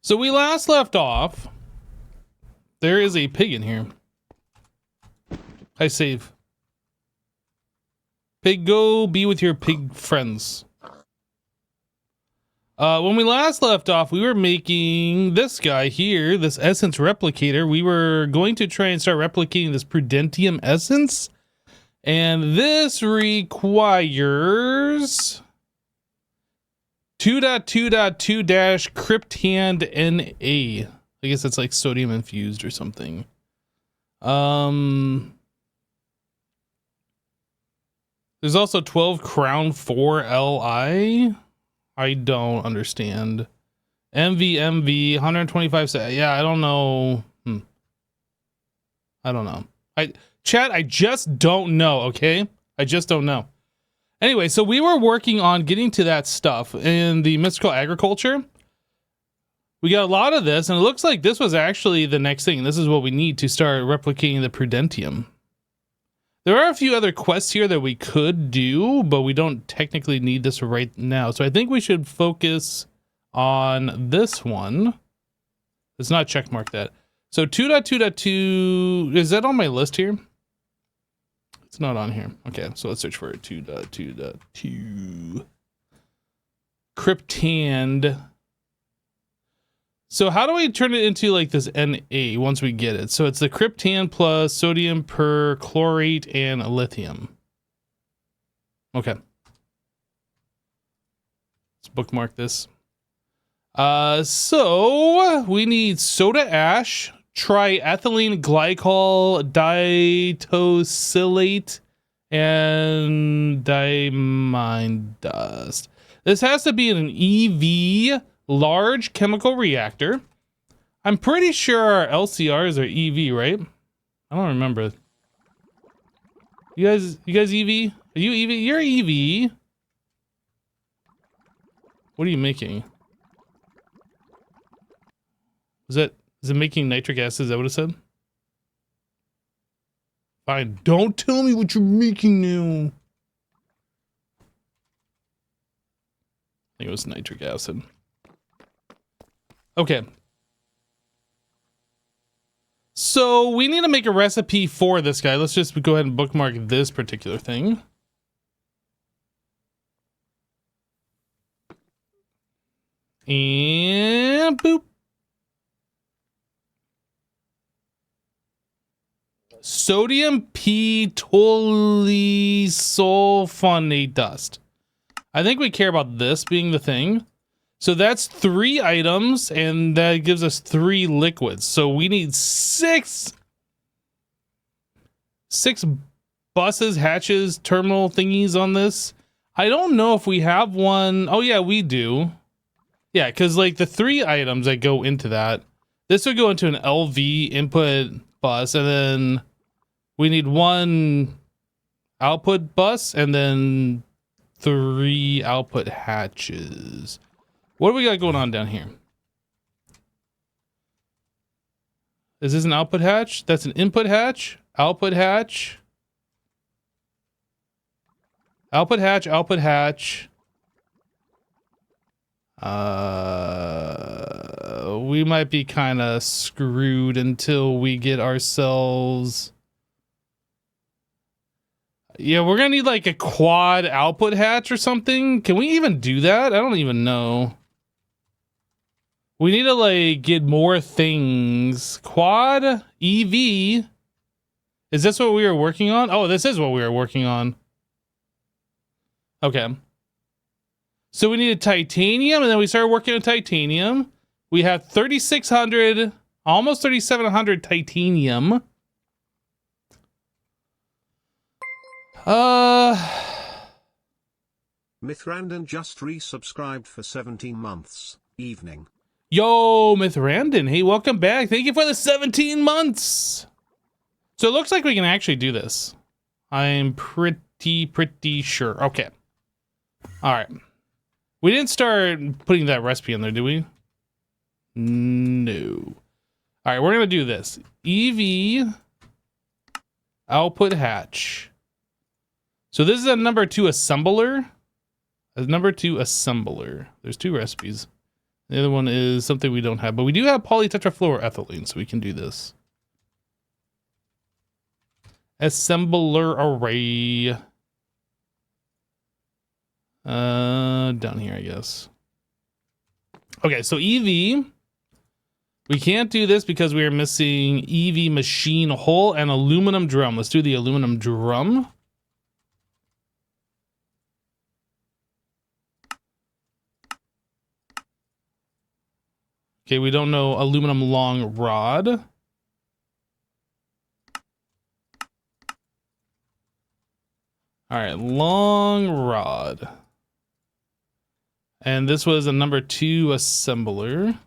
So we last left off. There is a pig in here. I save. Pig, go be with your pig friends. When we last left off, we were making this guy here, this essence replicator. We were going to try and start replicating this Prudentium essence. And this requires 2.2.2-Cryptand Na. I guess that's like sodium infused or something. There's also 12 Crown 4 Li. I don't understand. MV 125. Yeah, I don't know. I don't know. Chat, I just don't know, okay? I just don't know. Anyway, so we were working on getting to that stuff in the mystical agriculture. We got a lot of this, and it looks like this was actually the next thing. This is what we need to start replicating the Prudentium. There are a few other quests here that we could do, but we don't technically need this right now. So I think we should focus on this one. Let's not checkmark that. So 2.2.2, is that on my list here? It's not on here. Okay, so let's search for it. 2.2.2. Cryptand. So how do we turn it into like this Na once we get it? So it's the Cryptand plus sodium perchlorate and lithium. Okay. Let's bookmark this. So we need soda ash, triethylene glycol ditosylate, and diamine dust. This has to be an EV large chemical reactor. I'm pretty sure our LCRs are EV, right? I don't remember. You guys EV? Are you EV? You're EV. What are you making? Is it making nitric acid? Is that what it said? Fine. Don't tell me what you're making now. I think it was nitric acid. Okay. So we need to make a recipe for this guy. Let's just go ahead and bookmark this particular thing. And boop. Sodium p-tolusulfonate dust. I think we care about this being the thing. So that's 3 items, and that gives us 3 liquids. So we need 6 buses, hatches, terminal thingies on this. I don't know if we have one. Oh yeah, we do. Yeah, because like the 3 items that go into that, this would go into an LV input bus, and then we need 1 output bus, and then 3 output hatches. What do we got going on down here? Is this an output hatch? That's an input hatch, output hatch, output hatch, output hatch. We might be kind of screwed until we get ourselves. Yeah, we're gonna need like a quad output hatch or something. Can we even do that? I don't even know. We need to like get more things. Quad EV. Is this what we were working on? Oh, this is what we were working on. Okay. So we needed titanium, and then we started working on titanium. We have 3,600, almost 3,700 titanium. Mythrandon just resubscribed for 17 months. Evening. Yo, Mythrandon. Hey, welcome back. Thank you for the 17 months. So it looks like we can actually do this. I'm pretty sure. Okay. All right. We didn't start putting that recipe in there, did we? No. All right, we're going to do this. EV output hatch. So this is a number 2 assembler. A number 2 assembler. There's 2 recipes. The other one is something we don't have, but we do have polytetrafluoroethylene, so we can do this. Assembler array. Down here, I guess. Okay, so EV. We can't do this because we are missing EV machine hole and aluminum drum. Let's do the aluminum drum. Okay, we don't know aluminum long rod. All right, long rod. And this was a number 2 assembler.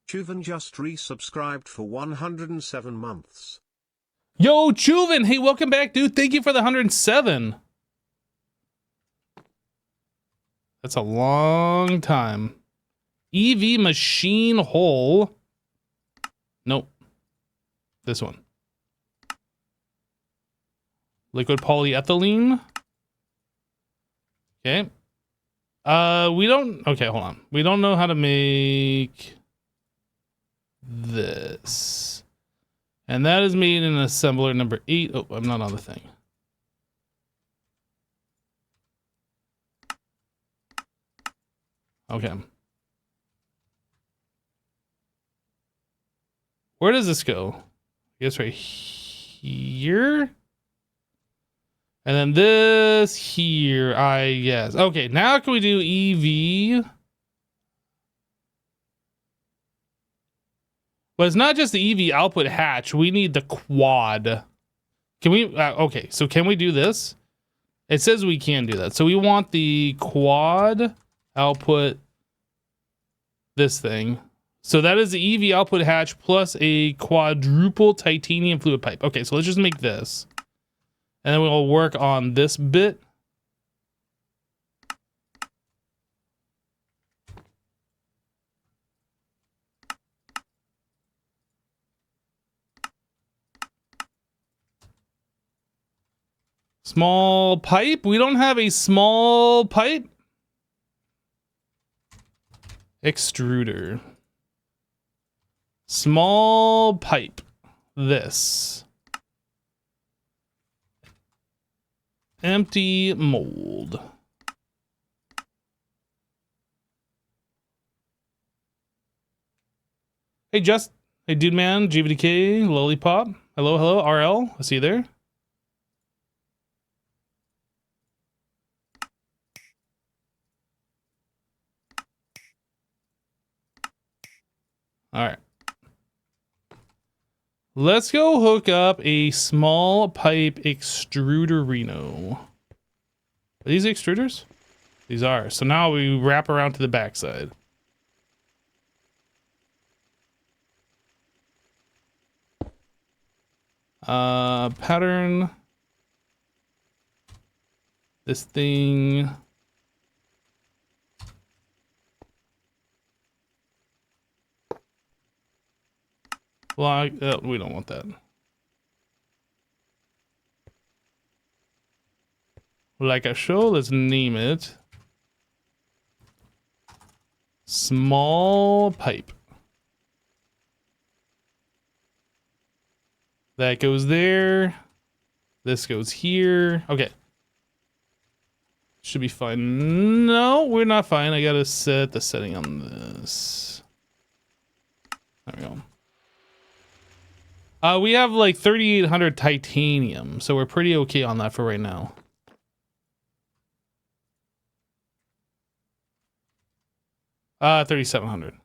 Chuvan just resubscribed for 107 months. Yo, Chuvan! Hey, welcome back, dude. Thank you for the 107. That's a long time. EV machine hole. Nope. This one. Liquid polyethylene. Okay. We don't... Okay, hold on. We don't know how to make this. And that is made in assembler number 8. Oh, I'm not on the thing. Okay. Where does this go? I guess right here. And then this here, I guess. Okay, now can we do EV? But it's not just the EV output hatch. We need the quad. Can we? Okay, so can we do this? It says we can do that. So we want the quad output this thing. So that is the EV output hatch plus a quadruple titanium fluid pipe. Okay, so let's just make this. And then we'll work on this bit. Small pipe. We don't have a small pipe. Extruder. Small pipe. This. Empty mold. Hey, hey, dude, man, GVDK, Lollipop. Hello, hello, RL. I see you there. All right. Let's go hook up a small pipe extruderino. Are these extruders? These are. So now we wrap around to the backside. Pattern. This thing. Well, we don't want that. Like a show, let's name it. Small pipe. That goes there. This goes here. Okay. Should be fine. No, we're not fine. I gotta set the setting on this. There we go. We have like 3,800 titanium, so we're pretty okay on that for right now. Uh, 3,700.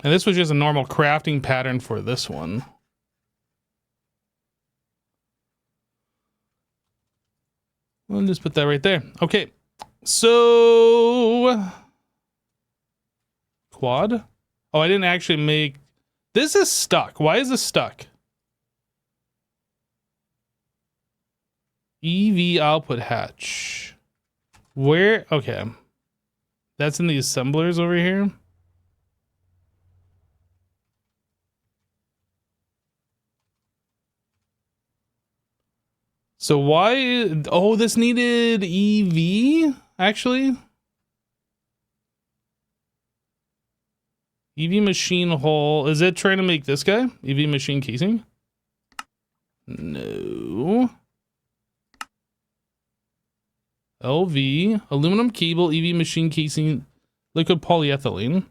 And this was just a normal crafting pattern for this one. We'll just put that right there. Okay, so quad. Oh, I didn't actually make. This is stuck. Why is this stuck? EV output hatch. Where? Okay, that's in the assemblers over here. So why? Oh, this needed EV, actually. EV machine hull. Is it trying to make this guy? EV machine casing? No. LV. Aluminum cable, EV machine casing, liquid polyethylene.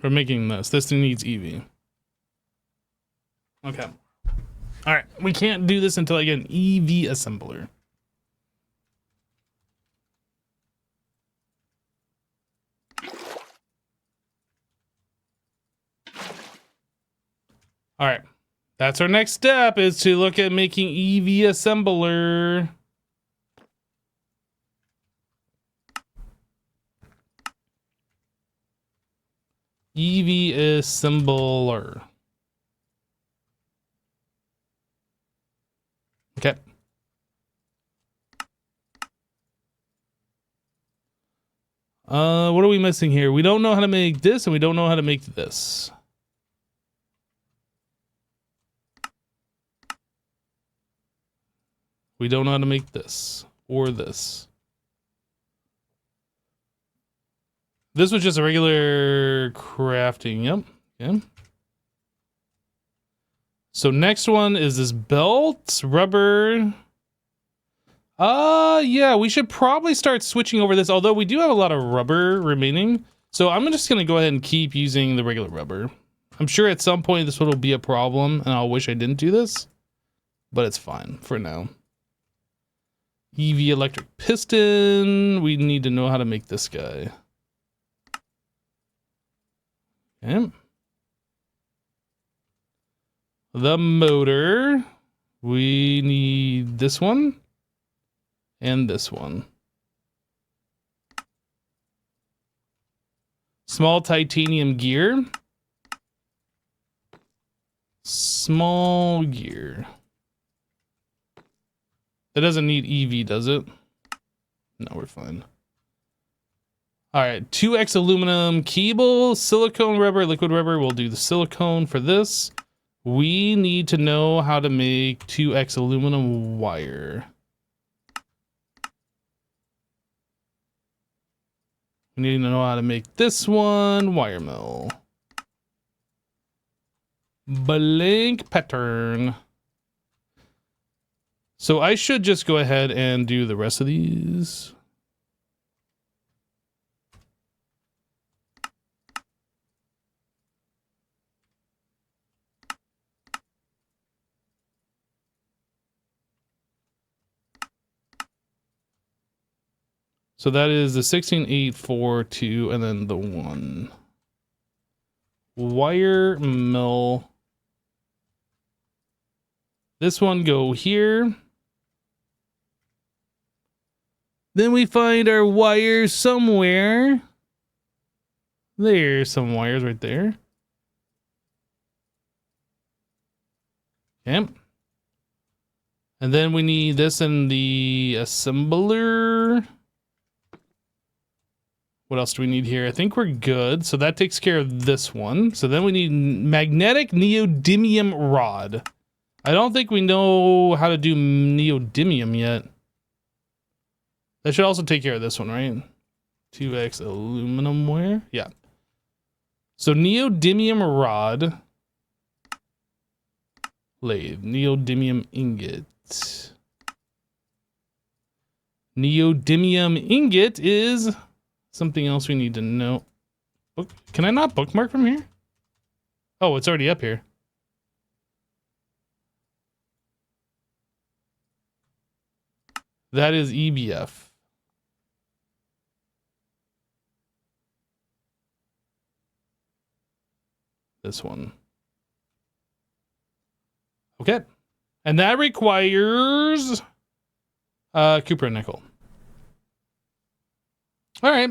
We're making this. This needs EV. Okay. All right. We can't do this until I get an EV assembler. All right. That's our next step, is to look at making EV assembler. EV assembler. Okay. What are we missing here? We don't know how to make this, and we don't know how to make this. We don't know how to make this or this. This was just a regular crafting. Yep. Yeah. So next one is this belt, rubber. Yeah, we should probably start switching over this, although we do have a lot of rubber remaining. So I'm just going to go ahead and keep using the regular rubber. I'm sure at some point this will be a problem, and I'll wish I didn't do this, but it's fine for now. EV electric piston. We need to know how to make this guy. Okay. The motor. We need this one and this one. Small titanium gear. Small gear. That doesn't need EV, does it? No, we're fine. All right, 2X aluminum cable, silicone rubber, liquid rubber. We'll do the silicone for this. We need to know how to make 2X aluminum wire. We need to know how to make this one, wire mill. Blank pattern. So I should just go ahead and do the rest of these. So that is the 16, 8, 4, 2, and then the 1. Wire mill. This one go here. Then we find our wires somewhere. There's some wires right there. Okay. And then we need this in the assembler. What else do we need here? I think we're good. So that takes care of this one. So then we need magnetic neodymium rod. I don't think we know how to do neodymium yet. That should also take care of this one, right? 2X aluminum wire. Yeah. So neodymium rod. Lathe. Neodymium ingot. Neodymium ingot is something else we need to know. Can I not bookmark from here? Oh, it's already up here. That is EBF. This one. Okay. And that requires Cooper and nickel. All right.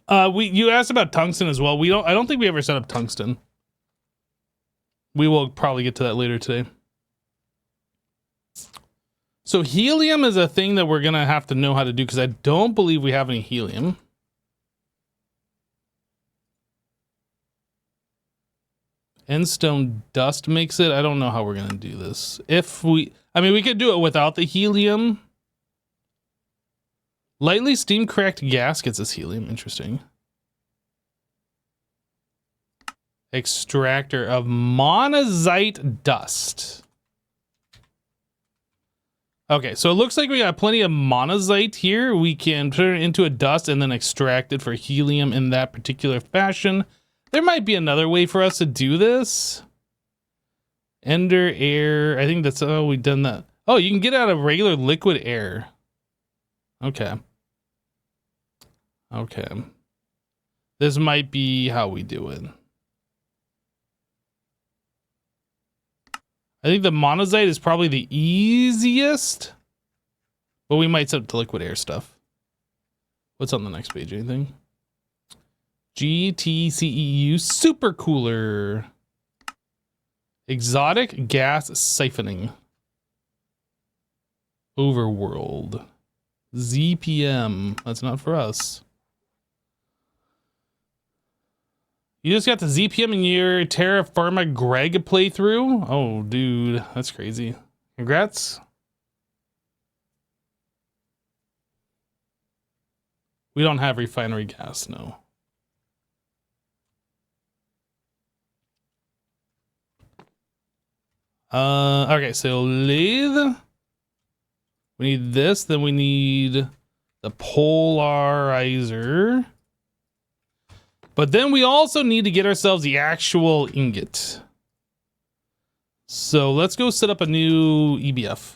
You asked about tungsten as well. I don't think we ever set up tungsten. We will probably get to that later today. So helium is a thing that we're gonna have to know how to do because I don't believe we have any helium. Endstone dust makes it. I don't know how we're gonna do this. I mean, we could do it without the helium. Lightly steam cracked gaskets is helium. Interesting. Extractor of monazite dust. Okay, so it looks like we got plenty of monazite here. We can turn it into a dust and then extract it for helium in that particular fashion. There might be another way for us to do this. Ender air. I think that's how we've done that. Oh, you can get out of regular liquid air. Okay. Okay. This might be how we do it. I think the monazite is probably the easiest, but we might set up the liquid air stuff. What's on the next page? Anything? GTCEU super cooler. Exotic gas siphoning. Overworld. ZPM. That's not for us. You just got the ZPM in your Terra Firma Greg playthrough? Oh, dude, that's crazy. Congrats. We don't have refinery gas, no. Okay, so lathe. We need this, then we need the polarizer. But then we also need to get ourselves the actual ingot. So let's go set up a new EBF.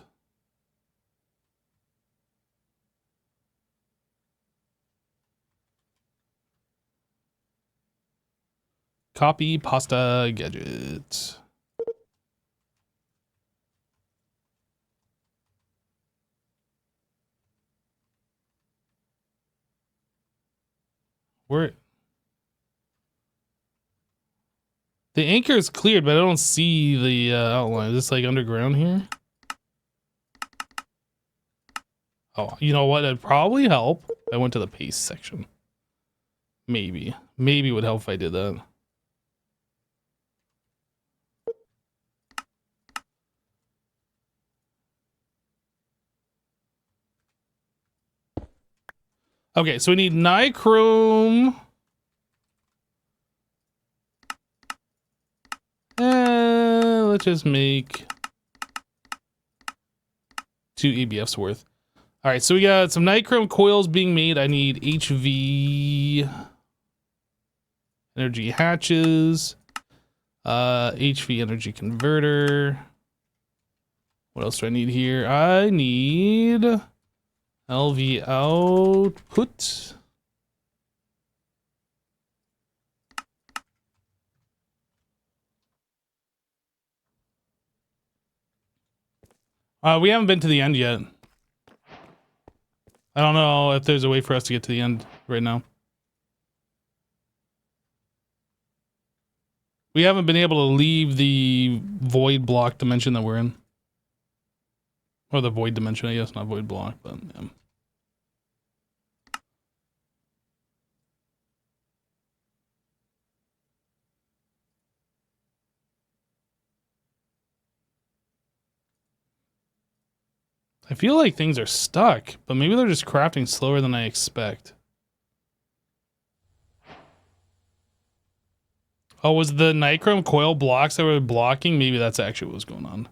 Copy pasta gadget. Where? The anchor is cleared, but I don't see the outline. Is this like underground here? Oh, you know what? It'd probably help if I went to the paste section. Maybe. Maybe it would help if I did that. Okay, so we need nichrome. Let's just make 2 EBFs worth. All right, so we got some nichrome coils being made. I need HV energy hatches, HV energy converter. What else do I need here? I need LV output. We haven't been to the end yet. I don't know if there's a way for us to get to the end right now. We haven't been able to leave the void block dimension that we're in. Or the void dimension, I guess, not void block, but yeah. I feel like things are stuck, but maybe they're just crafting slower than I expect. Oh, was the nichrome coil blocks that were blocking? Maybe that's actually what was going on.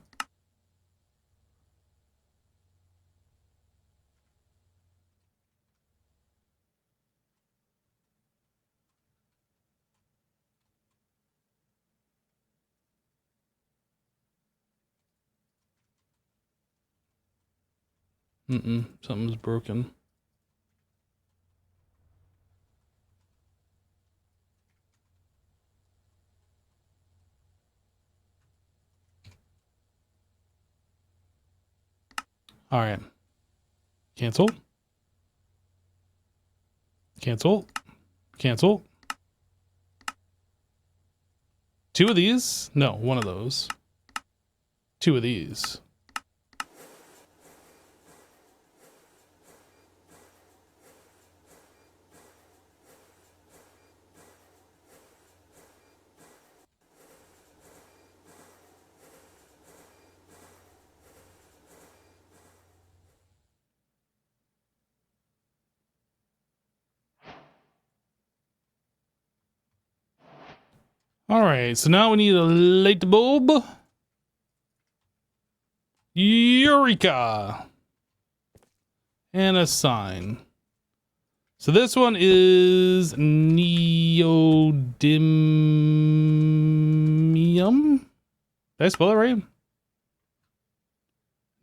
Something's broken. All right. Cancel. Cancel. Cancel. 2 of these? No, 1 of those. 2 of these. All right, so now we need a light bulb. Eureka! And a sign. So this one is neodymium. Did I spell that right?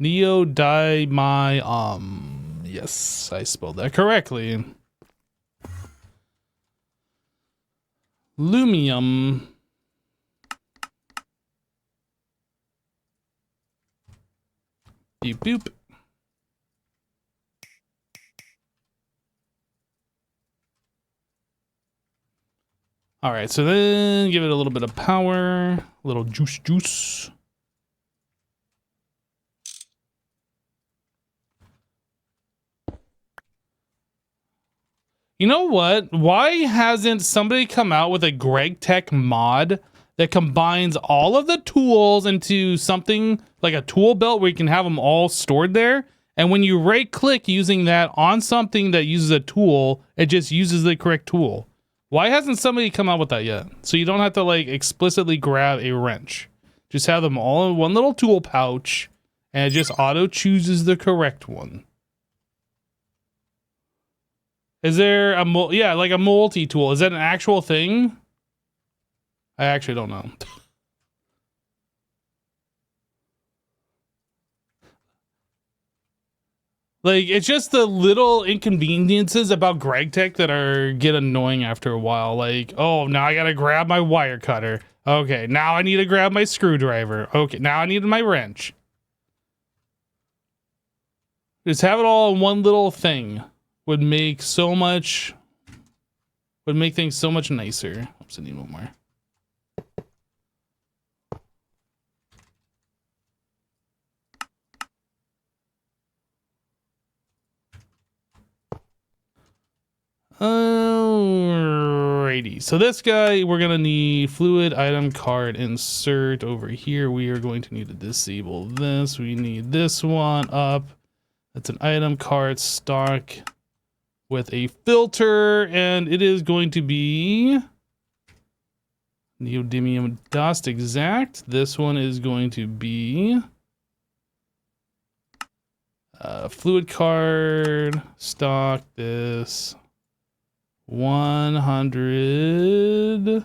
Neodymium. Yes, I spelled that correctly. Lumium. Beep boop. All right, so then give it a little bit of power, a little juice. You know what? Why hasn't somebody come out with a GregTech mod that combines all of the tools into something like a tool belt where you can have them all stored there? And when you right click using that on something that uses a tool, it just uses the correct tool. Why hasn't somebody come out with that yet? So you don't have to like explicitly grab a wrench. Just have them all in one little tool pouch and it just auto chooses the correct one. Is there a like a multi-tool? Is that an actual thing? I actually don't know. Like, it's just the little inconveniences about GregTech that get annoying after a while. Like, oh, now I gotta grab my wire cutter. Okay, now I need to grab my screwdriver. Okay, now I need my wrench. Just have it all in one little thing would make things so much nicer. Oops, I need one more. Alrighty, so this guy, we're gonna need fluid item card insert over here. We are going to need to disable this. We need this one up. That's an item card stock with a filter, and it is going to be neodymium dust exact. This one is going to be fluid card stock this 100.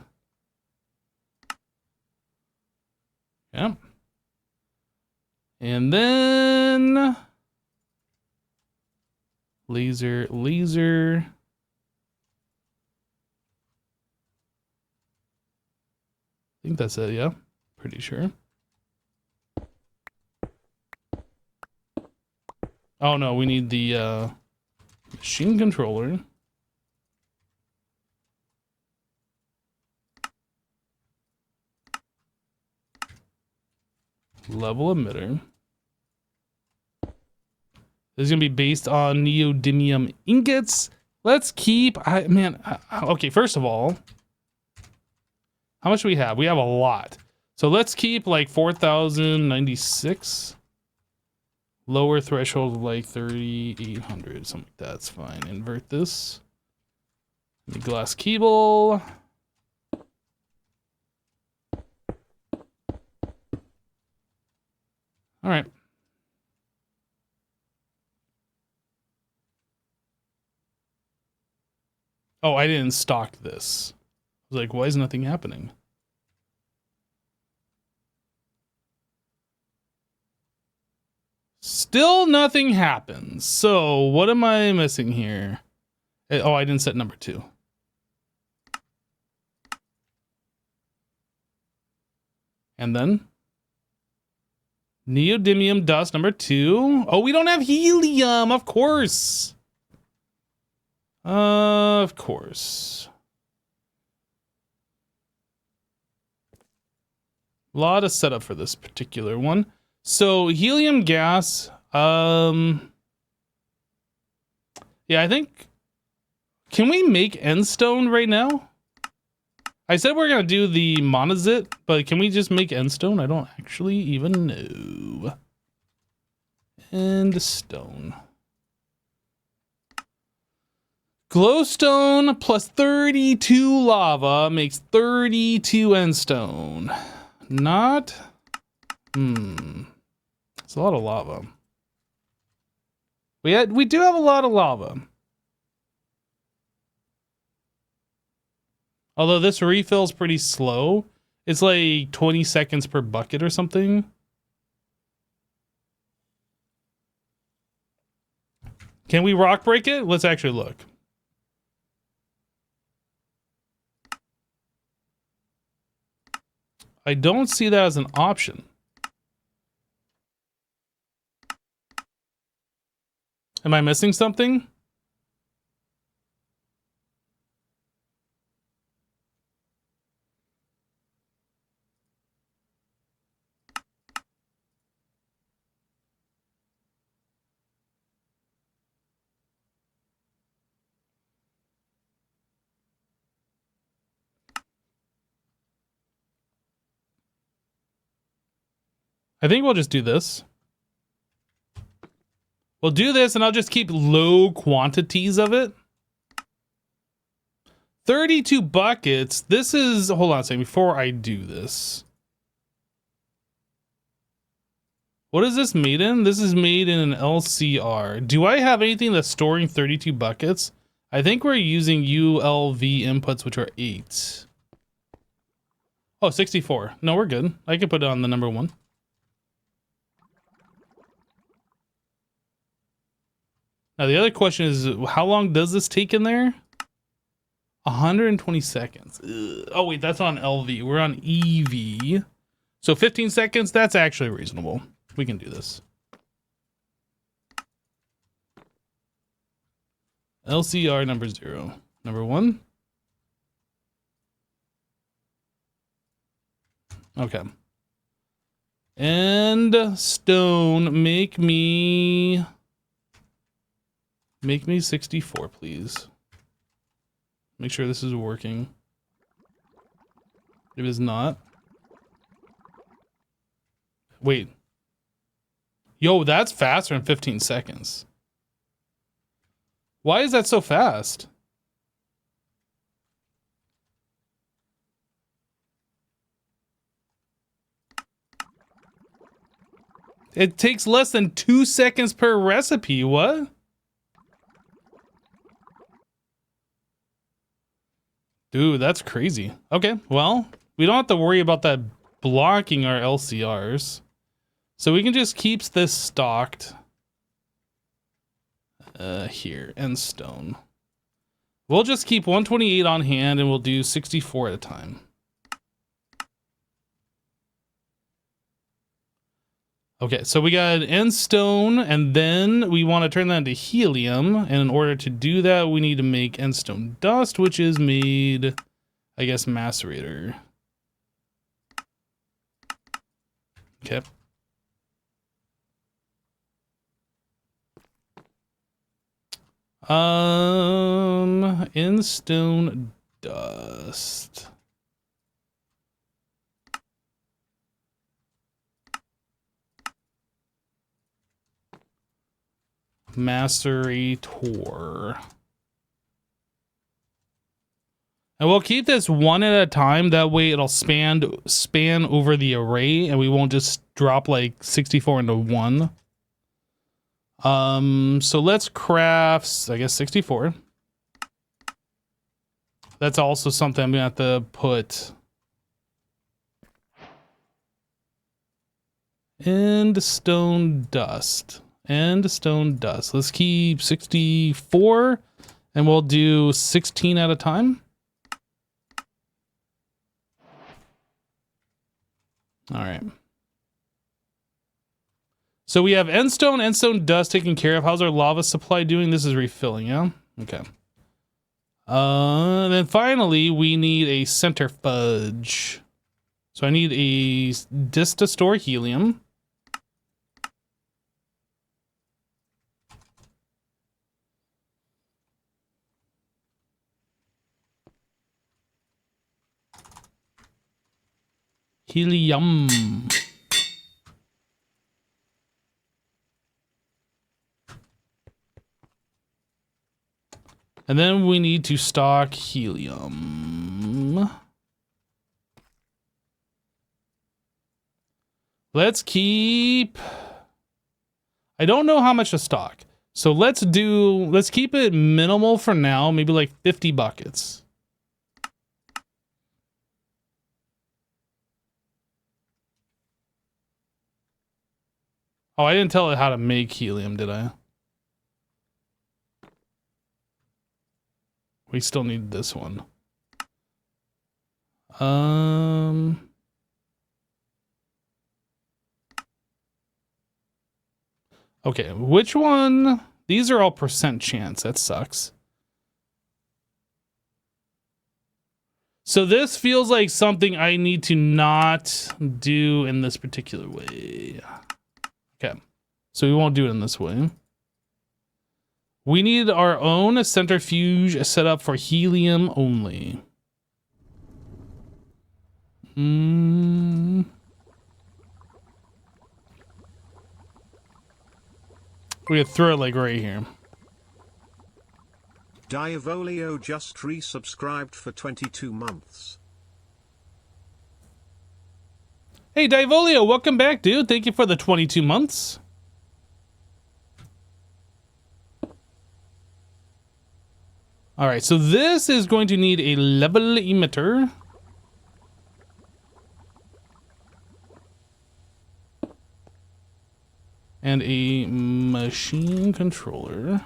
Yeah. And then laser. I think that's it, yeah. Pretty sure. Oh no, we need the machine controller. Level emitter. This is gonna be based on neodymium ingots. Let's keep, okay, first of all, how much do we have? We have a lot. So let's keep like 4,096. Lower threshold of like 3,800, something like that. That's fine. Invert this. The glass cable. All right. Oh, I didn't stock this. I was like, why is nothing happening? Still nothing happens. So what am I missing here? Oh, I didn't set number 2. And then neodymium dust number 2. Oh, we don't have helium, of course. Of course. A lot of setup for this particular one. So helium gas, yeah, I think, can we make endstone right now? I said we're gonna do the monazite, but can we just make endstone? I don't actually even know. Endstone. Glowstone plus 32 lava makes 32 endstone. Not... It's a lot of lava. We do have a lot of lava. Although this refill's pretty slow. It's like 20 seconds per bucket or something. Can we rock break it? Let's actually look. I don't see that as an option. Am I missing something? I think we'll just do this. We'll do this and I'll just keep low quantities of it. 32 buckets. This is, hold on a second before I do this. What is this made in? This is made in an LCR. Do I have anything that's storing 32 buckets? I think we're using ULV inputs, which are 8. Oh, 64. No, we're good. I can put it on the number 1. Now, the other question is, how long does this take in there? 120 seconds. Ugh. Oh, wait, that's on LV. We're on EV. So 15 seconds, that's actually reasonable. We can do this. LCR number 0. Number 1. Okay. And stone, make me 64, please. Make sure this is working. If it's not. Wait. Yo, that's faster in 15 seconds. Why is that so fast? It takes less than 2 seconds per recipe. What? Dude, that's crazy. Okay, well, we don't have to worry about that blocking our LCRs. So we can just keep this stocked. Here, and stone. We'll just keep 128 on hand and we'll do 64 at a time. Okay, so we got end stone, and then we want to turn that into helium. And in order to do that, we need to make end stone dust, which is made, I guess, macerator. Okay. End stone dust. Macerator. And we'll keep this one at a time. That way it'll span over the array and we won't just drop like 64 into 1. So let's craft, I guess, 64. That's also something I'm gonna have to put. And stone dust. And stone dust. Let's keep 64 and we'll do 16 at a time. All right. So we have end stone dust taken care of. How's our lava supply doing? This is refilling, yeah? Okay. Then finally we need a centrifuge. So I need a disk to store helium. Helium. And then we need to stock helium. Let's keep... I don't know how much to stock. So let's keep it minimal for now. Maybe like 50 buckets. Oh, I didn't tell it how to make helium, did I? We still need this one. Okay, which one? These are all percent chance. That sucks. So this feels like something I need to not do in this particular way. Okay, so we won't do it in this way. We need our own centrifuge set up for helium only. We could throw it like right here. Diavolio just resubscribed for 22 months. Hey, Diavolio, welcome back, dude. Thank you for the 22 months. All right, so this is going to need a level emitter. And a machine controller.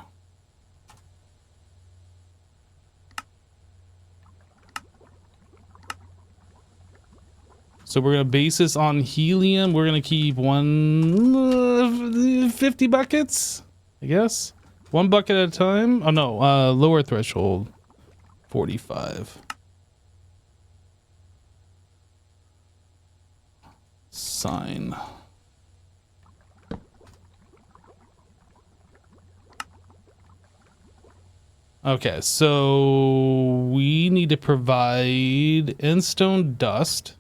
So we're going to base this on helium. We're going to keep 50 buckets, I guess. 1 bucket at a time. Oh, no. Lower threshold. 45. Sign. Okay, so we need to provide endstone dust.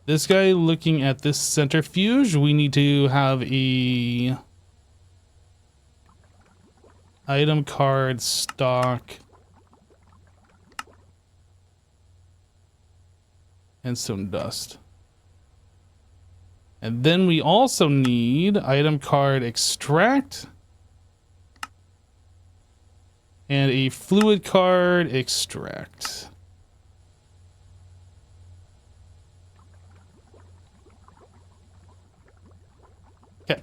This guy looking at this centrifuge, we need to have a item card stock endstone dust. And then we also need item card extract and a fluid card extract. Okay.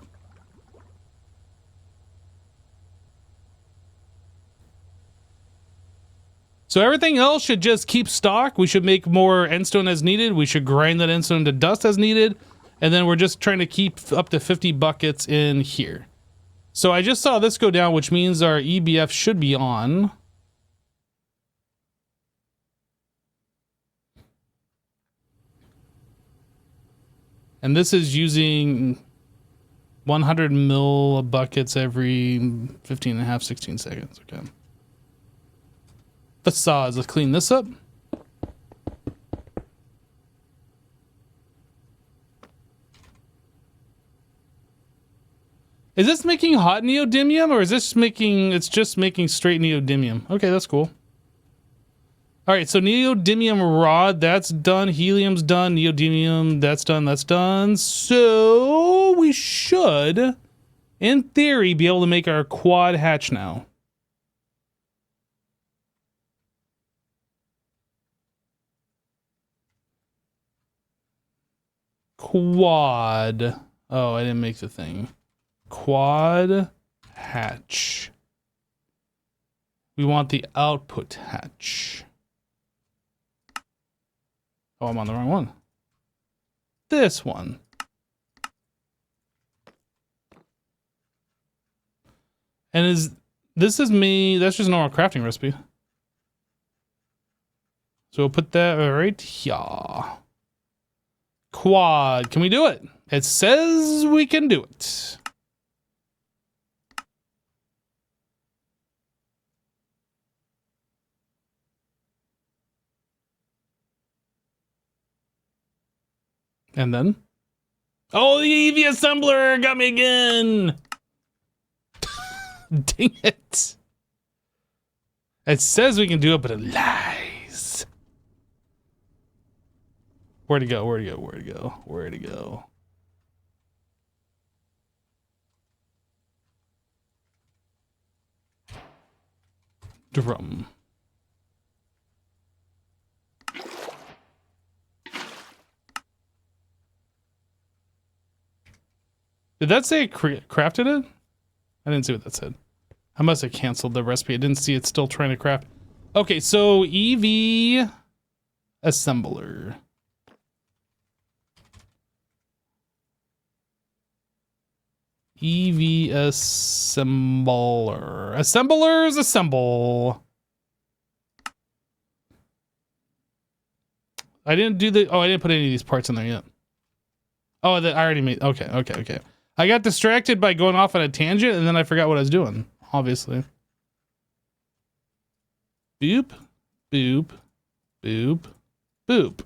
So everything else should just keep stock. We should make more endstone as needed. We should grind that endstone to dust as needed. And then we're just trying to keep up to 50 buckets in here. So I just saw this go down, which means our EBF should be on. And this is using 100 mil buckets every 15 and a half, 16 seconds. Okay. Facades, let's clean this up. Is this making hot neodymium, or is this making, it's just making straight neodymium? Okay, that's cool. All right, so neodymium rod, that's done. Helium's done. Neodymium, that's done. That's done. So we should, in theory, be able to make our quad hatch now. Quad. Oh, I didn't make the thing. Quad hatch. We want the output hatch. Oh, I'm on the wrong one. This one. And this is me, that's just a normal crafting recipe. So we'll put that right here. Quad, can we do it? It says we can do it. And then, oh, the EV assembler got me again. Dang it. It says we can do it, but it lies. Where'd it go? Where'd it go? Where'd it go? Where'd it go? Drum. Did that say it crafted it? I didn't see what that said. I must have canceled the recipe. I didn't see it still trying to craft. Okay, so EV assembler. EV assembler. Assemblers assemble. I didn't do the... Oh, I didn't put any of these parts in there yet. Oh, I already made... Okay. I got distracted by going off on a tangent, and then I forgot what I was doing, obviously. Boop, boop, boop, boop.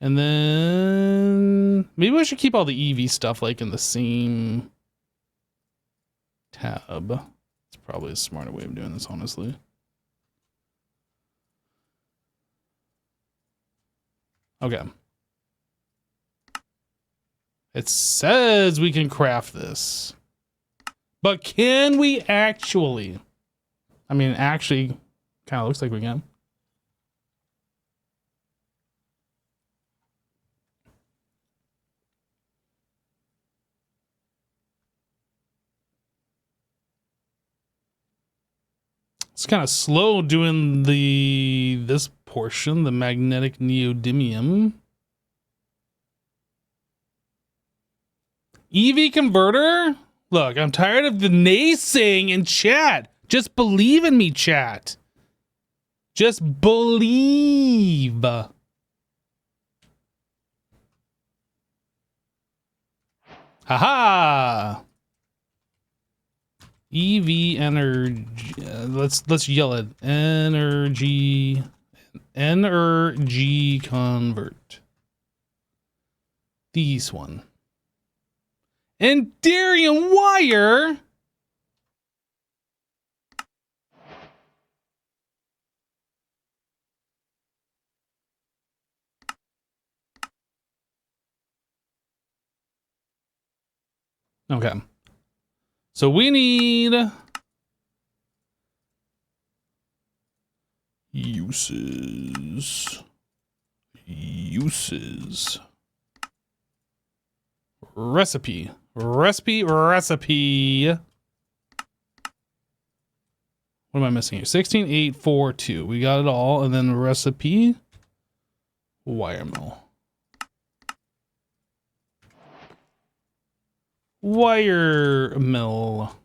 And then... Maybe I should keep all the EV stuff, like, in the same tab. It's probably a smarter way of doing this, honestly. Okay. It says we can craft this. But can we actually? I mean, actually, kind of looks like we can. It's kind of slow doing this portion, the magnetic neodymium. EV converter? Look, I'm tired of the naysaying in chat. Just believe in me, chat. Just believe. Haha. EV energy. Let's yell it. Energy convert. This one. Enderium wire. Okay. So we need uses. Recipe. What am I missing here? 16842. We got it all. And then recipe. Wire mill. Wire mill.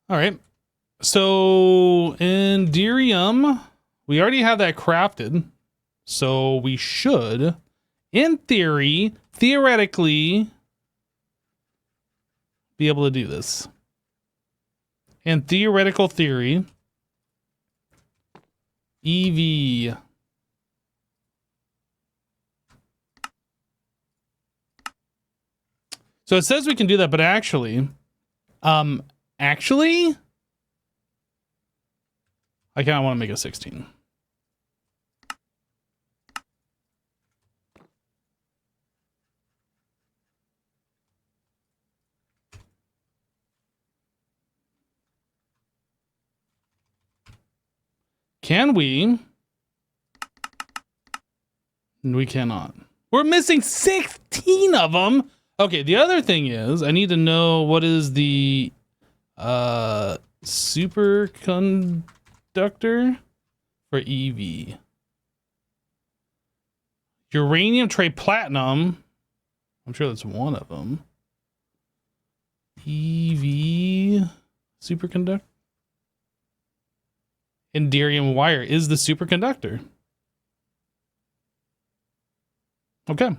All right. So Enderium, we already have that crafted. So we should, in theory, theoretically, be able to do this. In theoretical theory, EV. So it says we can do that, but actually, I kind of want to make a 16. Can we? We cannot. We're missing 16 of them. Okay, the other thing is I need to know what is the superconductor for EV. Uranium triplatinum. I'm sure that's one of them. EV superconductor. Enderium wire is the superconductor. Okay.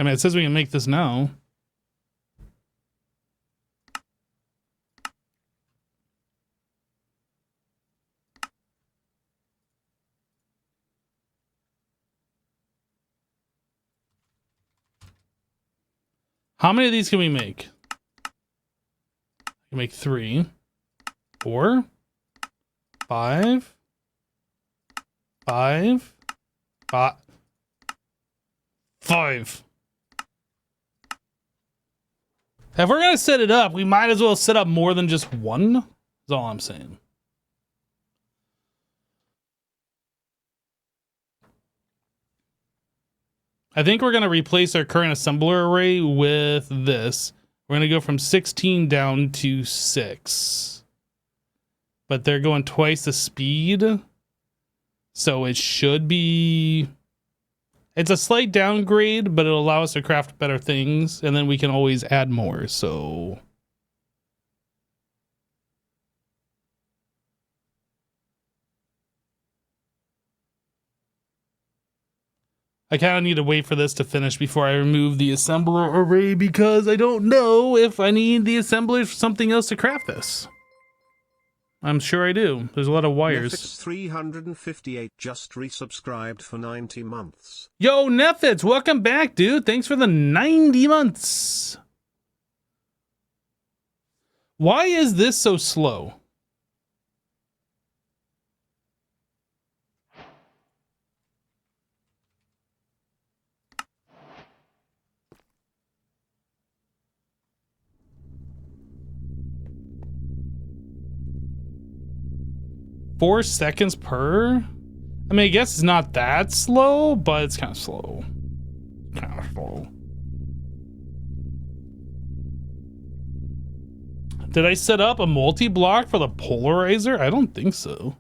I mean, it says we can make this now. How many of these can we make? We can make 3, 4, 5, 5, 5, 5. If we're gonna set it up, we might as well set up more than just one. That's all I'm saying. I think we're gonna replace our current assembler array with this. We're gonna go from 16 down to 6. But they're going twice the speed. So it should be... It's a slight downgrade, but it'll allow us to craft better things, and then we can always add more, so... I kind of need to wait for this to finish before I remove the assembler array, because I don't know if I need the assemblers for something else to craft this. I'm sure I do. There's a lot of wires. Nefits 358 just resubscribed for 90 months. Yo, Nefits, welcome back, dude. Thanks for the 90 months. Why is this so slow? Four seconds per? I mean, I guess it's not that slow, but it's kind of slow. Kind of slow. Did I set up a multi-block for the polarizer? I don't think so.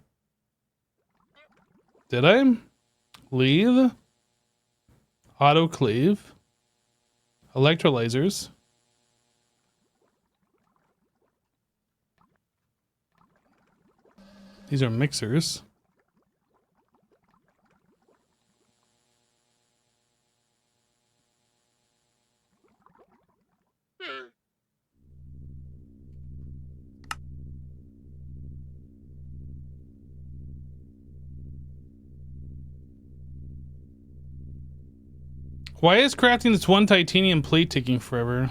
Did I? Lathe. Autoclave. Electrolyzers. These are mixers. Why is crafting this one titanium plate taking forever?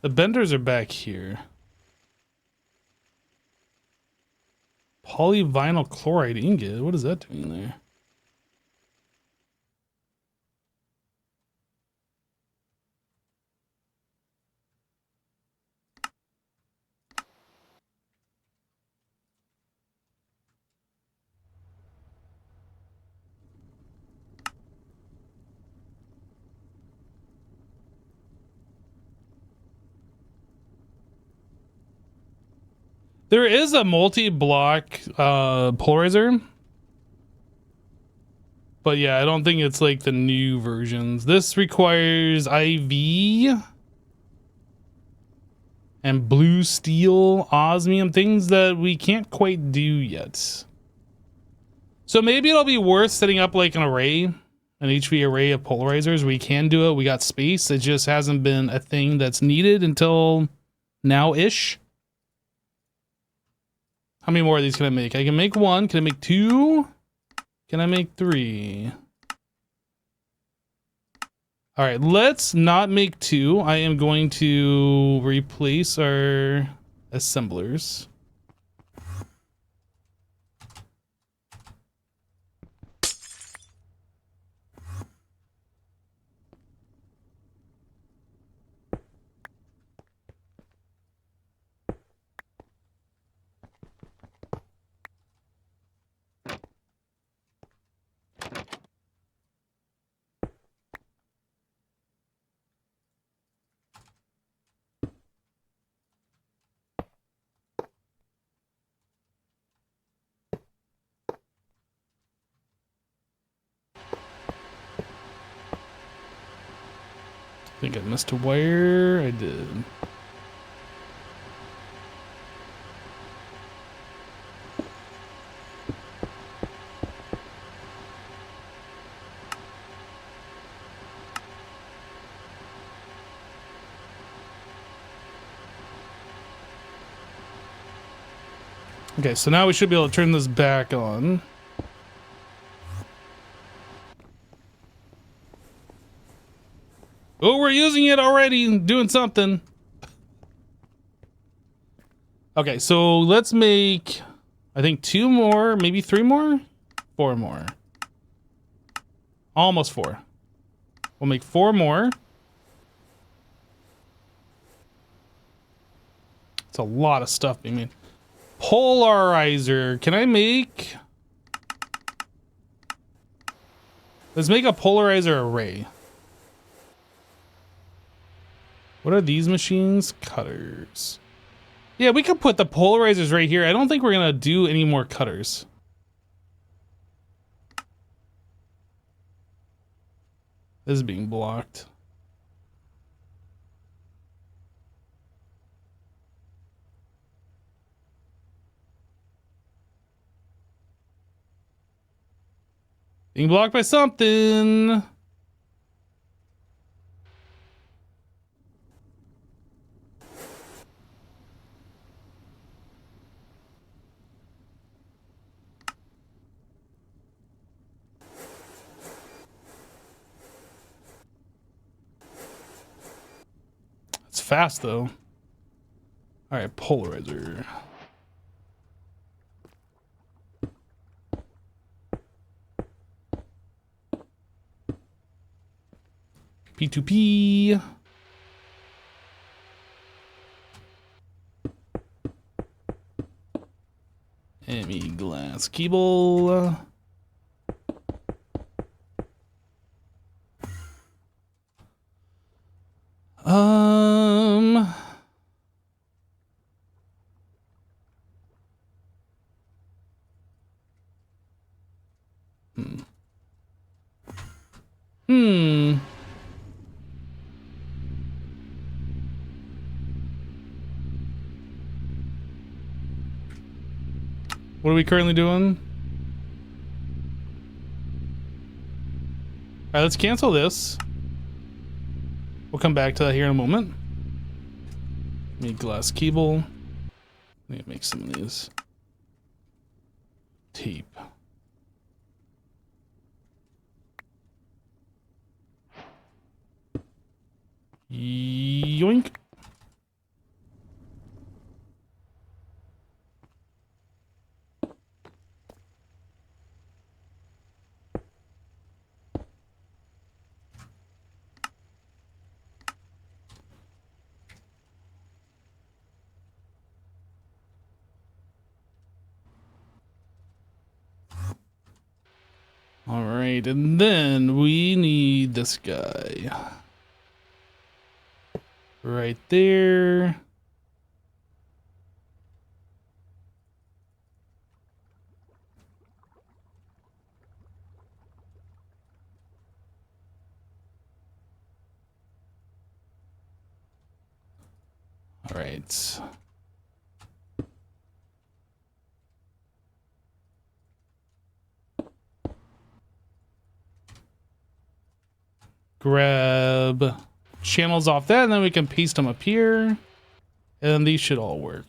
The benders are back here. Polyvinyl chloride ingot. What is that doing there? There is a multi-block polarizer. But yeah, I don't think it's like the new versions. This requires IV and blue steel, osmium, things that we can't quite do yet. So maybe it'll be worth setting up like an array, an HV array of polarizers. We can do it. We got space. It just hasn't been a thing that's needed until now-ish. How many more of these can I make? I can make 1. Can I make 2? Can I make 3? All right, let's not make 2. I am going to replace our assemblers. think I missed a wire. I did. Okay, so now we should be able to turn this back on. Oh, we're using it already and doing something. Okay, so let's make, I think 2 more, maybe 3 more? 4 more. Almost 4. We'll make 4 more. It's a lot of stuff being made. Polarizer. Can I make... Let's make a polarizer array. What are these machines? Cutters. Yeah, we could put the polarizers right here. I don't think we're gonna do any more cutters. This is being blocked. Being blocked by something. It's fast though. All right, polarizer. P2P. ME glass cable. Um. Hmm. What are we currently doing? All right, let's cancel this. We'll come back to that here in a moment. Need glass cable. Need to make some of these. Tape. Yoink. All right, and then we need this guy. Right there. All right. Grab channels off that, and then we can paste them up here. And these should all work.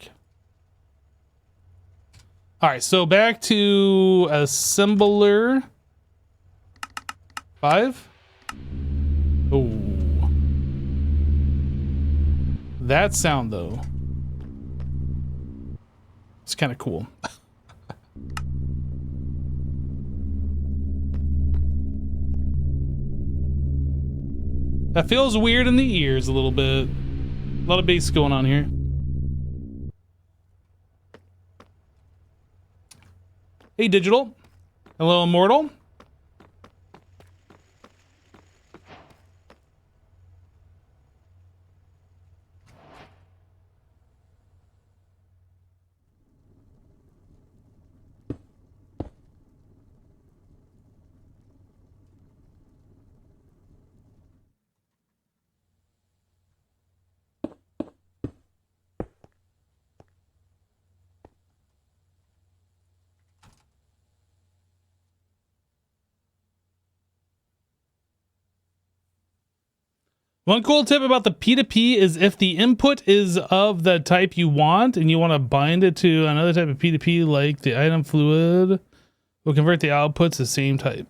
All right, so back to assembler 5. Oh. That sound, though. It's kind of cool. That feels weird in the ears a little bit. A lot of bass going on here. Hey, Digital. Hello, Immortal. One cool tip about the P2P is if the input is of the type you want and you want to bind it to another type of P2P like the item fluid, will convert the outputs to the same type.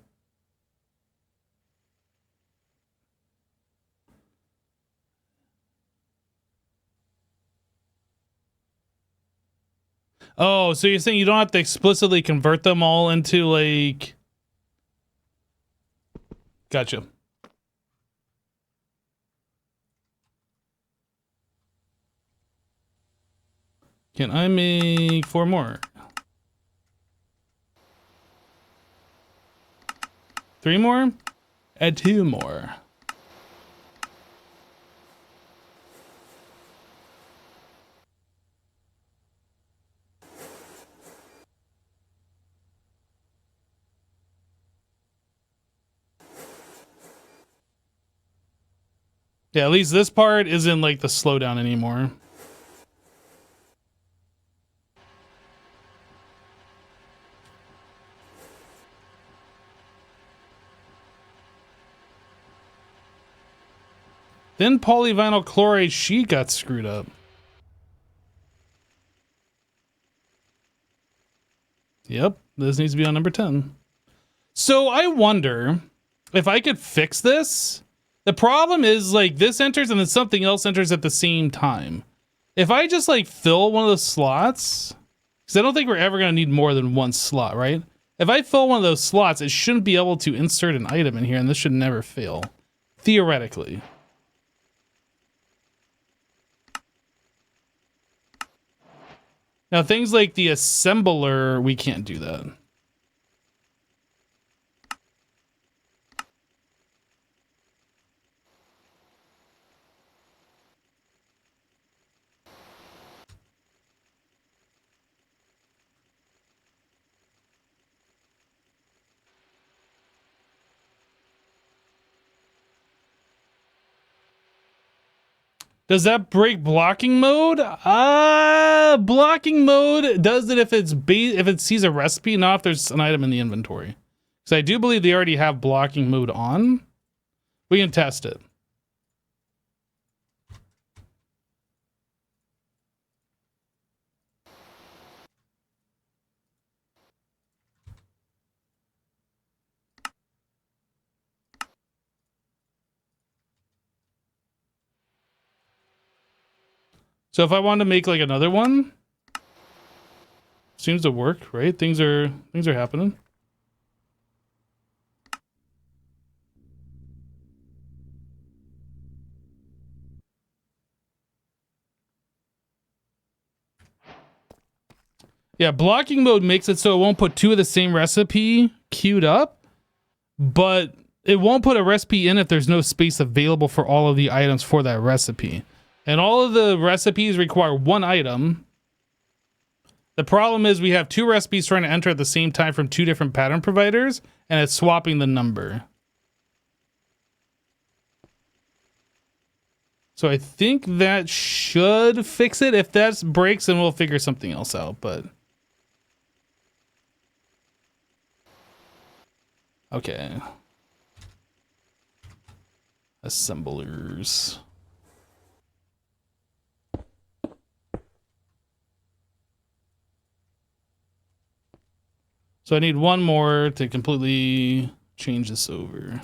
Oh, so you're saying you don't have to explicitly convert them all into like... Gotcha. Can I make 4 more? 3 more? Add 2 more. Yeah, at least this part isn't like the slowdown anymore. Then polyvinyl chloride sheet got screwed up. Yep, this needs to be on number 10. So I wonder if I could fix this. The problem is like this enters and then something else enters at the same time. If I just like fill one of those slots, because I don't think we're ever going to need more than one slot, right? If I fill one of those slots, it shouldn't be able to insert an item in here, and this should never fail, theoretically. Now, things like the assembler, we can't do that. Does that break blocking mode? Blocking mode does it if if it sees a recipe, not if there's an item in the inventory. So I do believe they already have blocking mode on. We can test it. So if I wanted to make like another one, seems to work, right? Things are happening. Yeah, blocking mode makes it so it won't put 2 of the same recipe queued up, but it won't put a recipe in if there's no space available for all of the items for that recipe. And all of the recipes require 1 item. The problem is we have 2 recipes trying to enter at the same time from 2 different pattern providers, and it's swapping the number. So I think that should fix it. If that breaks, then we'll figure something else out, but... Okay. Assemblers. So I need 1 more to completely change this over.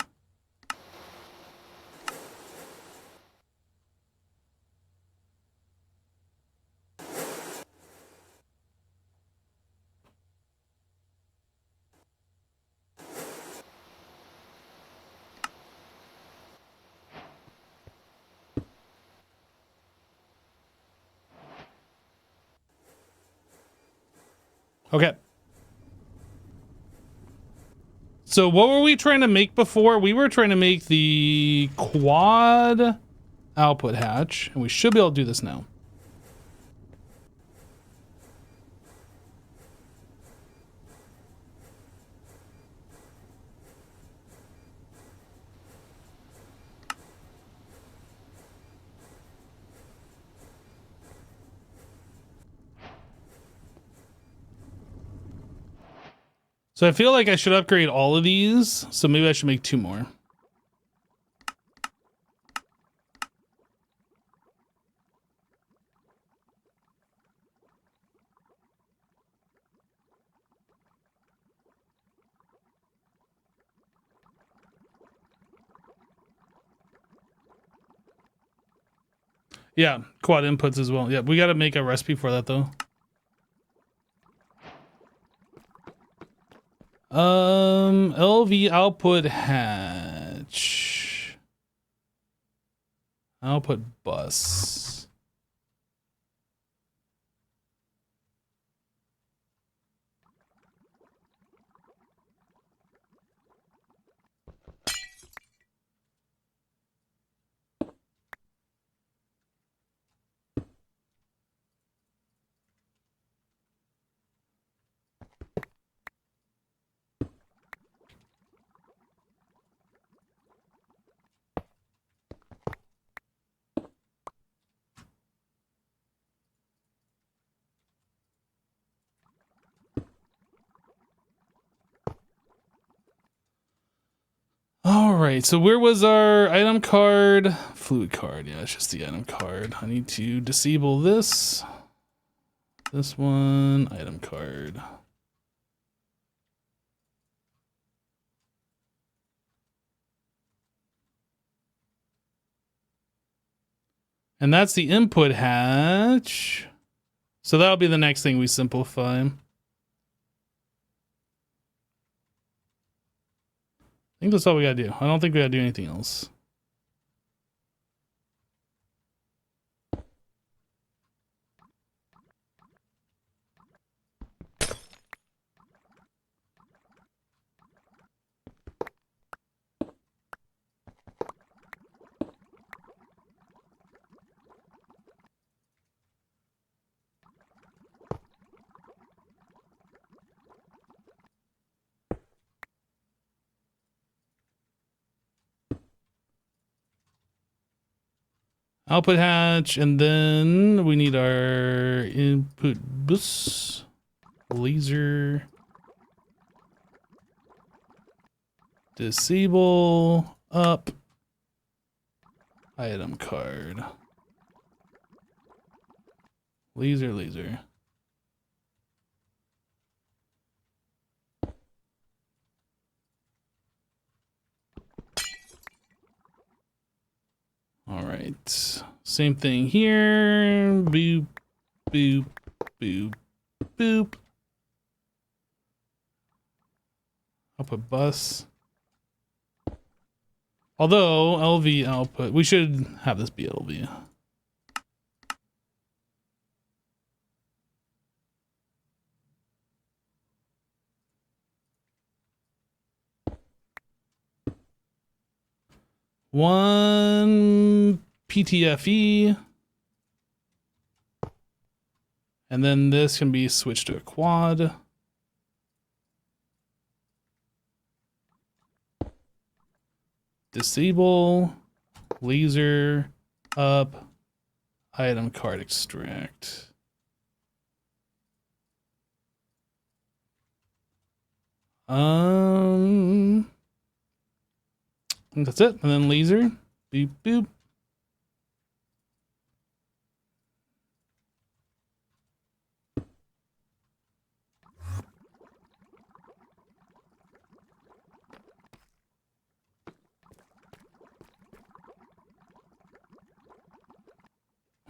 Okay. So what were we trying to make before? We were trying to make the quad output hatch, and we should be able to do this now. So I feel like I should upgrade all of these, so maybe I should make 2 more. Yeah, quad inputs as well. Yeah, we got to make a recipe for that though. LV output hatch. Output bus. All right, so where was our item card? Fluid card. Yeah, it's just the item card. I need to disable this. This one, item card. And that's the input hatch. So that'll be the next thing we simplify. I think that's all we gotta do. I don't think we gotta do anything else. Output hatch, and then we need our input bus, laser, disable, up, item card, laser. All right, same thing here. Boop, boop, boop, boop. Output bus. Although LV output, we should have this be LV. One PTFE. And then this can be switched to a quad. Disable, laser, up, item card extract. I think that's it. And then laser, boop, boop.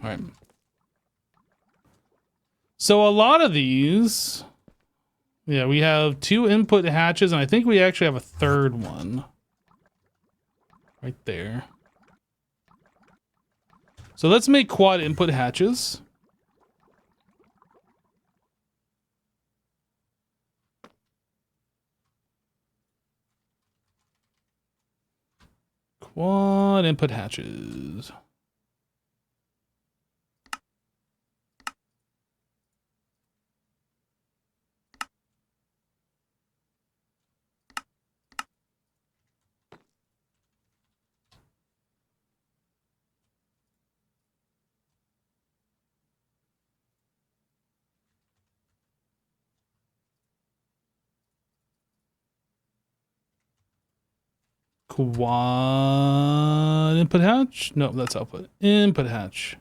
All right. So a lot of these, yeah, we have 2 input hatches, and I think we actually have a third one right there. So let's make quad input hatches. Quad input hatches. Quad input hatch? No, that's output. Input hatch.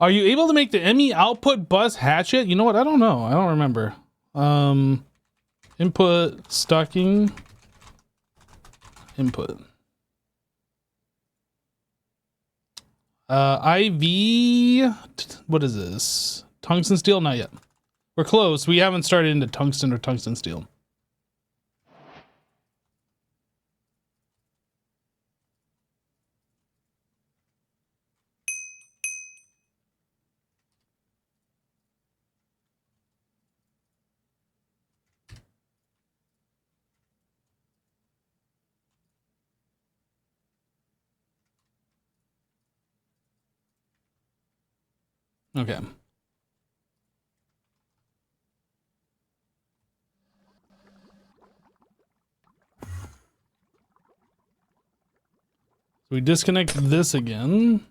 Are you able to make the ME output bus hatchet? You know what? I don't know. I don't remember. Input stocking input. IV. What is this? Tungsten steel? Not yet. We're close. We haven't started into tungsten or tungsten steel. Okay. We disconnect this again.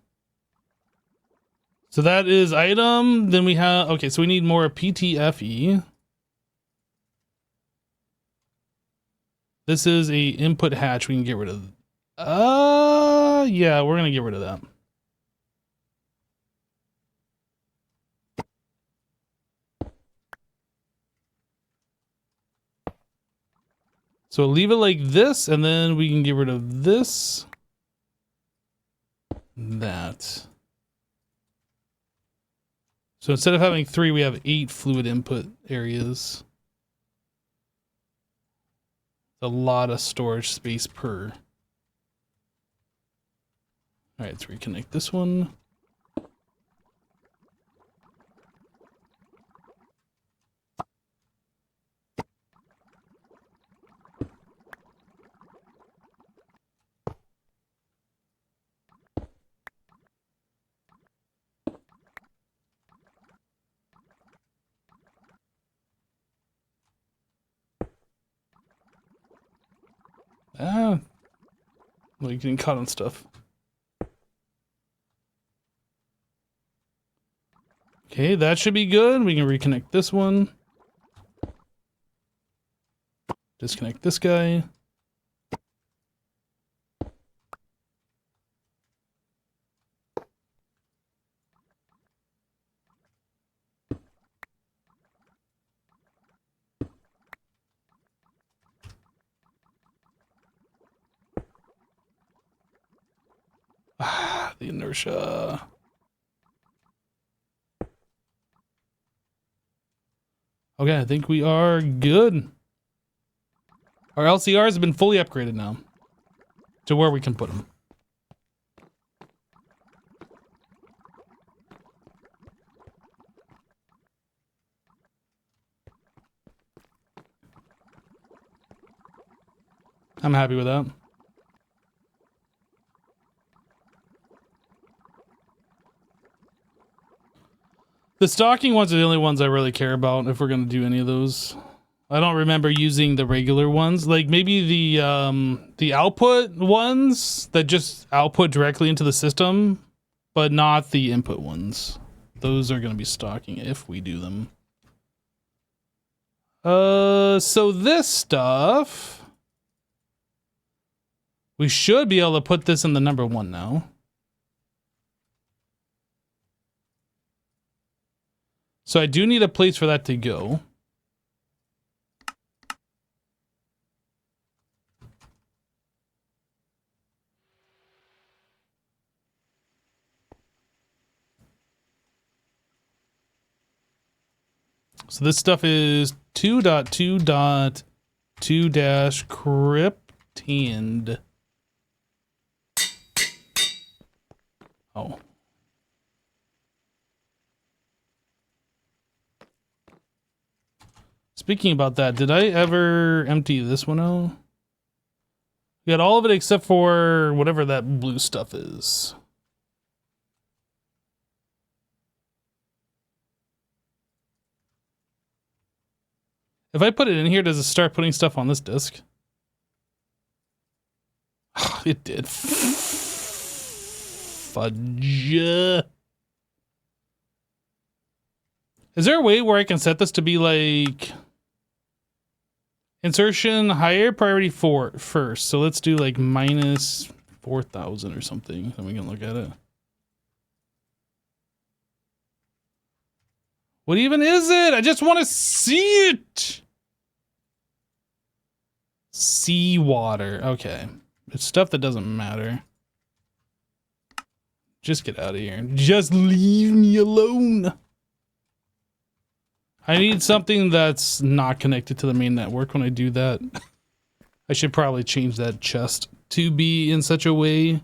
So that is item. Then we have, okay, so we need more PTFE. This is a input hatch we can get rid of. Yeah, we're gonna get rid of that. So leave it like this, and then we can get rid of this. That. So instead of having 3, we have 8 fluid input areas. A lot of storage space per. All right, let's reconnect this one. Well, you're getting caught on stuff. Okay, that should be good. We can reconnect this one. Disconnect this guy. The inertia. Okay, I think we are good. Our LCRs have been fully upgraded now to where we can put them. I'm happy with that. The stocking ones are the only ones I really care about if we're going to do any of those. I don't remember using the regular ones. Like maybe the output ones that just output directly into the system, but not the input ones. Those are going to be stocking if we do them. So this stuff, we should be able to put this in the number 1 now. So I do need a place for that to go. So this stuff is 2.2.2-cryptand. Oh. Speaking about that, did I ever empty this one out? We got all of it except for whatever that blue stuff is. If I put it in here, does it start putting stuff on this disk? It did. Fudge. Is there a way where I can set this to be like insertion higher priority for first? So let's do like minus 4,000 or something. Then we can look at it. What even is it? I just want to see it. Seawater. Okay. It's stuff that doesn't matter. Just get out of here. Just leave me alone. I need something that's not connected to the main network when I do that. I should probably change that chest to be in such a way.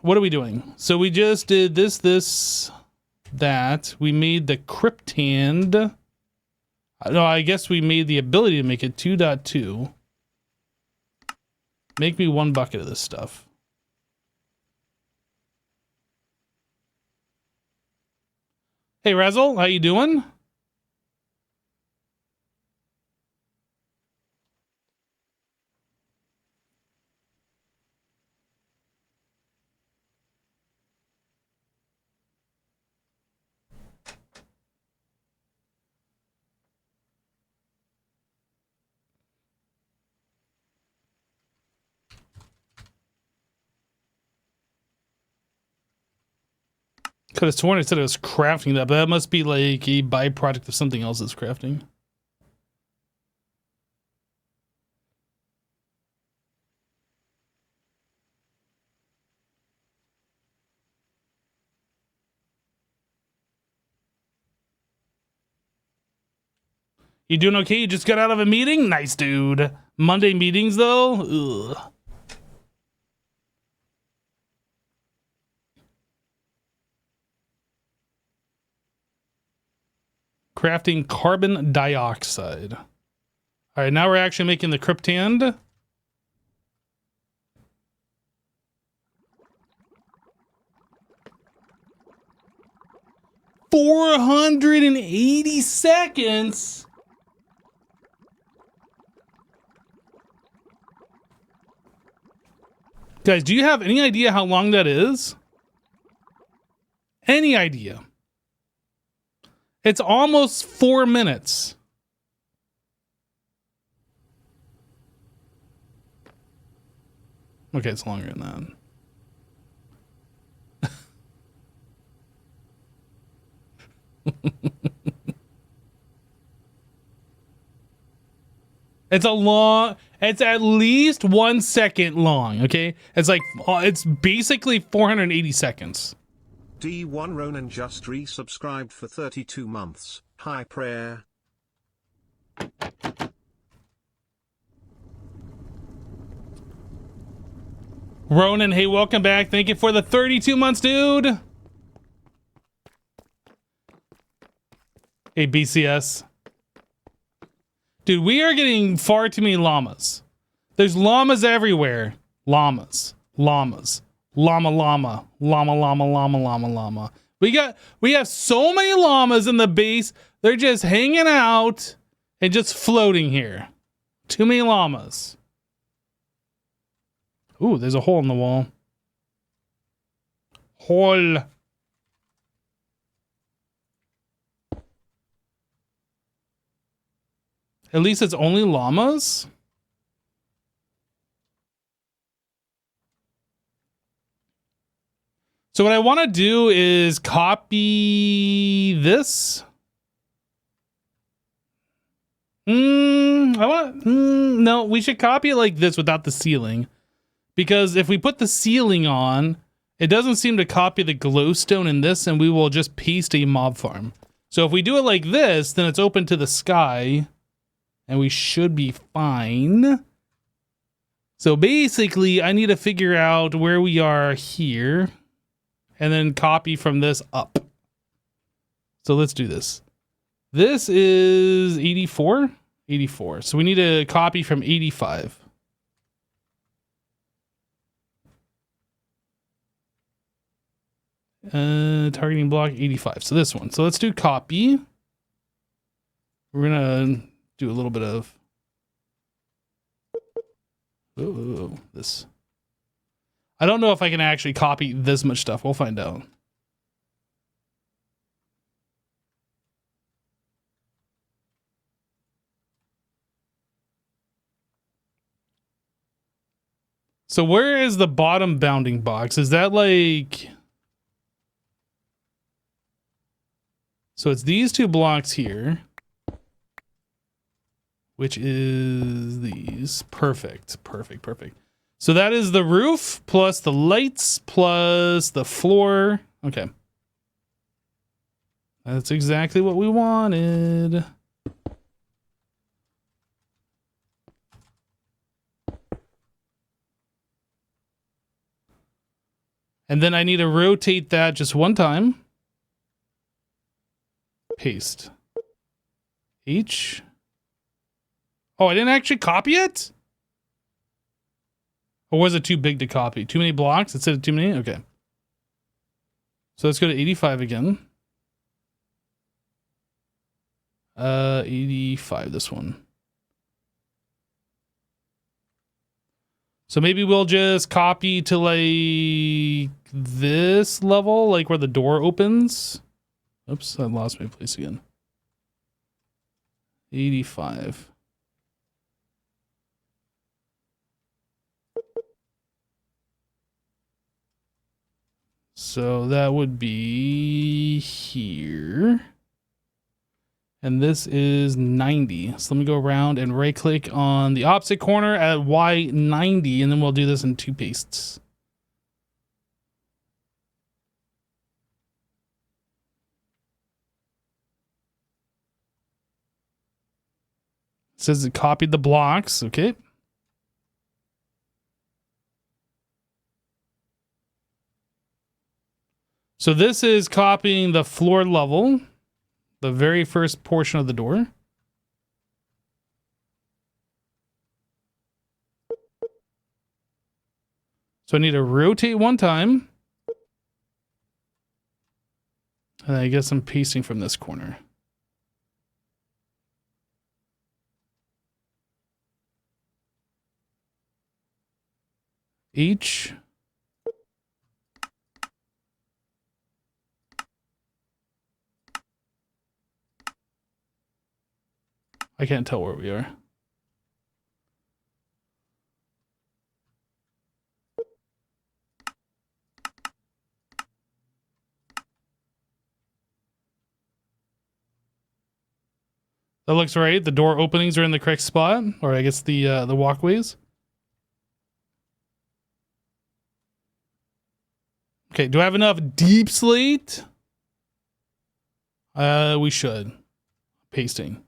What are we doing? So we just did this, that. We made the cryptand. No, I guess we made the ability to make it 2.2. Make me 1 bucket of this stuff. Hey, Razzle, how you doing? Could have sworn it said it was crafting that, but that must be like a byproduct of something else that's crafting. You doing okay? You just got out of a meeting? Nice, dude. Monday meetings, though? Ugh. Crafting carbon dioxide. All right, now we're actually making the cryptand. $480. Guys, do you have any idea how long that is? Any idea? It's almost 4 minutes. Okay, it's longer than that. It's at least 1 second long, okay? It's like, it's basically 480 seconds. D1 Ronan just resubscribed for 32 months. High prayer. Ronan, hey, welcome back. Thank you for the 32 months, dude. Hey, BCS. Dude, we are getting far too many llamas. There's llamas everywhere. Llamas. Llamas. Llama, llama. Llama, llama, llama, llama, llama. We have so many llamas in the base. They're just hanging out and just floating here. Too many llamas. Ooh, there's a hole in the wall. Hole. At least it's only llamas? So what I want to do is copy this. No, we should copy it like this without the ceiling. Because if we put the ceiling on, it doesn't seem to copy the glowstone in this, and we will just paste a mob farm. So if we do it like this, then it's open to the sky, and we should be fine. So basically, I need to figure out where we are here, and then copy from this up. So let's do this. This is 84? 84. So we need to copy from 85. Targeting block 85. So this one. So let's do copy. We're gonna do a little bit of this. I don't know if I can actually copy this much stuff. We'll find out. So where is the bottom bounding box? Is that like So it's these two blocks here, which is these. Perfect, perfect, perfect. So that is the roof plus the lights plus the floor. Okay. That's exactly what we wanted. And then I need to rotate that just one time. Paste. H. Oh, I didn't actually copy it? Or was it too big to copy? Too many blocks instead of too many? Okay. So let's go to 85 again. 85, this one. So maybe we'll just copy to like this level, like where the door opens. Oops, I lost my place again. 85. So that would be here. And this is 90. So let me go around and right click on the opposite corner at Y90, and then we'll do this in two pastes. It says it copied the blocks. Okay. So this is copying the floor level, the very first portion of the door. So I need to rotate one time. And I guess I'm pasting from this corner. H. I can't tell where we are. That looks right. The door openings are in the correct spot, or I guess the walkways. Okay, do I have enough deep slate? We should. Pasting.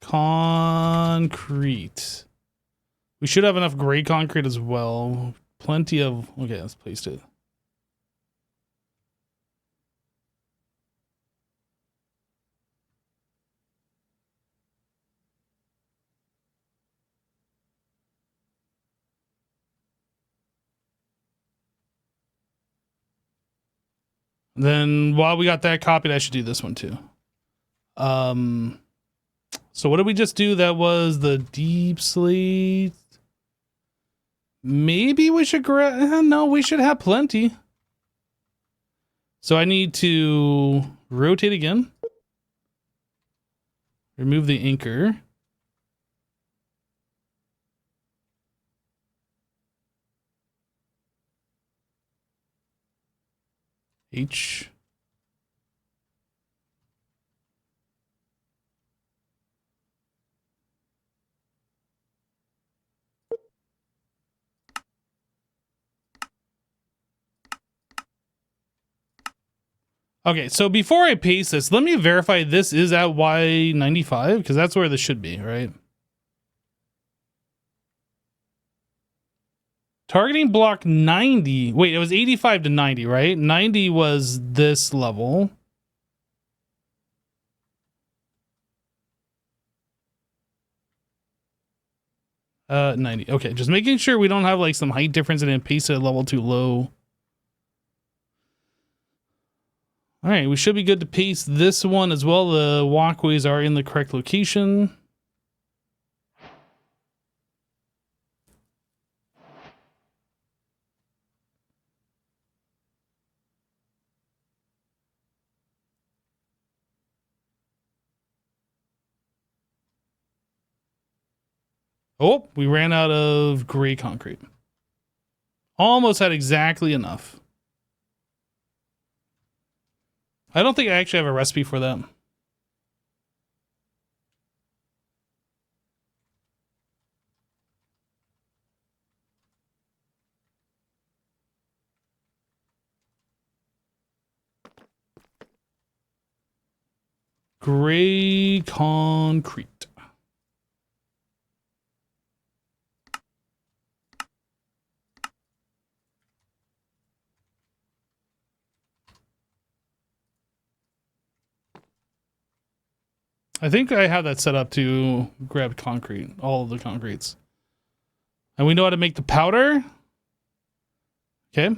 Concrete. We should have enough gray concrete as well. Plenty of. Okay, let's paste it. Then while we got that copied, I should do this one too. So what did we just do? That was the deep slate. Maybe we should no, we should have plenty. So I need to rotate again. Remove the anchor. H. Okay, so before I paste this, let me verify this is at Y95, because that's where this should be, right? Targeting block 90. Wait, it was 85 to 90, right? 90 was this level. Uh, 90. Okay, just making sure we don't have like some height difference and then paste it at level too low. All right, we should be good to paste this one as well. The walkways are in the correct location. Oh, we ran out of gray concrete. Almost had exactly enough. I don't think I actually have a recipe for that. Gray concrete. I think I have that set up to grab concrete, all of the concretes. And we know how to make the powder. Okay.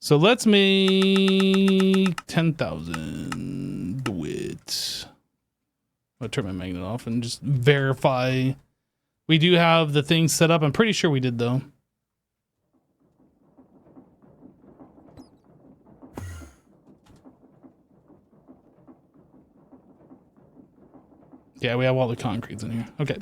So let's make 10,000. Do it. I'm going to turn my magnet off and just verify. We do have the thing set up. I'm pretty sure we did, though. Yeah, we have all the concretes in here. Okay.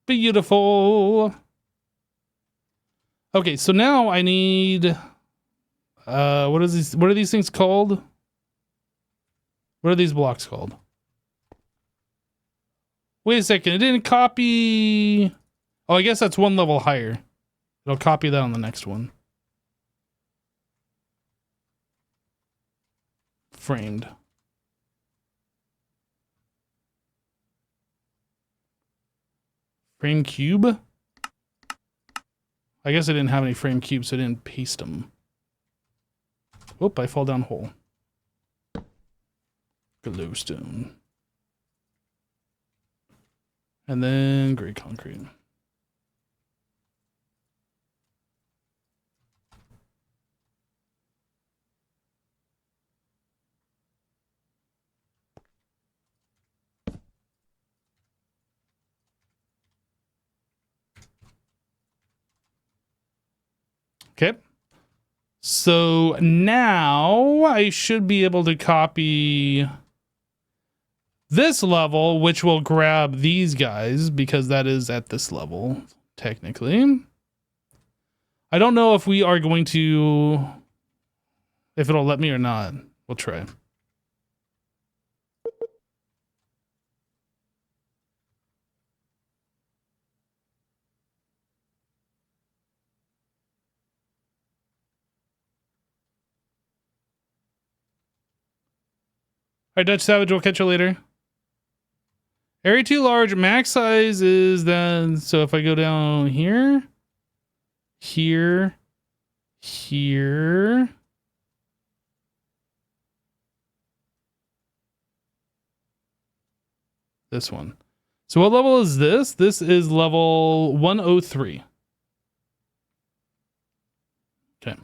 Beautiful. Okay, so now I need what are these things called? What are these blocks called? Wait a second, it didn't copy. Oh, I guess that's one level higher. It'll copy that on the next one. Framed. Frame cube? I guess I didn't have any frame cubes, so I didn't paste them. Whoop, I fall down hole. Glowstone. And then gray concrete. Okay. So now I should be able to copy this level, which will grab these guys because that is at this level, technically. I don't know if we are going to, if it'll let me or not. We'll try. All right, Dutch Savage, we'll catch you later. Area too large, max size is then, so if I go down here, here, here. This one. So what level is this? This is level 103. Okay.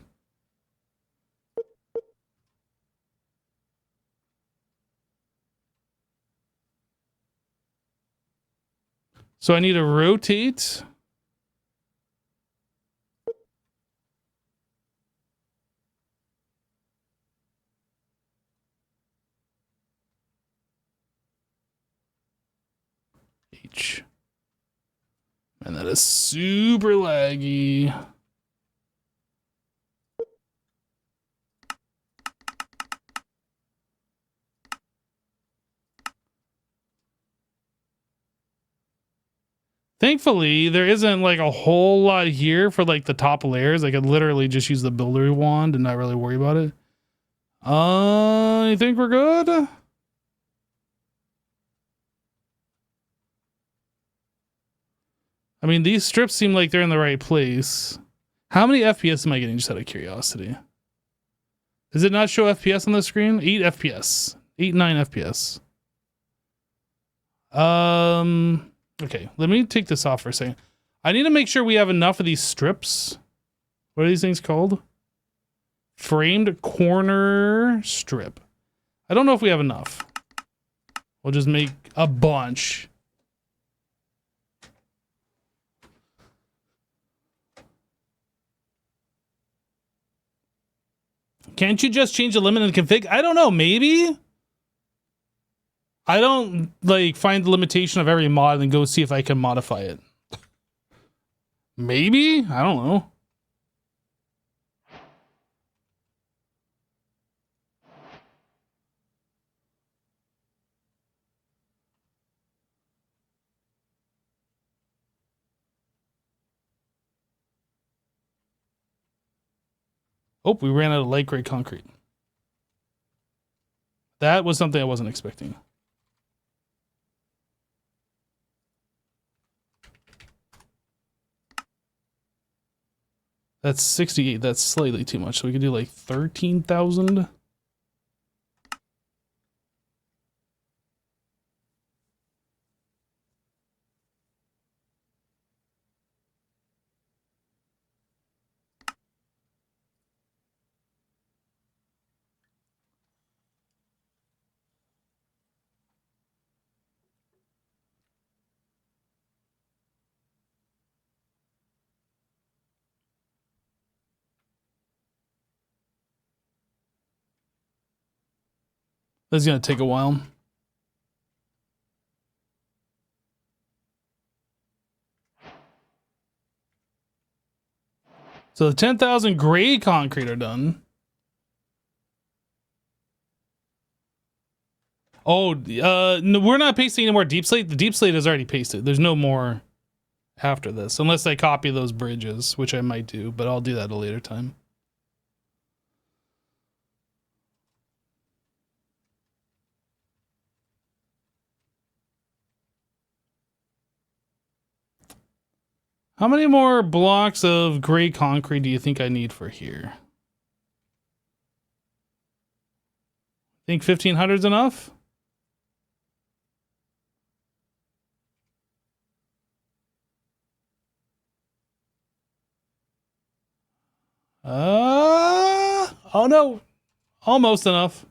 So I need to rotate. H. And that is super laggy. Thankfully, there isn't like a whole lot here for like the top layers. I could literally just use the builder wand and not really worry about it. I think we're good. I mean, these strips seem like they're in the right place. How many FPS am I getting, just out of curiosity? Does it not show FPS on the screen? 8 FPS. 8, 9 FPS. Okay, let me take this off for a second. I need to make sure we have enough of these strips. What are these things called? Framed corner strip. I don't know if we have enough. We'll just make a bunch. Can't you just change the limit in config? I don't know, maybe? I don't like find the limitation of every mod and go see if I can modify it. Maybe? I don't know. Oh, we ran out of light gray concrete. That was something I wasn't expecting. That's 68. That's slightly too much. So we could do like 13,000. This is going to take a while. So the 10,000 gray concrete are done. Oh, no, we're not pasting any more deep slate. The deep slate is already pasted. There's no more after this, unless I copy those bridges, which I might do, but I'll do that at a later time. How many more blocks of gray concrete do you think I need for here? Think 1,500 is enough? Oh no, almost enough.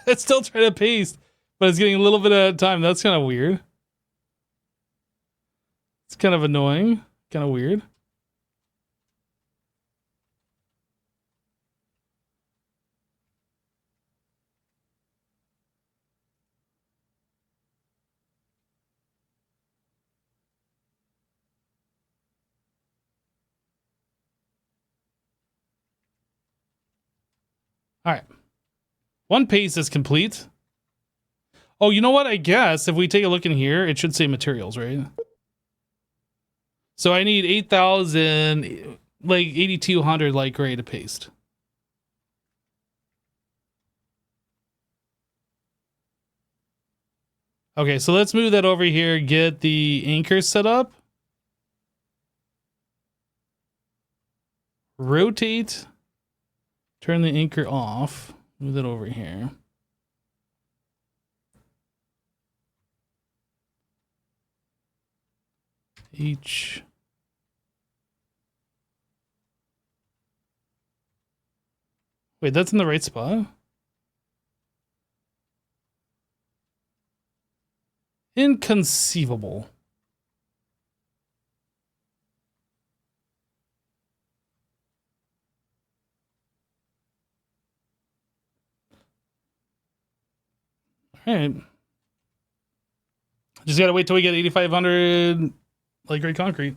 It's still trying to paste, but it's getting a little bit at a time. That's kind of weird. It's kind of annoying, kind of weird. All right. One piece is complete. Oh, you know what? I guess if we take a look in here, it should say materials, right? So I need 8,000, like 8,200 light gray to paste. Okay, so let's move that over here, get the anchor set up. Rotate. Turn the anchor off. Move it over here. H. Wait, that's in the right spot? Inconceivable. All right. Just gotta wait till we get 8,500 light gray concrete.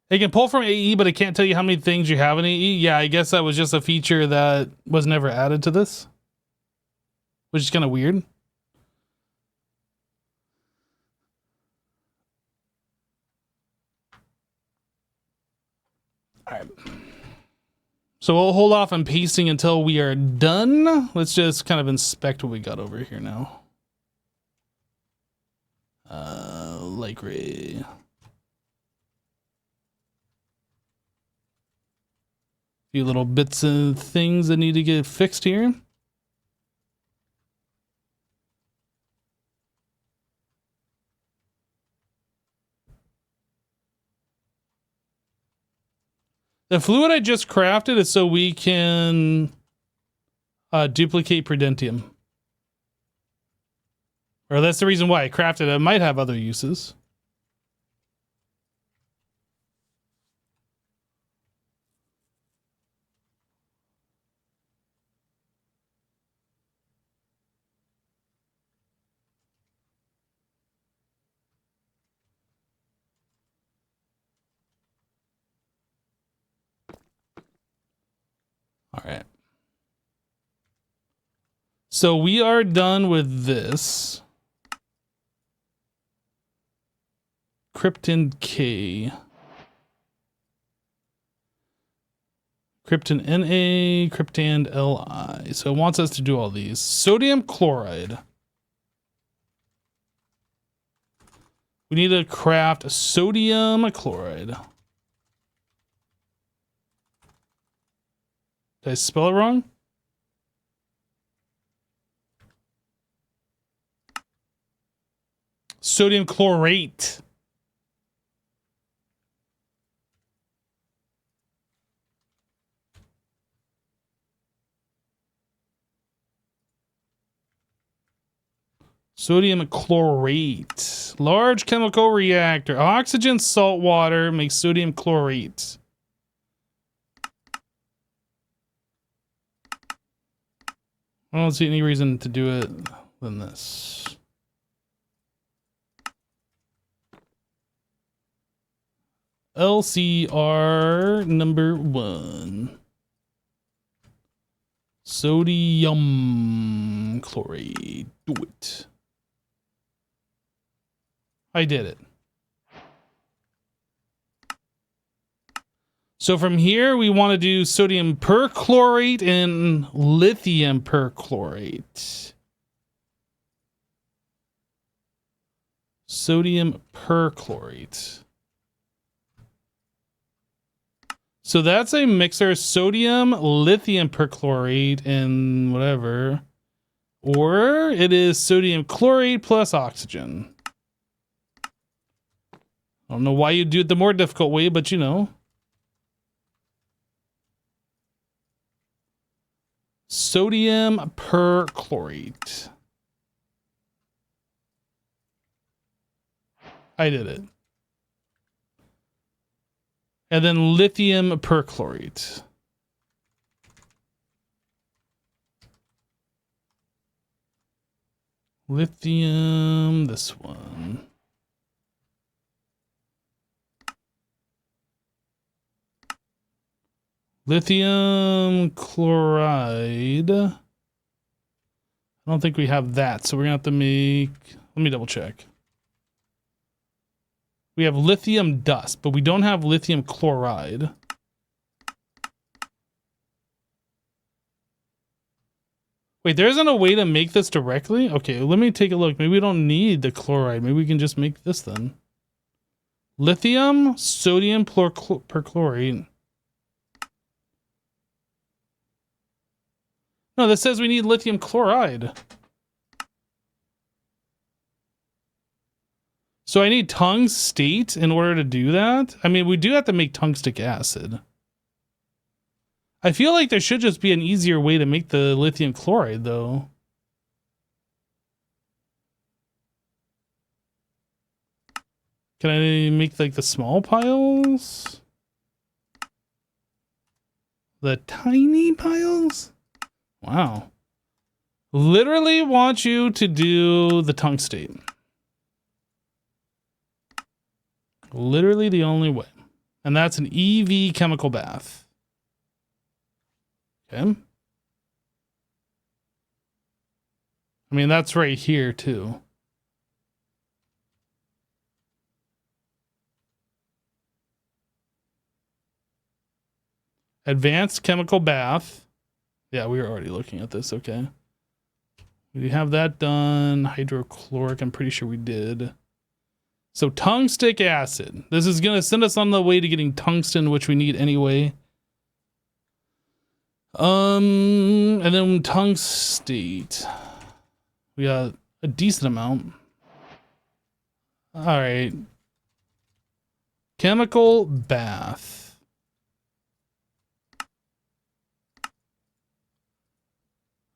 It can pull from AE, but it can't tell you how many things you have in AE. Yeah, I guess that was just a feature that was never added to this, which is kind of weird. All right. So we'll hold off on pasting until we are done. Let's just kind of inspect what we got over here now. Light gray. Few little bits and things that need to get fixed here. The fluid I just crafted is so we can duplicate Prudentium. Or that's the reason why I crafted it. It might have other uses. All right. So we are done with this. Krypton K. Krypton Na, Krypton Li. So it wants us to do all these. Sodium chloride. We need to craft a sodium chloride. Did I spell it wrong? Sodium chlorate. Sodium chlorate. Large chemical reactor. Oxygen, salt water makes sodium chlorate. I don't see any reason to do it than this. LCR number 1. Sodium chlorate. Do it. I did it. So from here, we want to do sodium perchlorate and lithium perchlorate. Sodium perchlorate. So that's a mixer, sodium, lithium perchlorate, and whatever. Or it is sodium chlorate plus oxygen. I don't know why you do it the more difficult way, but you know. Sodium perchlorate. I did it. And then lithium perchlorate. Lithium, this one. Lithium chloride. I don't think we have that, so we're gonna have to make, let me double check. We have lithium dust, but we don't have lithium chloride. Wait, there isn't a way to make this directly? Okay, let me take a look. Maybe we don't need the chloride. Maybe we can just make this then. Lithium, sodium perchlorate. No, this says we need lithium chloride. So I need tungstate in order to do that? I mean, we do have to make tungstic acid. I feel like there should just be an easier way to make the lithium chloride, though. Can I make, like, the small piles? The tiny piles? Wow. Literally want you to do the tungstate. Literally the only way. And that's an EV chemical bath. Okay. I mean, that's right here too. Advanced chemical bath. Yeah, we were already looking at this. Okay. We have that done. Hydrochloric, I'm pretty sure we did. So tungstic acid. This is going to send us on the way to getting tungsten, which we need anyway. And then tungstate. We got a decent amount. All right. Chemical bath.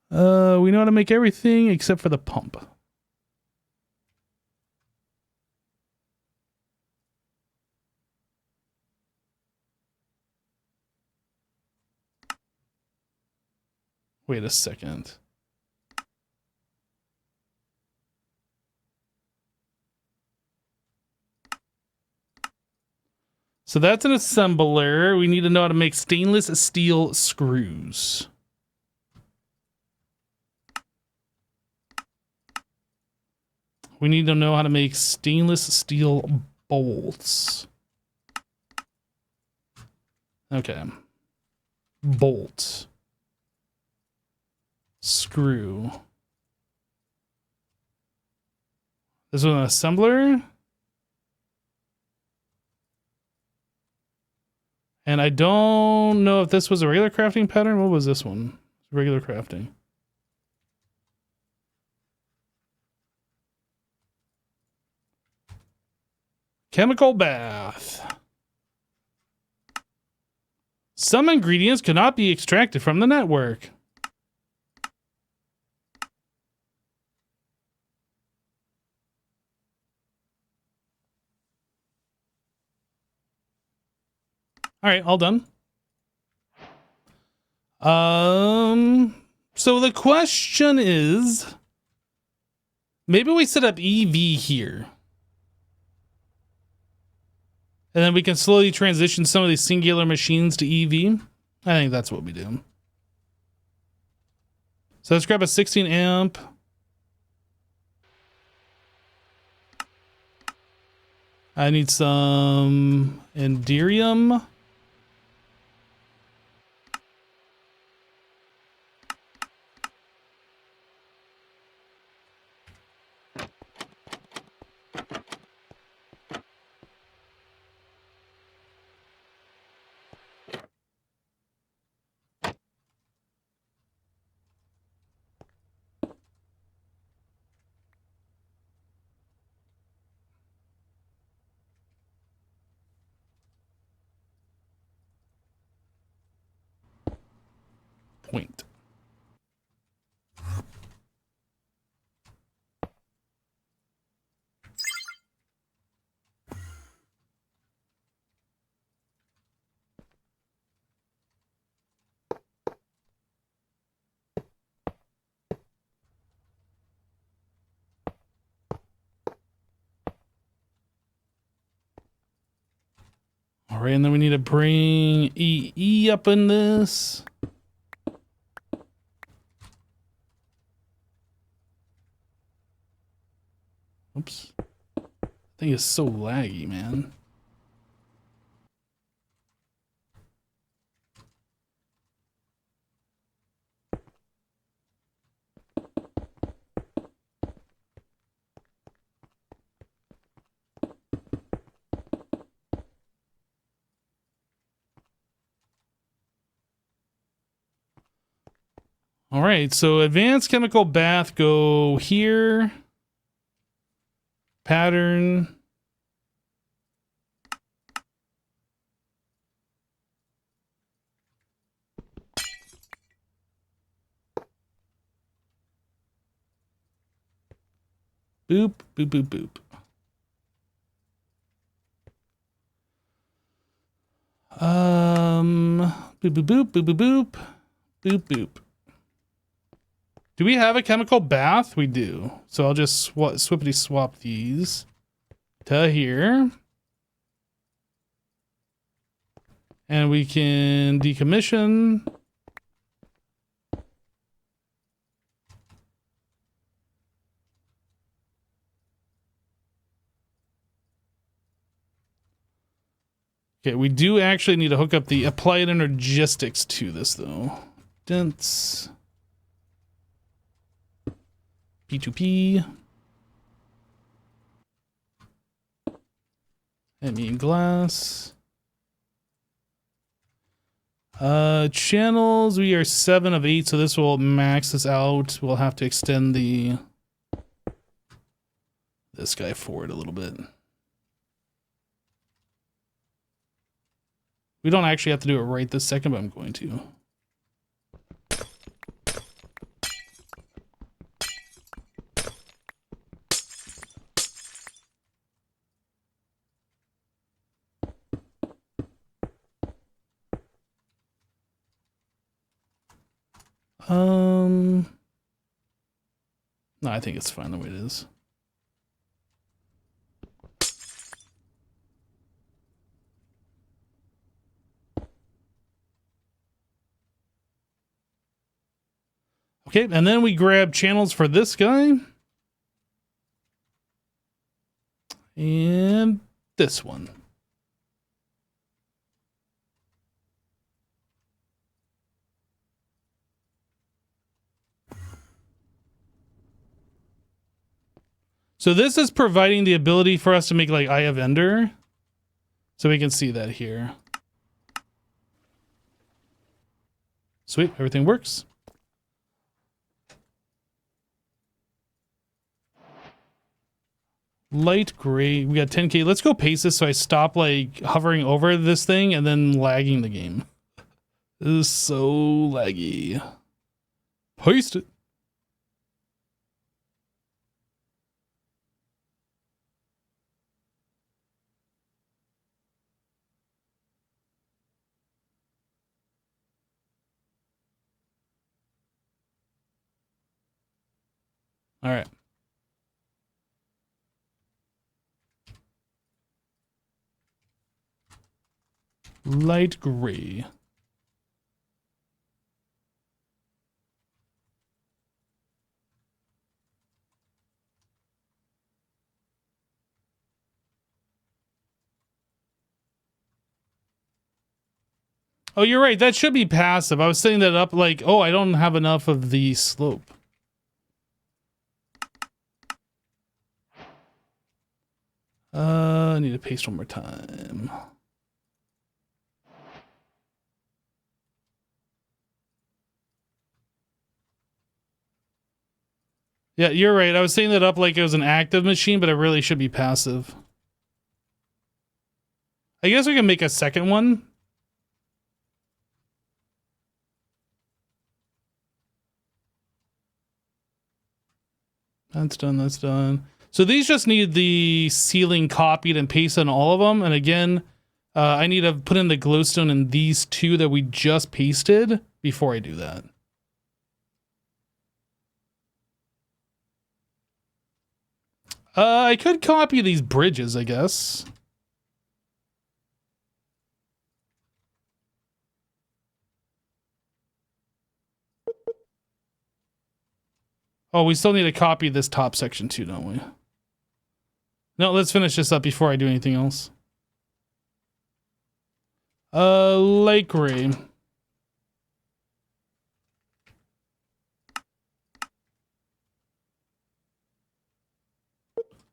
We know how to make everything except for the pump. Wait a second. So that's an assembler. We need to know how to make stainless steel screws. We need to know how to make stainless steel bolts. Okay. Bolt. Screw. This is an assembler. And I don't know if this was a regular crafting pattern. What was this one? Regular crafting. Chemical bath. Some ingredients cannot be extracted from the network. All right, all done. So the question is, maybe we set up EV here. And then we can slowly transition some of these singular machines to EV. I think that's what we do. So let's grab a 16 amp. I need some Enderium. Point. All right, and then we need to bring EE up in this. Oops. Thing is so laggy, man. All right, so advanced chemical bath, go here. Pattern. Boop, boop, boop, boop. Boop, boop, boop, boop, boop, boop, boop, boop. Do we have a chemical bath? We do. So I'll just swippity swap these to here. And we can decommission. Okay, we do actually need to hook up the applied energistics to this though. Dense. P2P. ME glass. Channels, we are 7 of 8, so this will max this out. We'll have to extend this guy forward a little bit. We don't actually have to do it right this second, but I'm going to. No, I think it's fine the way it is. Okay, and then we grab channels for this guy. And this one. So this is providing the ability for us to make like Eye of Ender. So we can see that here. Sweet, everything works. Light gray, we got 10K. Let's go paste this so I stop like hovering over this thing and then lagging the game. This is so laggy. Paste it. All right. Light gray. Oh, you're right. That should be passive. I was setting that up like, oh, I don't have enough of the slope. I need to paste one more time. Yeah, you're right. I was setting that up like it was an active machine, but it really should be passive. I guess we can make a second one. That's done, that's done. So these just need the ceiling copied and pasted on all of them. And again, I need to put in the glowstone in these two that we just pasted before I do that. I could copy these bridges, I guess. Oh, we still need to copy this top section too, don't we? No, let's finish this up before I do anything else. Light gray.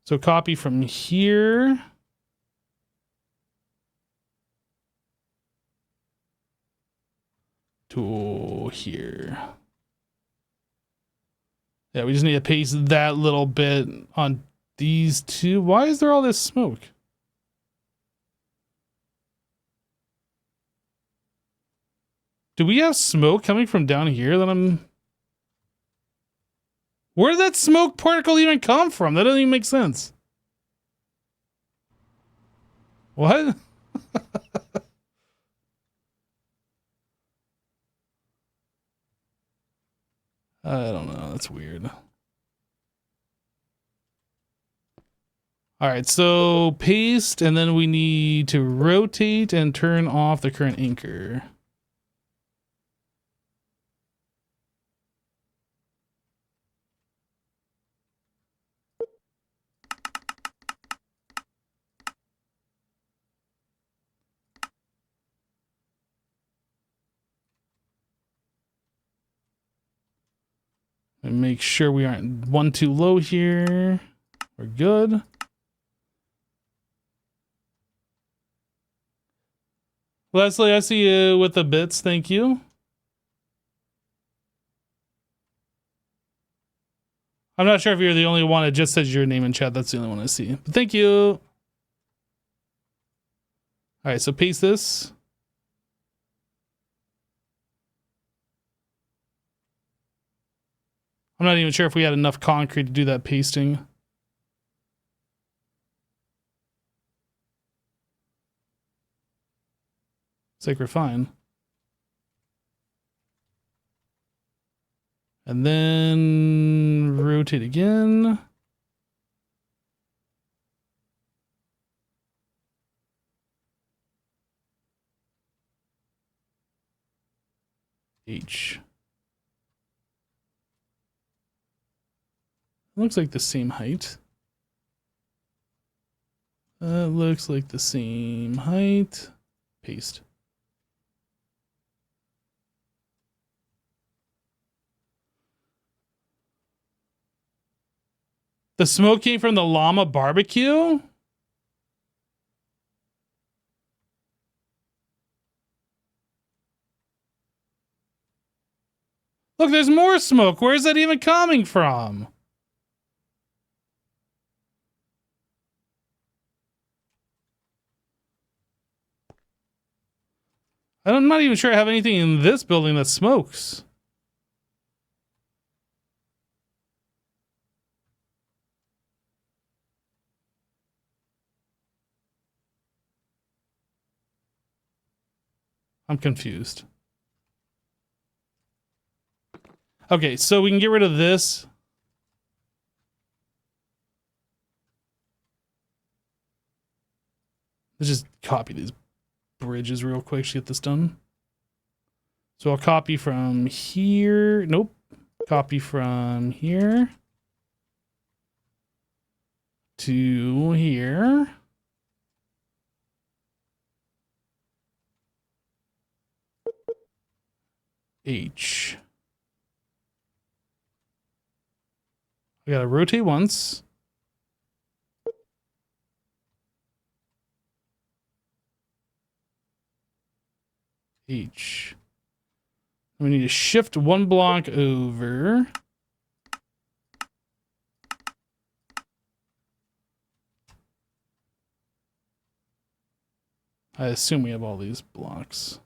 So copy from here. To here. Yeah, we just need to paste that little bit on these two. Why is there all this smoke? Do we have smoke coming from down here that I'm... Where did that smoke particle even come from? That doesn't even make sense. What? I don't know. That's weird. All right, so paste, and then we need to rotate and turn off the current anchor. And make sure we aren't one too low here. We're good. Leslie, I see you with the bits. Thank you. I'm not sure if you're the only one. It just says your name in chat. That's the only one I see. But thank you. All right, so paste this. I'm not even sure if we had enough concrete to do that pasting. It's like we're fine. And then rotate again. H. Looks like the same height. Looks like the same height. Paste. The smoke came from the llama barbecue? Look, there's more smoke. Where's that even coming from? I'm not even sure I have anything in this building that smokes. I'm confused. Okay, so we can get rid of this. Let's just copy these bridges real quick to get this done. So I'll copy from here. Nope. Copy from here to here. H. I gotta rotate once. H. We need to shift one block over. I assume we have all these blocks.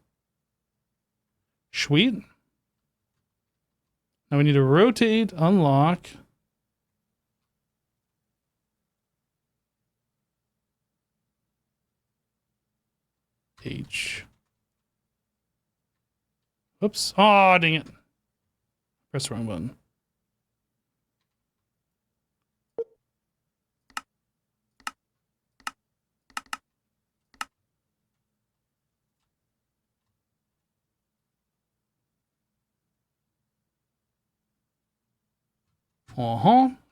Sweet. Now we need to rotate, unlock. H. Oops. Oh, dang it. Press the wrong button.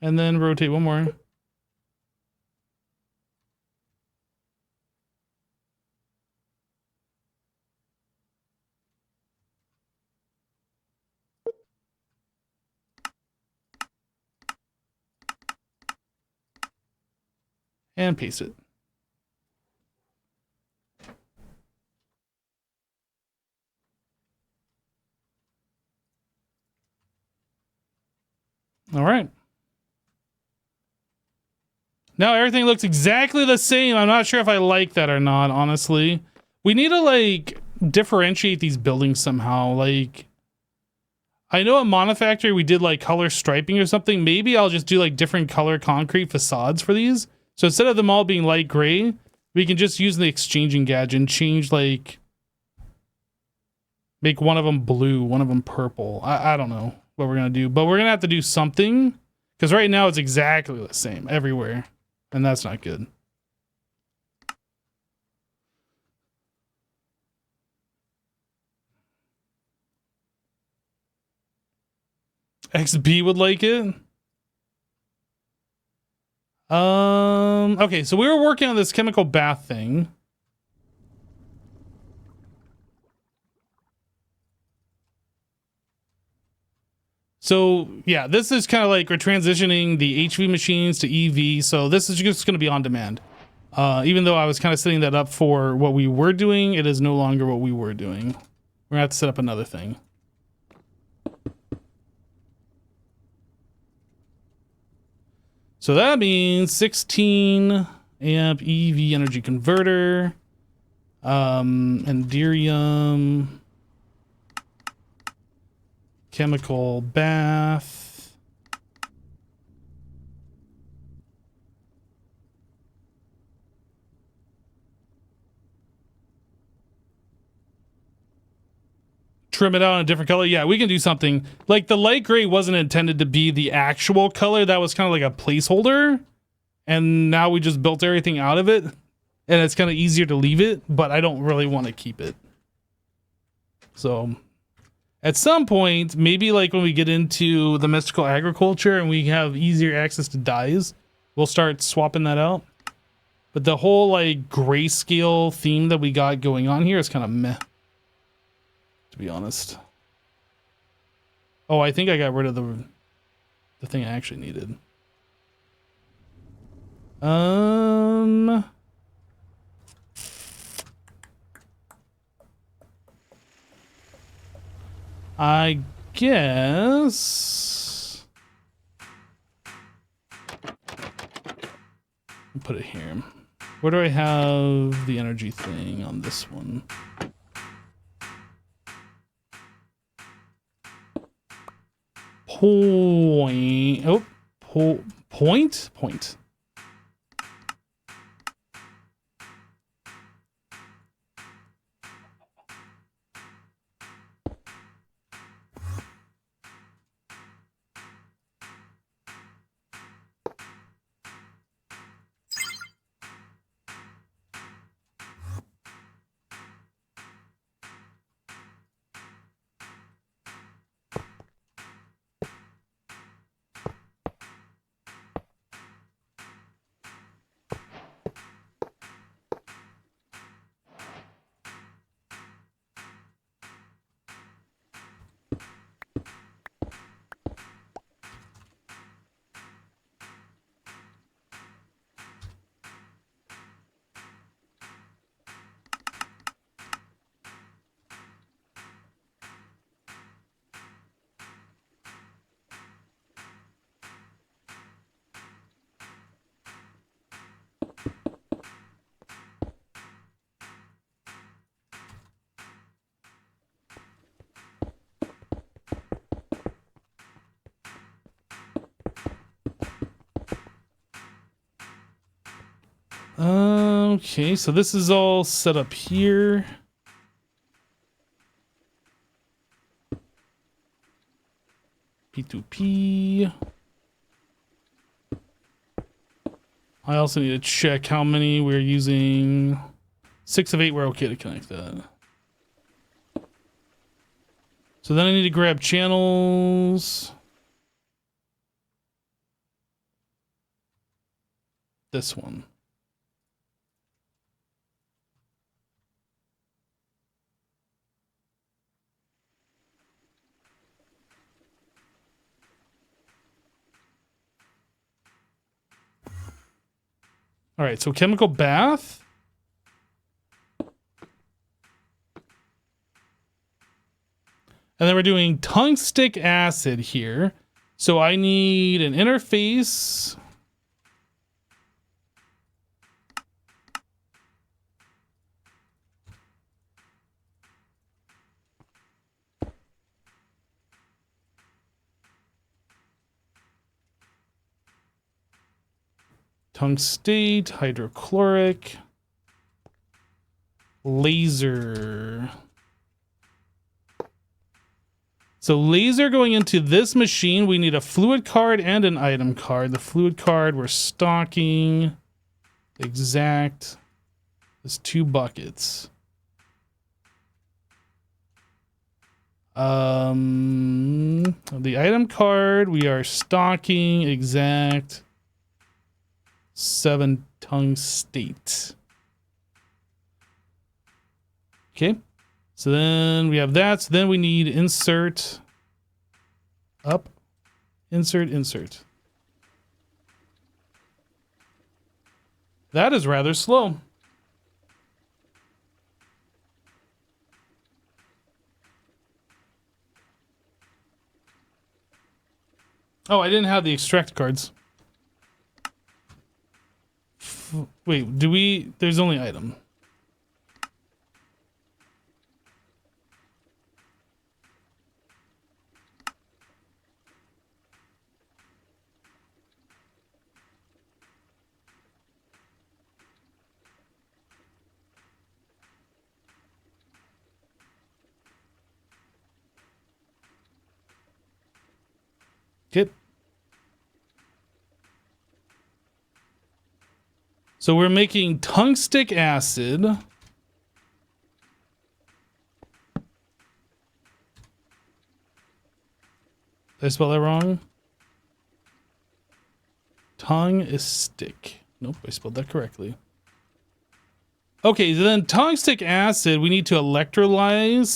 And then rotate one more. And paste it. All right. Now everything looks exactly the same. I'm not sure if I like that or not, honestly. We need to, like, differentiate these buildings somehow. Like, I know at Monofactory we did, like, color striping or something. Maybe I'll just do, like, different color concrete facades for these. So instead of them all being light gray, we can just use the exchanging gadget and change, like, make one of them blue, one of them purple. I don't know what we're going to do, but we're going to have to do something because right now it's exactly the same everywhere, and that's not good. XB would like it. Okay, so we were working on this chemical bath thing. So yeah, this is kind of like we're transitioning the HV machines to EV. So this is just going to be on demand. Even though I was kind of setting that up for what we were doing, it is no longer what we were doing. We're gonna have to set up another thing. So that means 16 amp EV energy converter, Enderium, chemical bath, trim it out in a different color. Yeah, we can do something. Like the light gray wasn't intended to be the actual color. That was kind of like a placeholder. And now we just built everything out of it. And it's kind of easier to leave it, but I don't really want to keep it. So at some point, maybe like when we get into the mystical agriculture and we have easier access to dyes, we'll start swapping that out. But the whole like grayscale theme that we got going on here is kind of meh, to be honest. Oh, I think I got rid of the thing I actually needed. I guess I'll put it here. Where do I have the energy thing on this one? Point. Oh, point. Okay, so this is all set up here. P2P. I also need to check how many we're using. 6 of 8, we're okay to connect that. So then I need to grab channels. This one. All right, so chemical bath. And then we're doing tungstic acid here. So I need an interface. Tungstate, hydrochloric, laser. So laser going into this machine, we need a fluid card and an item card. The fluid card we're stocking. Exact. There's 2 buckets. The item card we are stocking exact 7 tungstate. Okay. So then we have that. So then we need insert up, insert. That is rather slow. Oh, I didn't have the extract cards. Wait, do we? There's only item. So we're making tungstic acid. Did I spell that wrong? Tongue is stick. Nope, I spelled that correctly. Okay, so then tungstic acid, we need to electrolyze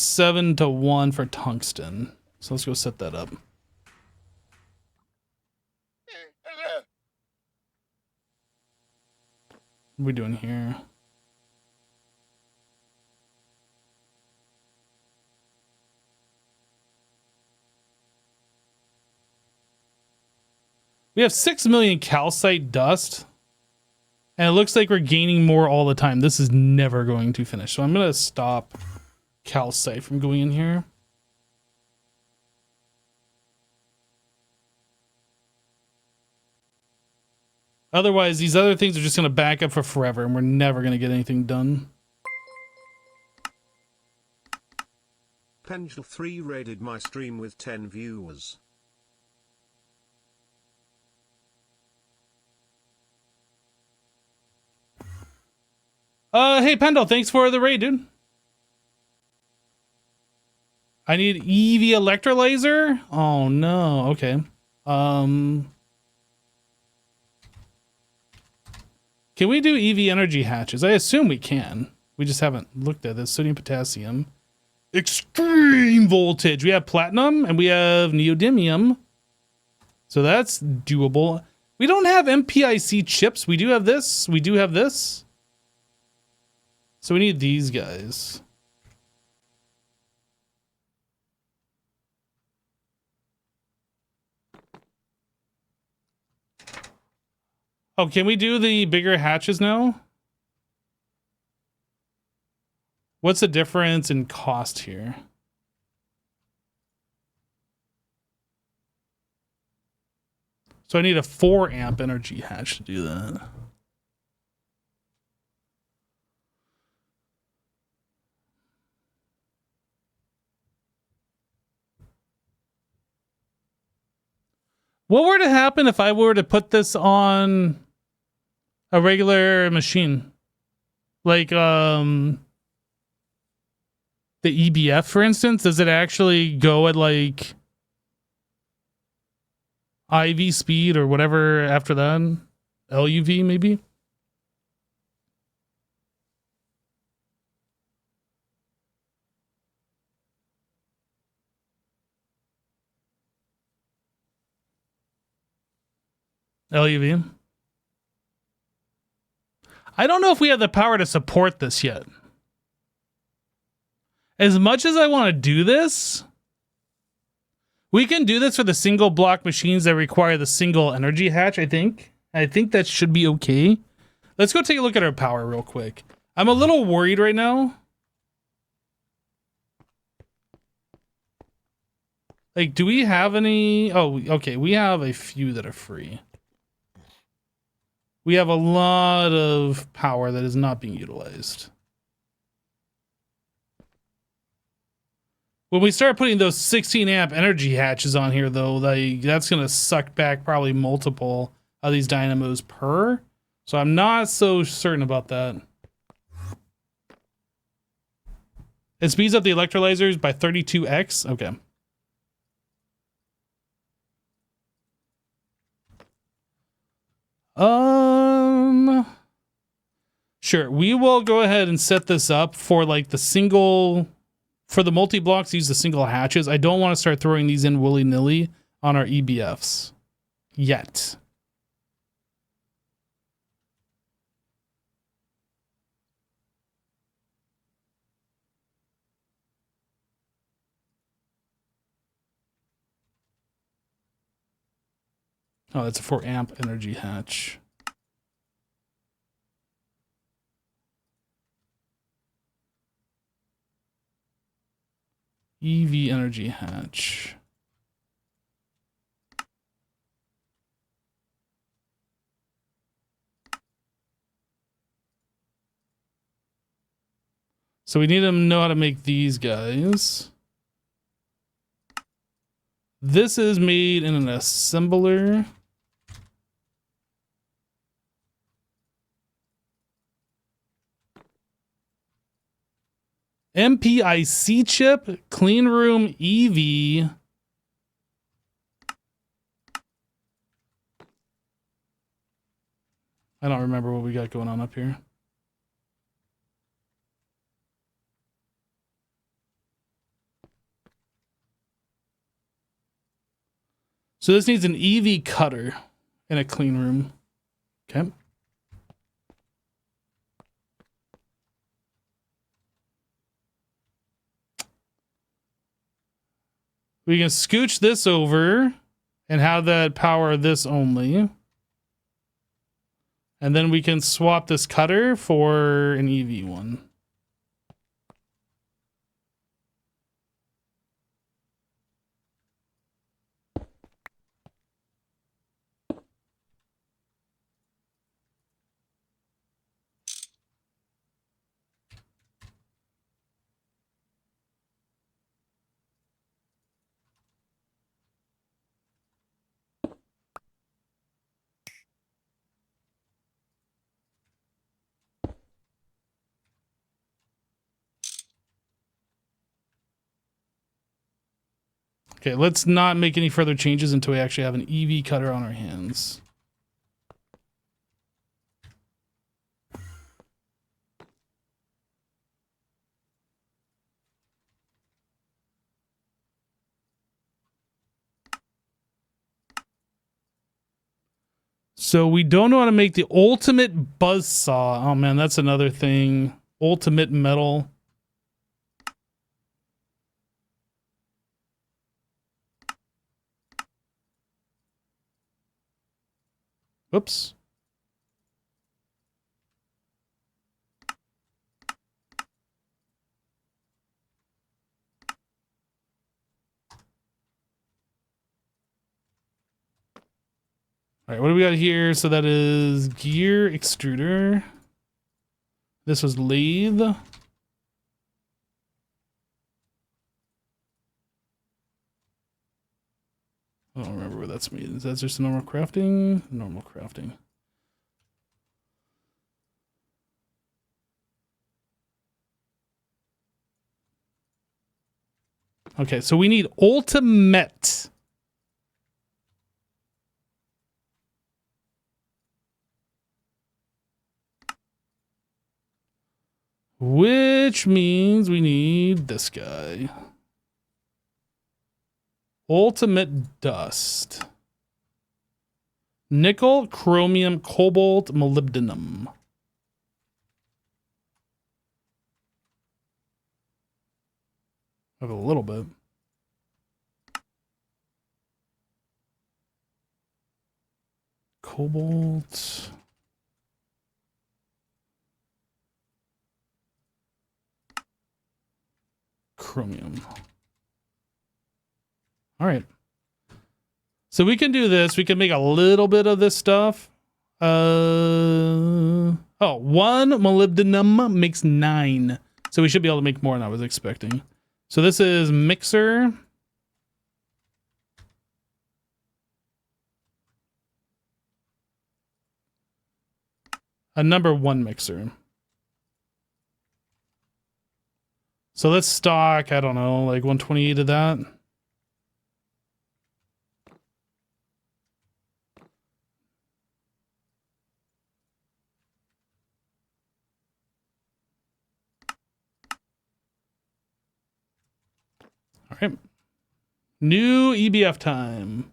7-1 for tungsten. So let's go set that up. What are we doing here? We have 6 million calcite dust. And it looks like we're gaining more all the time. This is never going to finish. So I'm going to stop calcite from going in here. Otherwise, these other things are just going to back up for forever, and we're never going to get anything done. Pendle 3 raided my stream with 10 viewers. Hey, Pendle, thanks for the raid, dude. I need EV electrolyzer? Oh, no. Okay. Can we do EV energy hatches? I assume we can. We just haven't looked at this. Sodium, potassium. Extreme voltage. We have platinum and we have neodymium. So that's doable. We don't have MPIC chips. We do have this. We do have this. So we need these guys. Oh, can we do the bigger hatches now? What's the difference in cost here? So I need a 4 amp energy hatch to do that. What were to happen if I were to put this on a regular machine? Like, the EBF, for instance? Does it actually go at, like, IV speed or whatever after that? LUV, maybe? LUV. I don't know if we have the power to support this yet. As much as I want to do this, we can do this for the single block machines that require the single energy hatch, I think. I think that should be okay. Let's go take a look at our power real quick. I'm a little worried right now. Like, do we have any? Oh, okay. We have a few that are free. We have a lot of power that is not being utilized. When we start putting those 16 amp energy hatches on here, though, that's going to suck back probably multiple of these dynamos per. So I'm not so certain about that. It speeds up the electrolyzers by 32x. Okay. Sure. We will go ahead and set this up for like the single, for the multi-blocks, use the single hatches. I don't want to start throwing these in willy-nilly on our EBFs yet. Oh, that's a 4 amp energy hatch. EV energy hatch. So we need to know how to make these guys. This is made in an assembler. MPIC chip, clean room EV. I don't remember what we got going on up here. So this needs an EV cutter in a clean room. Okay. We can scooch this over and have that power this only. And then we can swap this cutter for an EV one. Okay, let's not make any further changes until we actually have an EV cutter on our hands. So we don't know how to make the ultimate buzzsaw. Oh man, that's another thing. Ultimate metal. Whoops. All right, what do we got here? So that is gear extruder. This was lathe. I don't remember where that's made. Is that just a normal crafting? Normal crafting. Okay, so we need ultimate. Which means we need this guy. Ultimate dust. Nickel, chromium, cobalt, molybdenum. I have a little bit. Cobalt. Chromium. All right. So we can do this. We can make a little bit of this stuff. One molybdenum makes 9. So we should be able to make more than I was expecting. So this is mixer. A number 1 mixer. So let's stock, I don't know, like 128 of that. All right. New EBF time.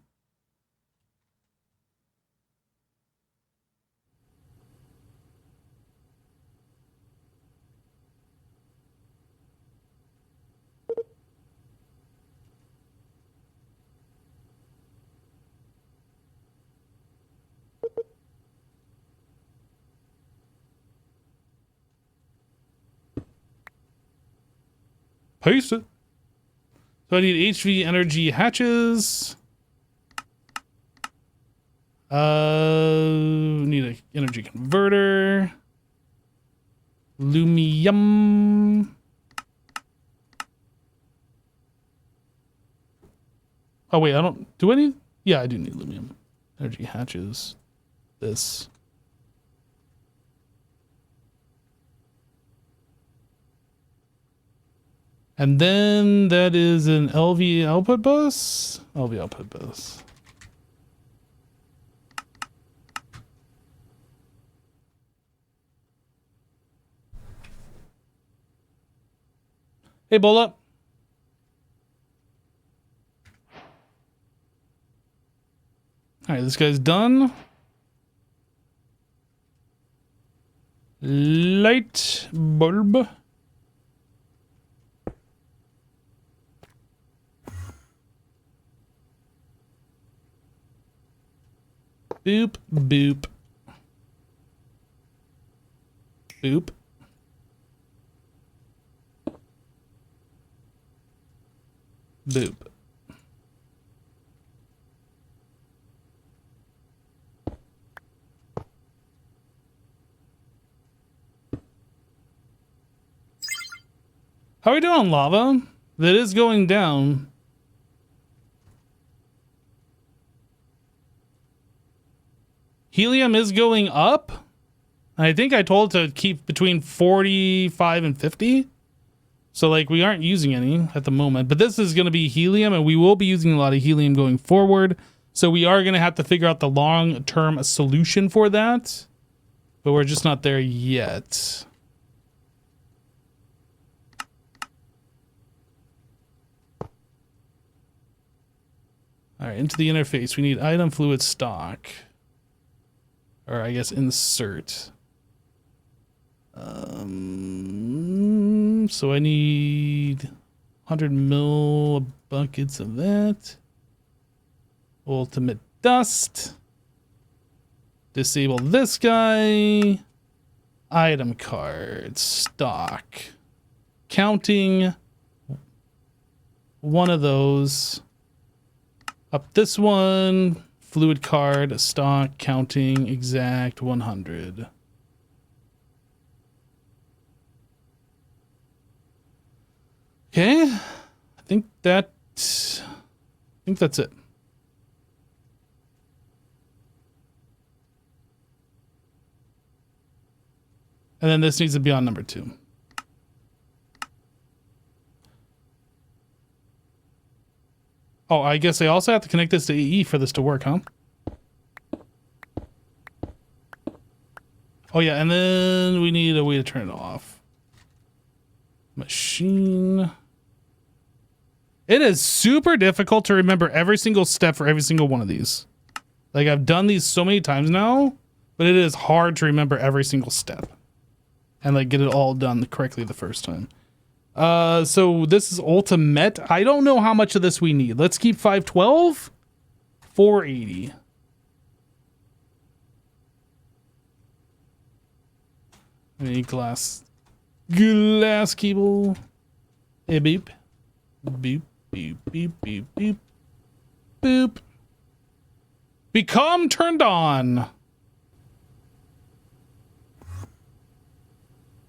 Paste it. So I need HV energy hatches. Need an energy converter. Lumium. Oh wait, I don't. Do I need? Yeah, I do need lumium. Energy hatches. This. And then that is an LV output bus. LV output bus. Hey, Bola. All right, this guy's done. Light bulb. Boop, boop. Boop. Boop. How are we doing on lava? That is going down. Helium is going up. I think I told to keep between 45 and 50. So like we aren't using any at the moment, but this is going to be helium and we will be using a lot of helium going forward. So we are going to have to figure out the long-term solution for that, but we're just not there yet. All right, into the interface, we need item fluid stock. Or I guess insert. So I need 100 mil buckets of that. Ultimate dust. Disable this guy. Item card. Stock. Counting. One of those. Up this one. Fluid card. Stock. Counting. Exact 100. Okay. I think that's it. And then this needs to be on number 2. Oh, I guess I also have to connect this to AE for this to work, huh? Oh yeah, and then we need a way to turn it off. Machine. It is super difficult to remember every single step for every single one of these. Like I've done these so many times now, but it is hard to remember every single step. And like get it all done correctly the first time. So this is ultimate. I don't know how much of this we need. Let's keep 512. 480. Any glass cable. Hey, beep. Beep, beep, beep, beep, beep. Boop. Become turned on.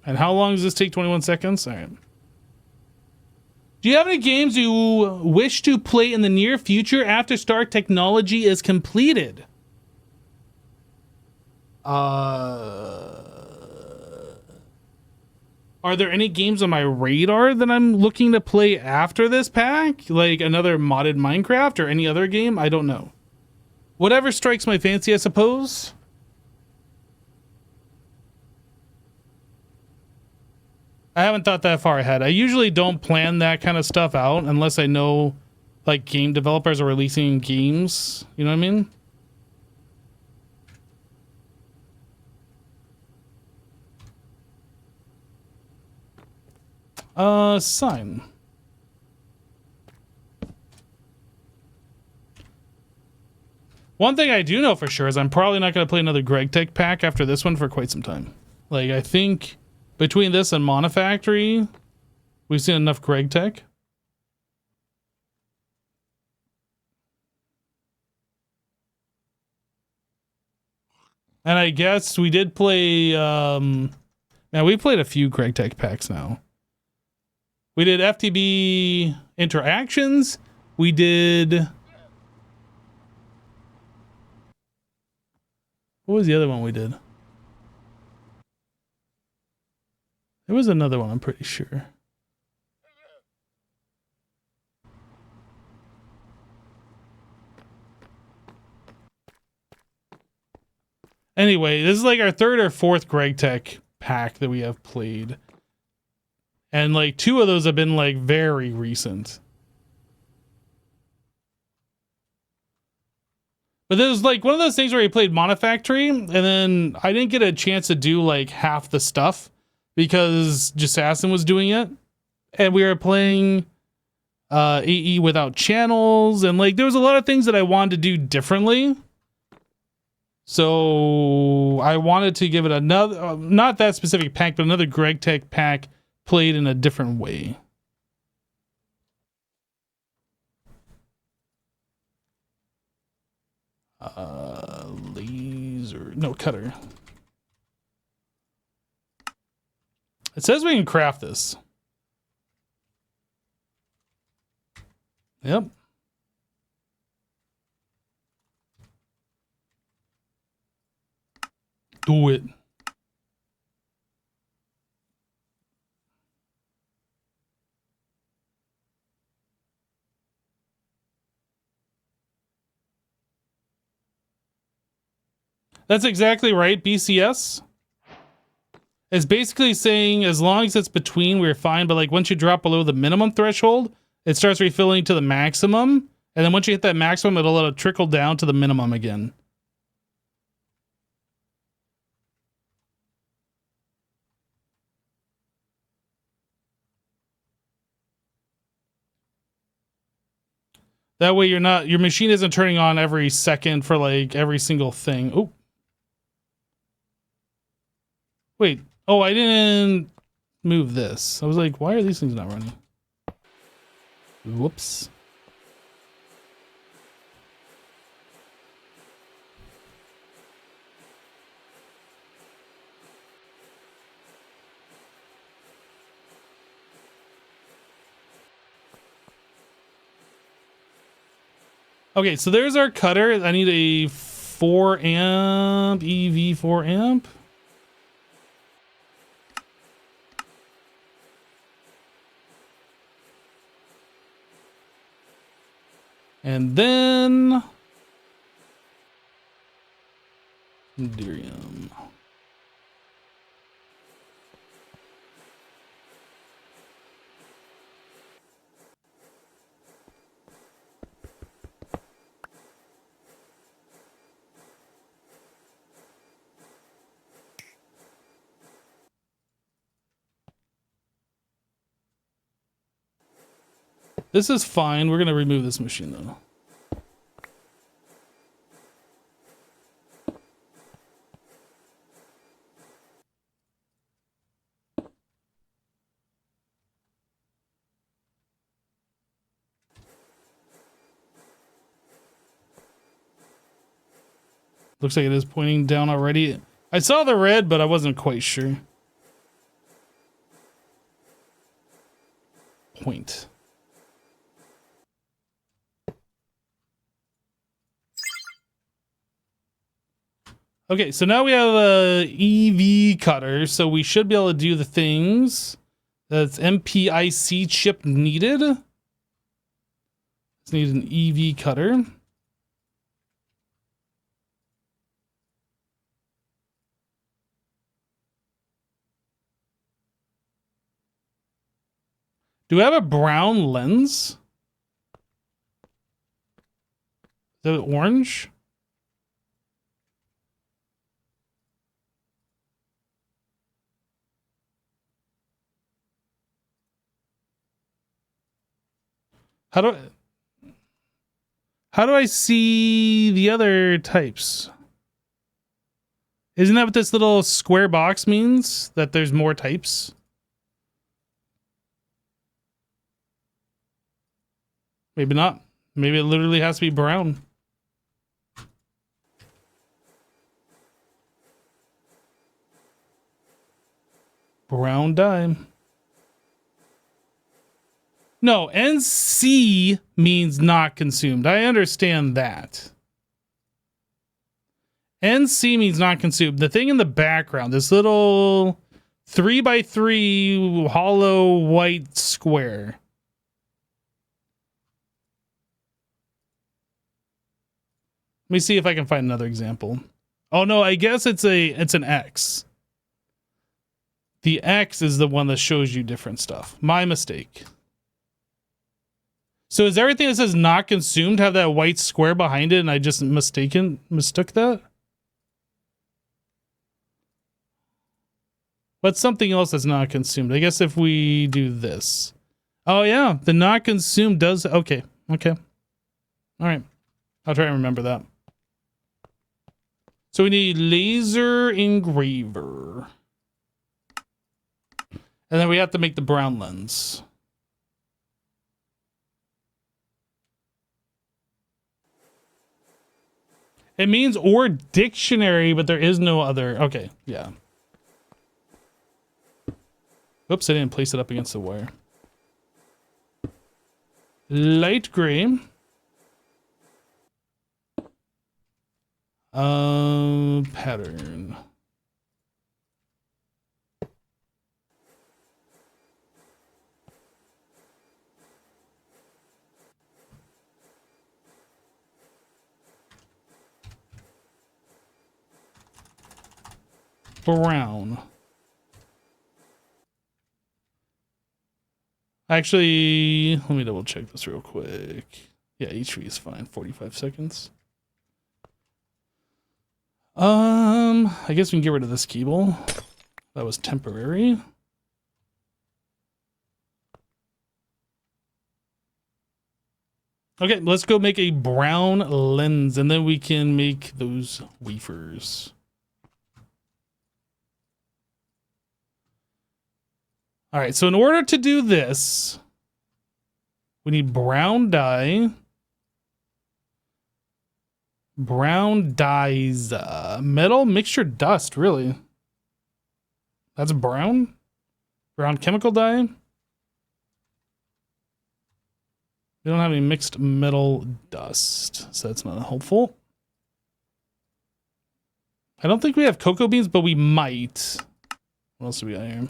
And how long does this take? 21 seconds? All right. Do you have any games you wish to play in the near future after Stark Technology is completed? Are there any games on my radar that I'm looking to play after this pack? Like another modded Minecraft or any other game? I don't know. Whatever strikes my fancy, I suppose. I haven't thought that far ahead. I usually don't plan that kind of stuff out unless I know like game developers are releasing games. You know what I mean? Sign. One thing I do know for sure is I'm probably not going to play another GregTech pack after this one for quite some time. Like, I think between this and Monofactory, we've seen enough GregTech. And I guess we did play, man, we played a few GregTech packs now. We did FTB Interactions. We did... What was the other one we did? There was another one, I'm pretty sure. Anyway, this is like our third or fourth GregTech pack that we have played. And like 2 of those have been like very recent. But there was like one of those things where he played Monofactory, and then I didn't get a chance to do like half the stuff because Jassassin was doing it. And we were playing AE without channels, and like there was a lot of things that I wanted to do differently. So I wanted to give it another, not that specific pack, but another GregTech pack played in a different way. Laser, no, cutter. It says we can craft this. Yep. Do it. That's exactly right. BCS is basically saying as long as it's between, we're fine. But like once you drop below the minimum threshold, it starts refilling to the maximum. And then once you hit that maximum, it'll let it trickle down to the minimum again. That way you're not, your machine isn't turning on every second for like every single thing. Oh. Wait. Oh, I didn't move this. I was like, why are these things not running? Whoops. Okay, so there's our cutter. I need a 4 amp, EV 4 amp. And then Dirium. This is fine. We're going to remove this machine though. Looks like it is pointing down already. I saw the red, but I wasn't quite sure. Point. Okay, so now we have a EV cutter, so we should be able to do the things. That's MPIC chip needed. Let's need an EV cutter. Do I have a brown lens? Is it orange? How do I see the other types? Isn't that what this little square box means? That there's more types? Maybe not. Maybe it literally has to be brown. Brown dye. No, NC means not consumed. I understand that. NC means not consumed. The thing in the background, this little 3x3 hollow white square. Let me see if I can find another example. Oh no, I guess it's an X. The X is the one that shows you different stuff. My mistake. So is everything that says not consumed have that white square behind it and I just mistook that? What's something else that's not consumed? I guess if we do this. Oh yeah, the not consumed does, okay. All right, I'll try and remember that. So we need laser engraver. And then we have to make the brown lens. It means or dictionary, but there is no other. Okay, yeah. Oops, I didn't place it up against the wire. Light gray. Pattern. Brown. Actually, let me double check this real quick. Yeah, HV is fine. 45 seconds. I guess we can get rid of this cable. That was temporary. Okay, let's go make a brown lens and then we can make those wafers. All right, so in order to do this, we need brown dye. Brown dyes, metal mixture dust, really? That's brown? Brown chemical dye? We don't have any mixed metal dust, so that's not helpful. I don't think we have cocoa beans, but we might. What else do we got here?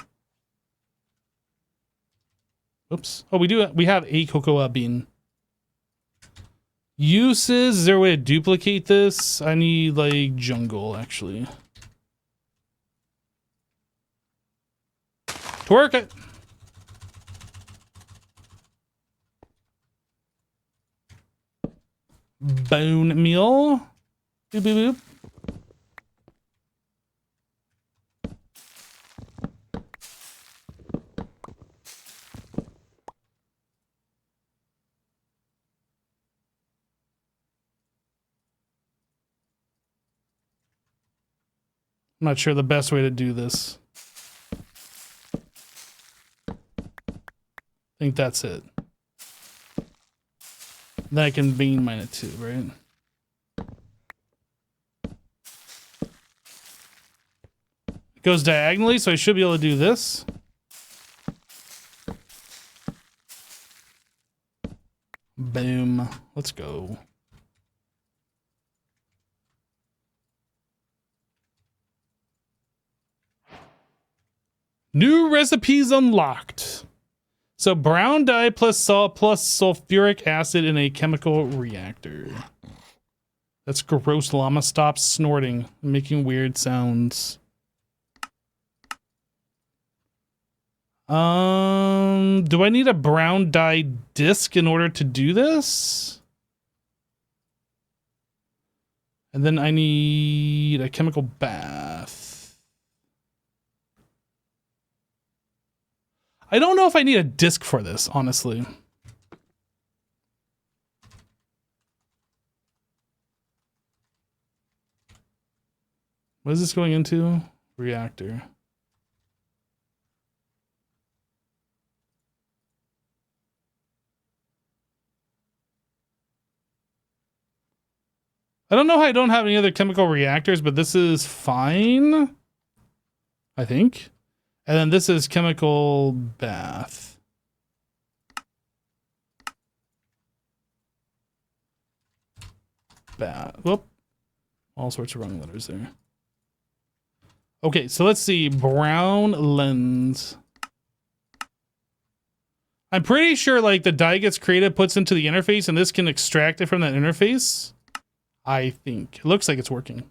Oops. Oh, we have a cocoa bean. Uses, is there a way to duplicate this? I need like jungle actually. To work it. Bone meal. Boop, boop, boop. I'm not sure the best way to do this. I think that's it. Then I can bean mine it too, right? It goes diagonally, so I should be able to do this. Boom. Let's go. New recipes unlocked. So brown dye plus salt plus sulfuric acid in a chemical reactor. That's gross. Llama, stop snorting and making weird sounds. Do I need a brown dye disc in order to do this? And then I need a chemical bath. I don't know if I need a disc for this, honestly. What is this going into? Reactor. I don't know how I don't have any other chemical reactors, but this is fine. I think. And then this is chemical bath. Bath. Whoop. All sorts of wrong letters there. Okay, so let's see. Brown lens. I'm pretty sure like the dye gets created, puts into the interface, and this can extract it from that interface. I think. It looks like it's working.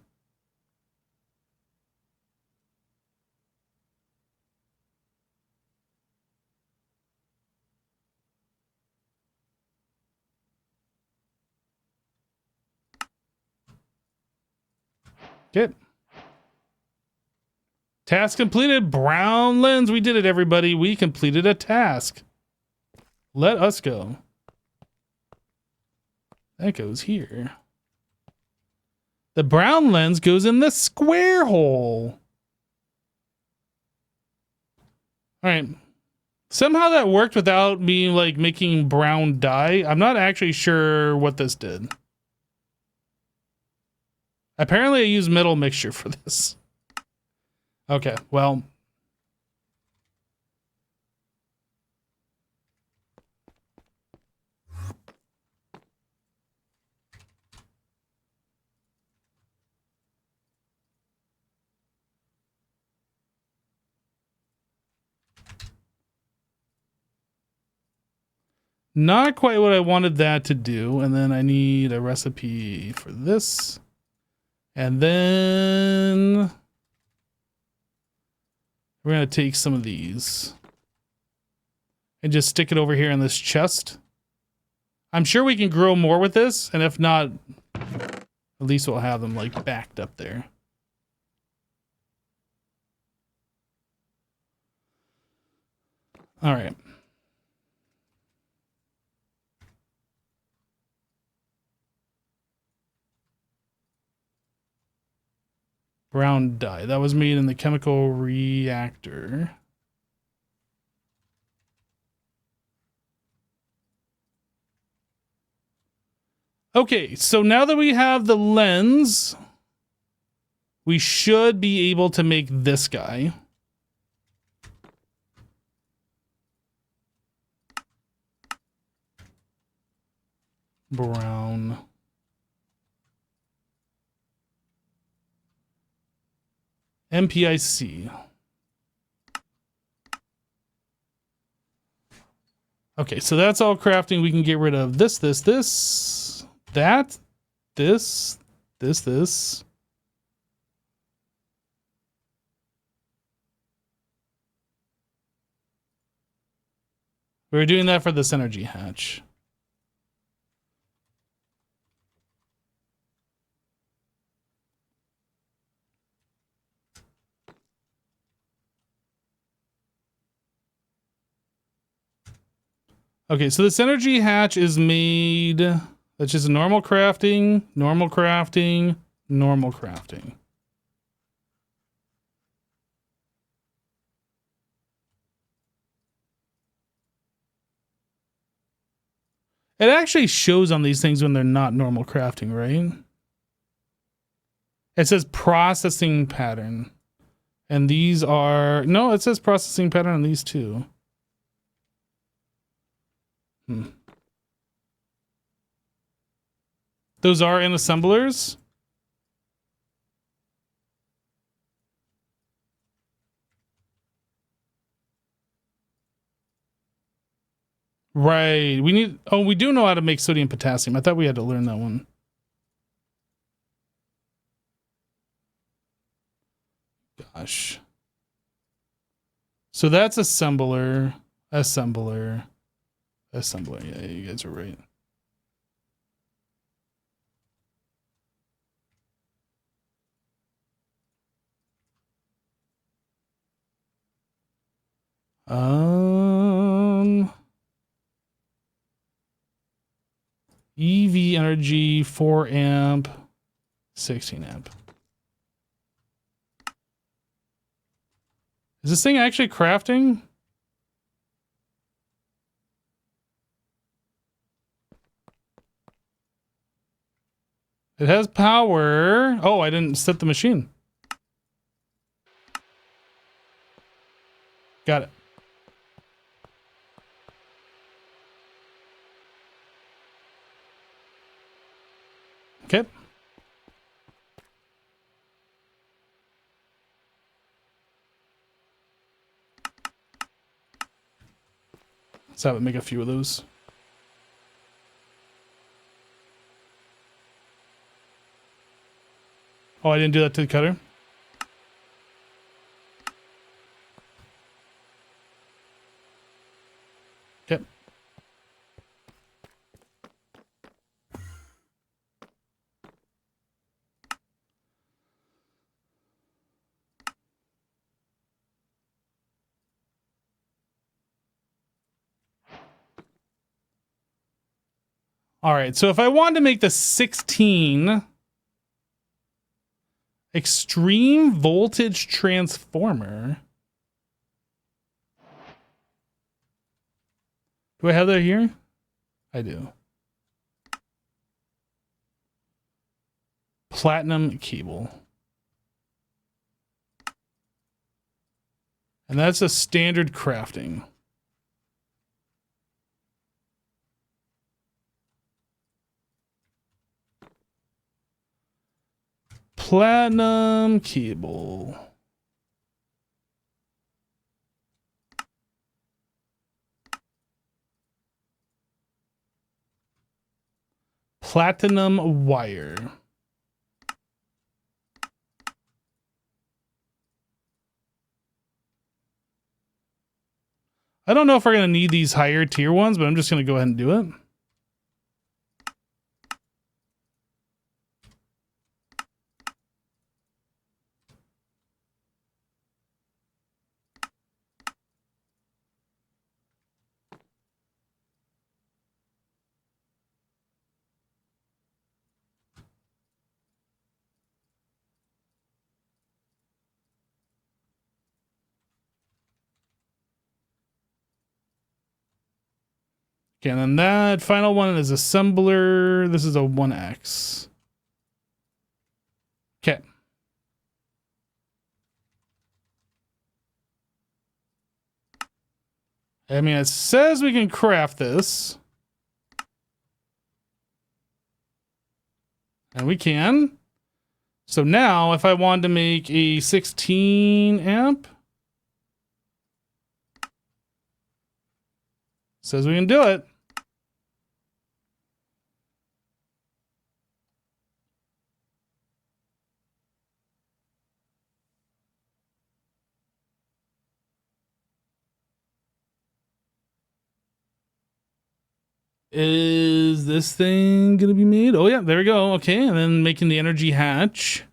Okay. Task completed. Brown lens. We did it, everybody. We completed a task. Let us go. That goes here. The brown lens goes in the square hole. All right. Somehow that worked without me like making brown dye. I'm not actually sure what this did. Apparently I used metal mixture for this. Okay, well. Not quite what I wanted that to do. And then I need a recipe for this. And then we're going to take some of these and just stick it over here in this chest. I'm sure we can grow more with this. And if not, at least we'll have them like backed up there. All right. Brown dye. That was made in the chemical reactor. Okay, so now that we have the lens, we should be able to make this guy. Brown. MPIC. Okay, so that's all crafting. We can get rid of this, that, this. We were doing that for this energy hatch. Okay, so this energy hatch is made. That's just normal crafting, normal crafting, normal crafting. It actually shows on these things when they're not normal crafting, right? It says processing pattern. And these are... No, it says processing pattern on these too. Those are in assemblers? Right. We need... Oh, we do know how to make sodium potassium. I thought we had to learn that one. Gosh. So that's assembler. Assembler. Assembler. Yeah, you guys are right. EV energy 4 amp 16 amp. Is this thing actually crafting? It has power. Oh, I didn't set the machine. Got it. Okay. Let's have it make a few of those. Oh, I didn't do that to the cutter. Okay. All right, so if I wanted to make the 16 extreme voltage transformer, do I have that here? I do. Platinum cable. And that's a standard crafting. Platinum cable. Platinum wire. I don't know if we're going to need these higher tier ones, but I'm just going to go ahead and do it. Okay, and then that final one is assembler. This is a 1X. Okay. I mean, it says we can craft this. And we can. So now, if I wanted to make a 16 amp, says we can do it. Is this thing going to be made? Oh, yeah, there we go. Okay, and then making the energy hatch.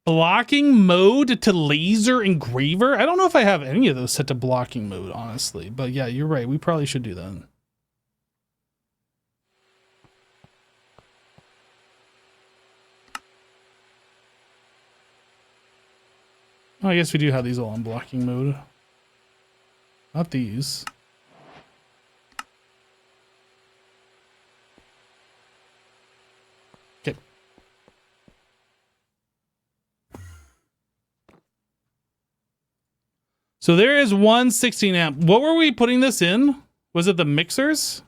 Blocking mode to laser engraver. I don't know if I have any of those set to blocking mode, honestly. But yeah, you're right. We probably should do that. Oh, I guess we do have these all on blocking mode. Not these. Okay. So there is one 16 amp. What were we putting this in? Was it the mixers?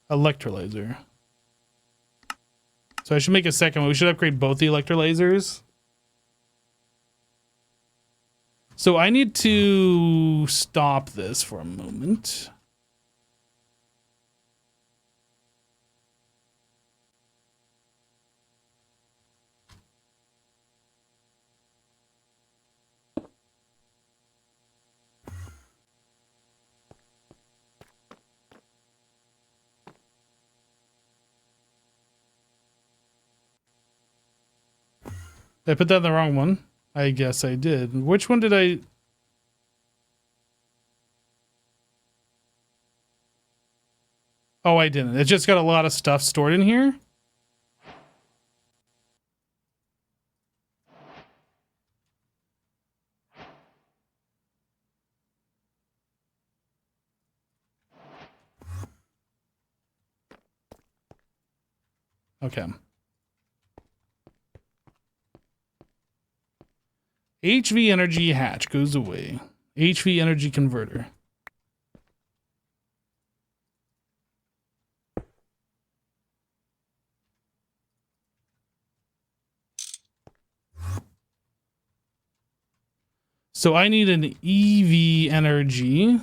Electrolyzer. So I should make a second one. We should upgrade both the electrolyzers. So I need to stop this for a moment. Did I put that in the wrong one? I guess I did. Which one did I... Oh, I didn't. It just got a lot of stuff stored in here. Okay. HV energy hatch goes away. HV energy converter. So I need an EV energy.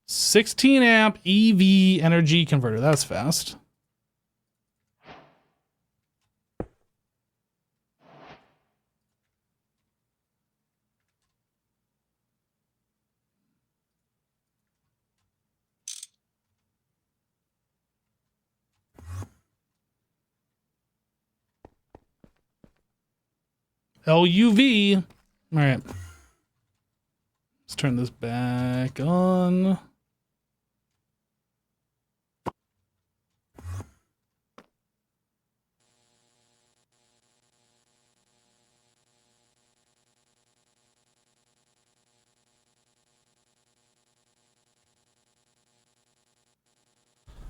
$16 amp EV energy converter. That's fast. LUV. All right. Let's turn this back on.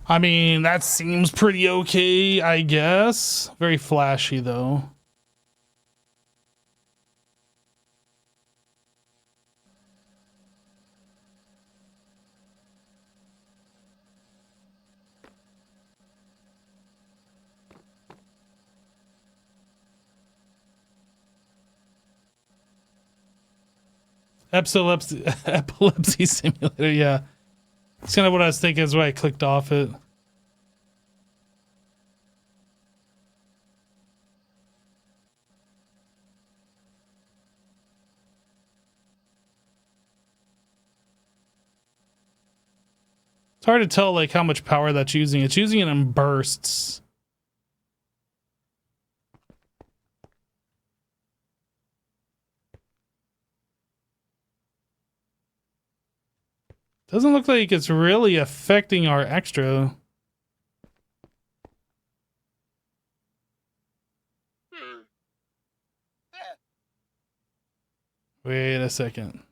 I mean, that seems pretty okay, I guess. Very flashy, though. Epilepsy simulator, yeah. That's kind of what I was thinking, is why I clicked off it. It's hard to tell like how much power that's using. It's using it in bursts. Doesn't look like it's really affecting our extra. Wait a second.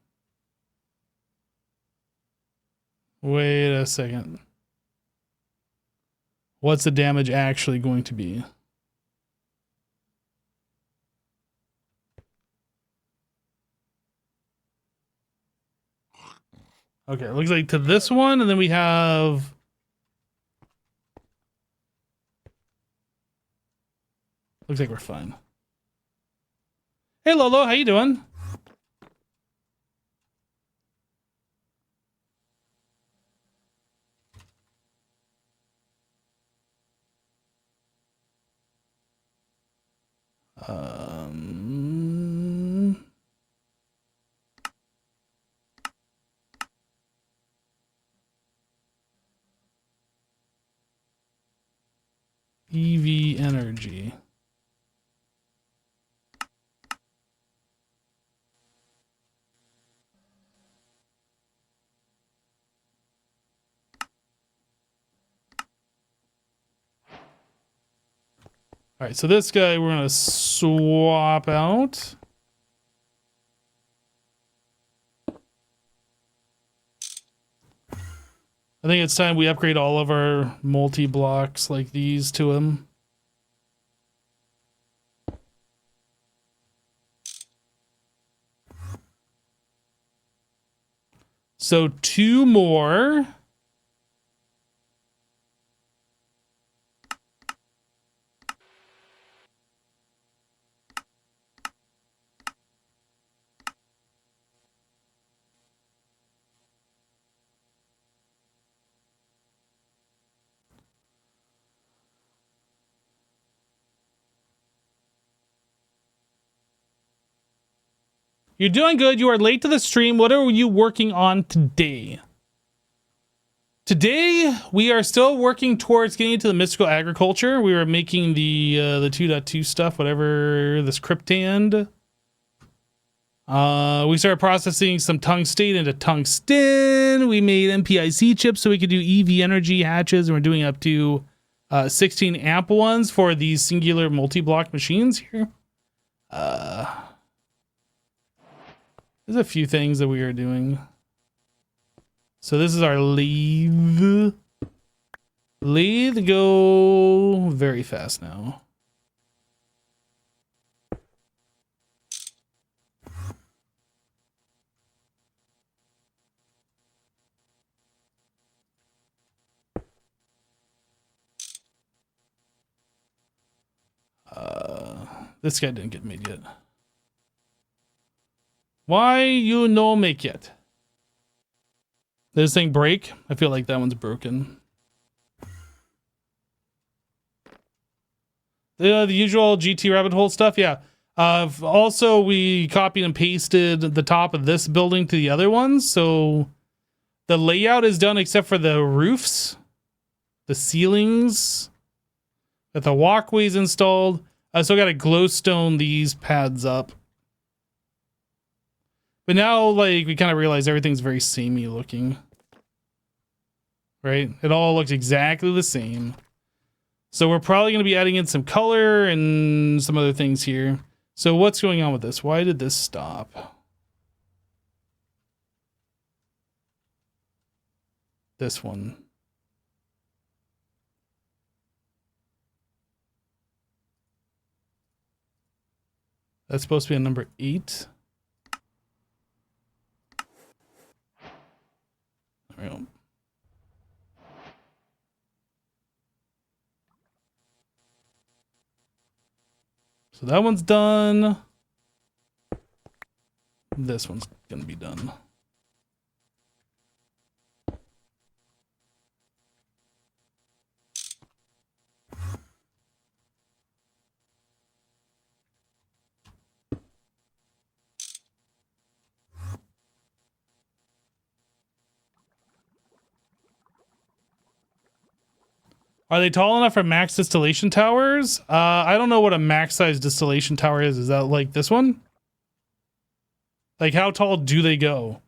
Wait a second. What's the damage actually going to be? Okay, it looks like to this one, and then we have... Looks like we're fine. Hey Lolo, how you doing? EV energy. All right, so this guy we're gonna swap out. I think it's time we upgrade all of our multi-blocks like these to him. So 2 more. You're doing good. You are late to the stream. What are you working on today? Today, we are still working towards getting into the mystical agriculture. We were making the 2.2 stuff, whatever, this cryptand. We started processing some tungstate into tungsten. We made MPIC chips so we could do EV energy hatches, and we're doing up to 16 amp ones for these singular multi-block machines here. There's a few things that we are doing. So this is our lathe. Lathe go very fast now. This guy didn't get made yet. Why you no make yet? Did this thing break? I feel like that one's broken. The usual GT rabbit hole stuff, yeah. Also, we copied and pasted the top of this building to the other ones, so the layout is done except for the roofs, the ceilings, that the walkways installed. So I got to glowstone these pads up. But now, like, we kind of realize everything's very samey looking. Right? It all looks exactly the same. So we're probably going to be adding in some color and some other things here. So what's going on with this? Why did this stop? This one. That's supposed to be a number 8. There we go. So that one's done. This one's gonna be done. Are they tall enough for max distillation towers? I don't know what a max size distillation tower is. Is that like this one? Like, how tall do they go?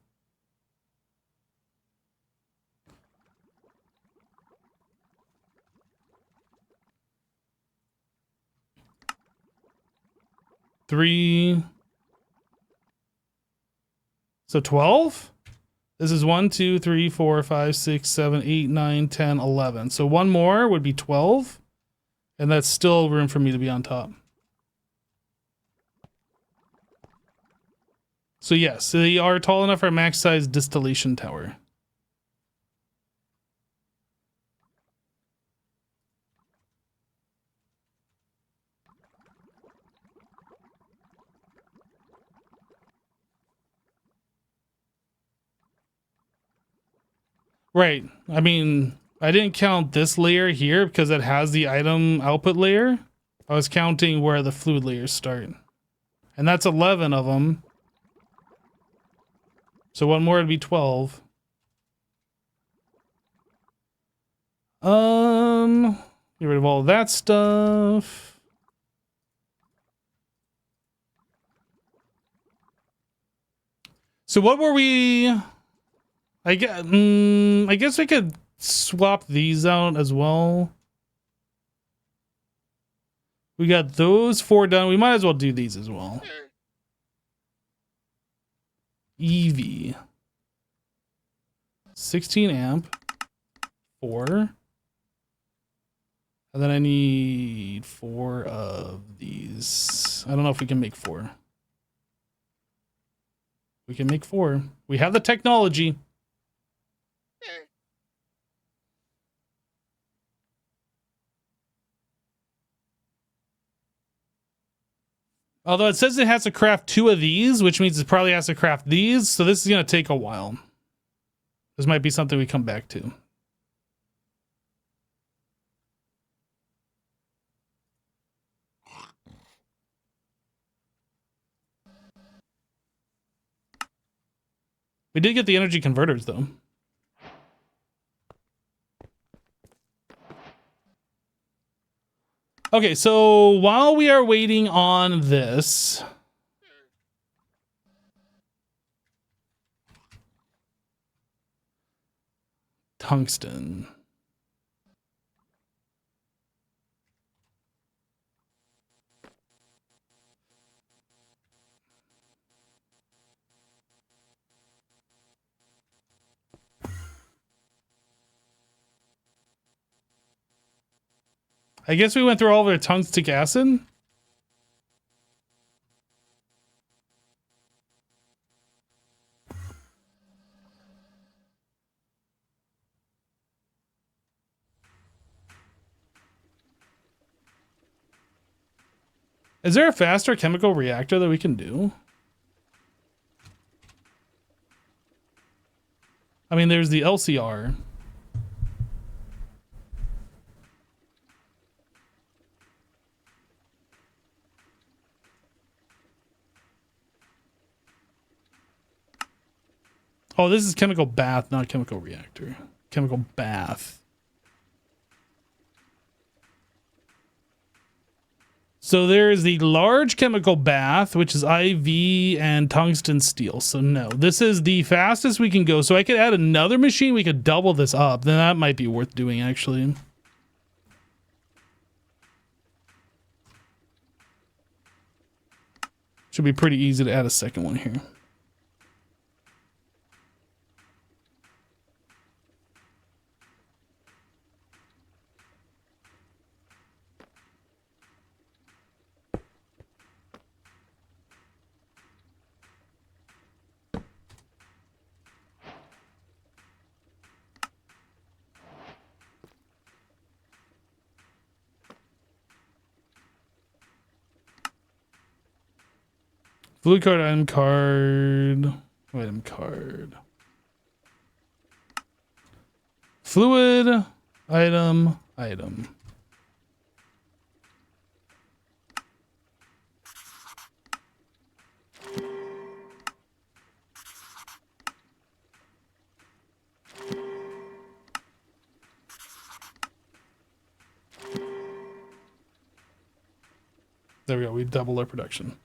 Three. So 12? This is 1, 2, 3, 4, 5, 6, 7, 8, 9, 10, 11. So one more would be 12. And that's still room for me to be on top. So yes, they are tall enough for a max size distillation tower. Right. I mean, I didn't count this layer here because it has the item output layer. I was counting where the fluid layers start. And that's 11 of them. So one more would be 12. Get rid of all of that stuff. So what were we... I guess we could swap these out as well. We got those 4 done. We might as well do these as well. EV. 16 amp. 4. And then I need 4 of these. I don't know if we can make 4. We can make 4. We have the technology. Although it says it has to craft 2 of these, which means it probably has to craft these. So this is going to take a while. This might be something we come back to. We did get the energy converters, though. Okay, so while we are waiting on this... Tungsten. I guess we went through all of our tungstic acid. Is there a faster chemical reactor that we can do? I mean, there's the LCR. Oh, this is chemical bath, not chemical reactor. Chemical bath. So there is the large chemical bath, which is IV and tungsten steel. So no, this is the fastest we can go. So I could add another machine. We could double this up. Then that might be worth doing, actually. Should be pretty easy to add a second one here. Fluid card, item card, item card. Fluid, item, item. There we go, we doubled our production.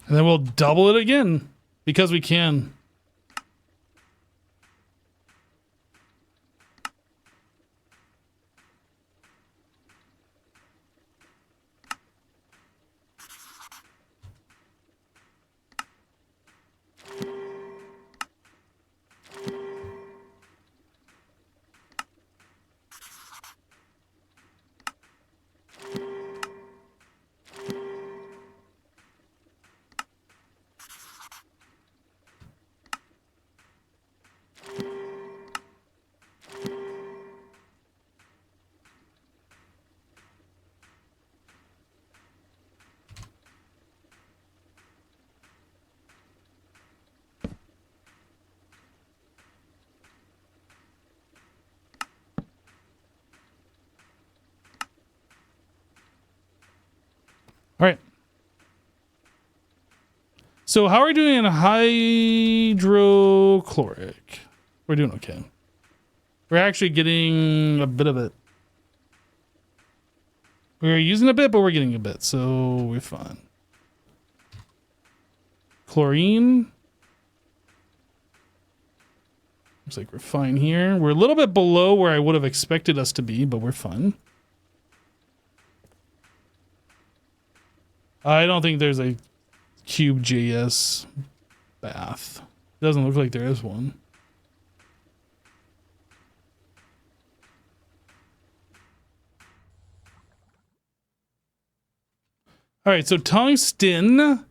And then we'll double it again because we can. All right. So how are we doing in hydrochloric? We're doing okay. We're actually getting a bit of it. We're using a bit, but we're getting a bit, so we're fine. Chlorine. Looks like we're fine here. We're a little bit below where I would have expected us to be, but we're fine. I don't think there's a Cube.js bath. Doesn't look like there is one. All right, so tungsten.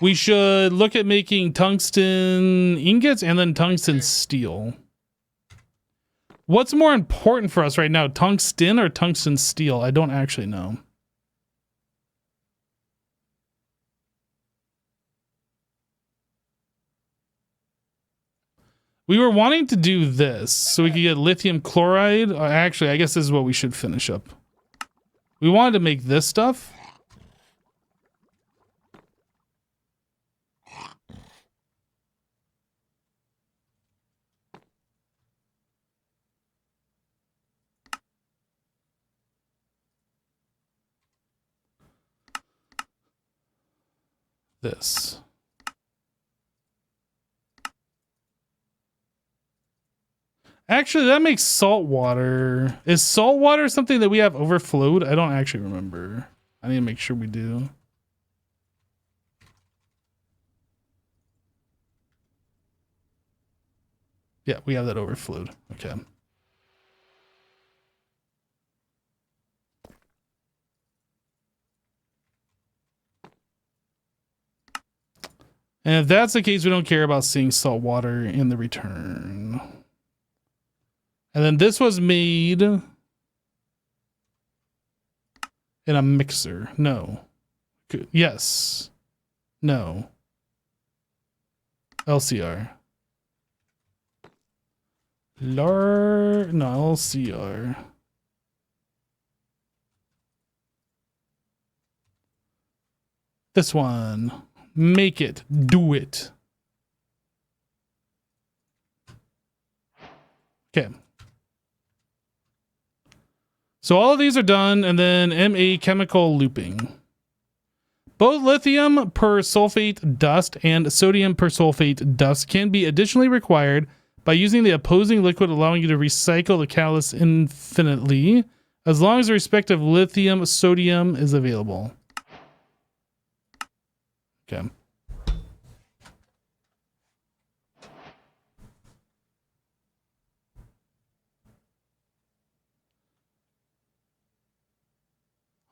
We should look at making tungsten ingots and then tungsten steel. What's more important for us right now, tungsten or tungsten steel? I don't actually know. We were wanting to do this so we could get lithium chloride. Actually, I guess this is what we should finish up. We wanted to make this stuff. This. Actually, that makes salt water. Is salt water something that we have overflowed? I don't actually remember. I need to make sure we do. Yeah, we have that overflowed. Okay. And if that's the case, we don't care about seeing salt water in the return. And then this was made in a mixer. No. Yes. No. LCR. No, LCR. This one. Make it. Do it. Okay. So all of these are done, and then MA chemical looping. Both lithium persulfate dust and sodium persulfate dust can be additionally required by using the opposing liquid, allowing you to recycle the catalyst infinitely, as long as the respective lithium sodium is available. Okay.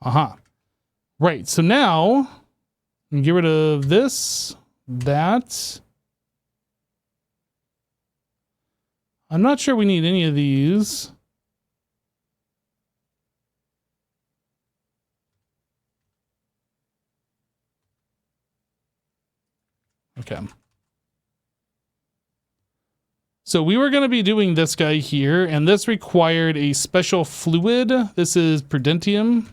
Aha. Right. So now get rid of this, that. I'm not sure we need any of these. Okay. So we were going to be doing this guy here, and this required a special fluid. This is prudentium.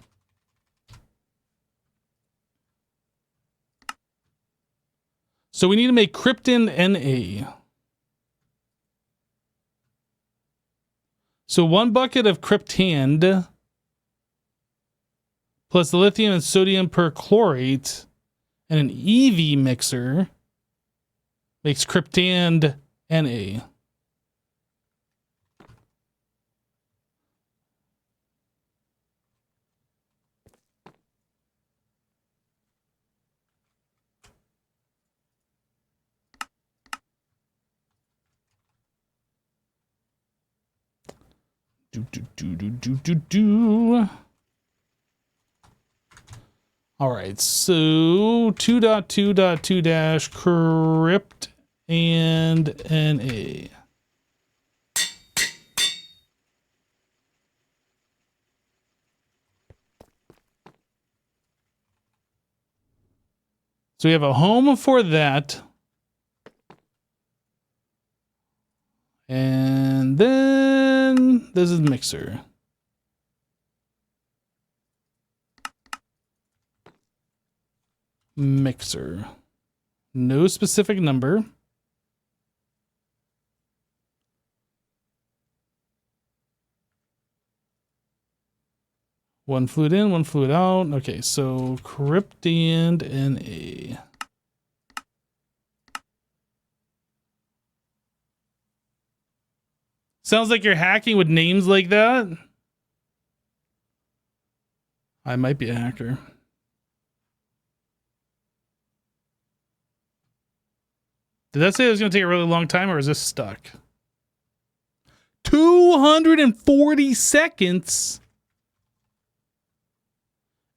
So we need to make krypton Na. So 1 bucket of kryptand plus the lithium and sodium perchlorate and an EV mixer makes kryptand Na. All right, so 2.2.2 dash crypt and NA. So we have a home for that. And then this is mixer. Mixer. No specific number. One fluid in, one fluid out. Okay, so kryptand Na. Sounds like you're hacking with names like that. I might be a hacker. Did that say it was going to take a really long time, or is this stuck? 240 seconds?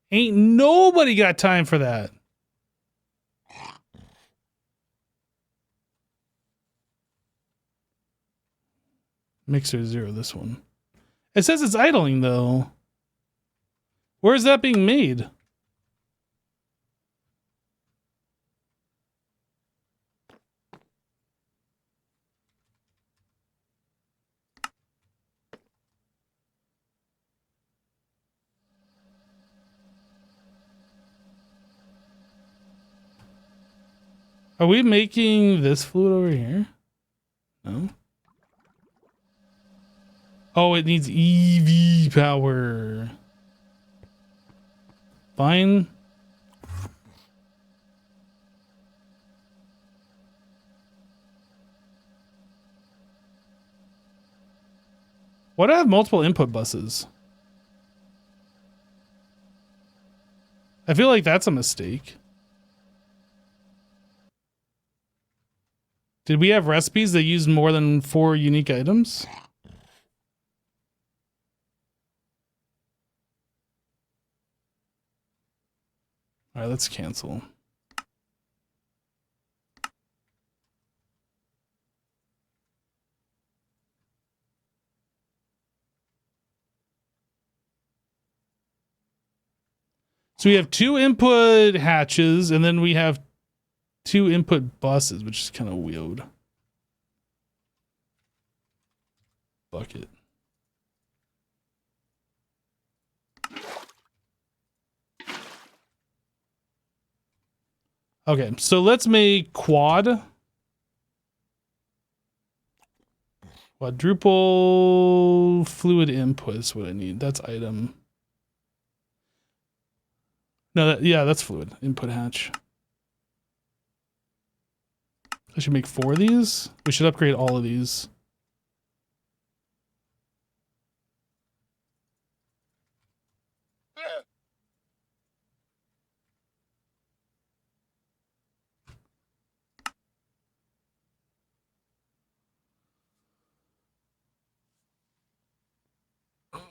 Ain't nobody got time for that. Mixer 0, this one. It says it's idling, though. Where is that being made? Are we making this fluid over here? No. Oh, it needs EV power. Fine. Why do I have multiple input buses? I feel like that's a mistake. Did we have recipes that used more than 4 unique items? All right, let's cancel. So we have 2 input hatches, and then we have 2 input buses, which is kind of weird. Bucket. Okay, so let's make quadruple fluid input is what I need. That's item. No, yeah, that's fluid input hatch. I should make 4 of these. We should upgrade all of these.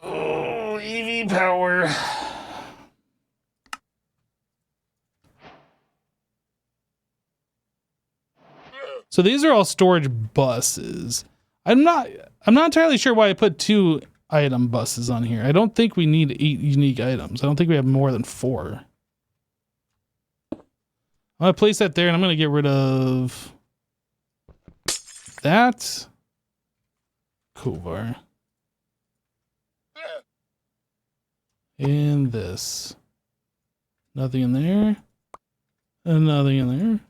Oh, EV power. So these are all storage buses. I'm not entirely sure why I put 2 item buses on here. I don't think we need 8 unique items. I don't think we have more than 4. I'm gonna place that there, and I'm gonna get rid of that. Kovar. And this. Nothing in there. And nothing in there.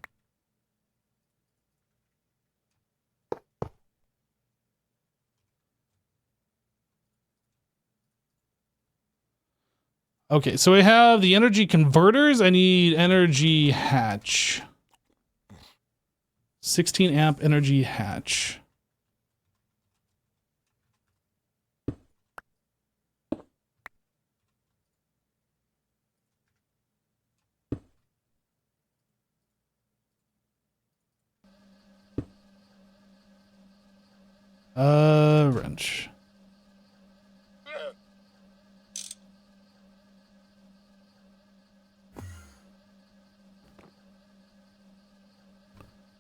Okay, so we have the energy converters. I need energy hatch. 16 amp energy hatch. Wrench.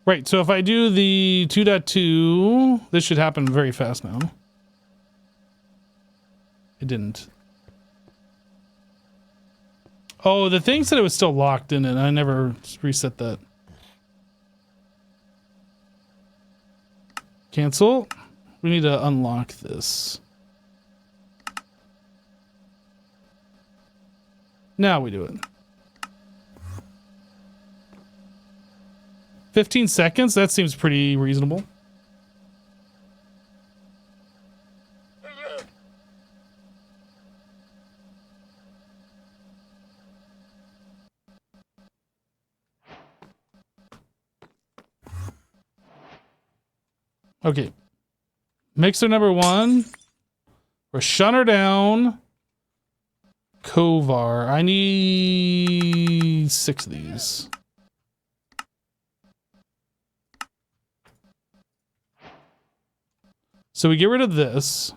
Right, so if I do the 2.2, this should happen very fast now. It didn't. Oh, the thing said it was still locked in it. I never reset that. Cancel. We need to unlock this. Now we do it. 15 seconds? That seems pretty reasonable. Okay. Mixer number 1. We're shutting her down. Kovar. I need 6 of these. So we get rid of this.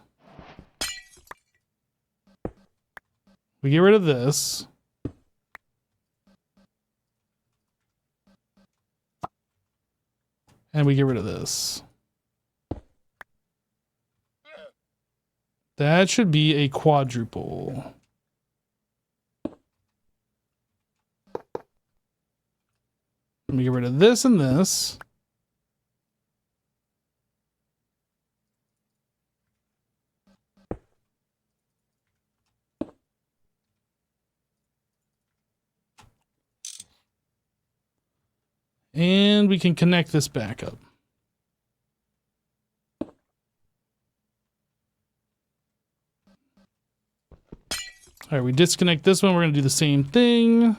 We get rid of this. And we get rid of this. That should be a quadruple. Let me get rid of this and this. And we can connect this back up. All right, we disconnect this one. We're going to do the same thing.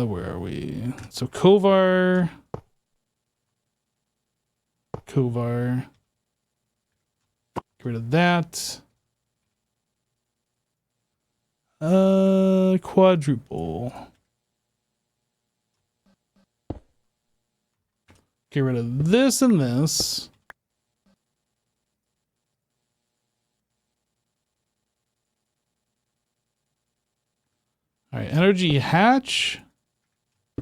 Where are we? So Kovar. Get rid of that. Quadruple. Get rid of this and this. All right, energy hatch,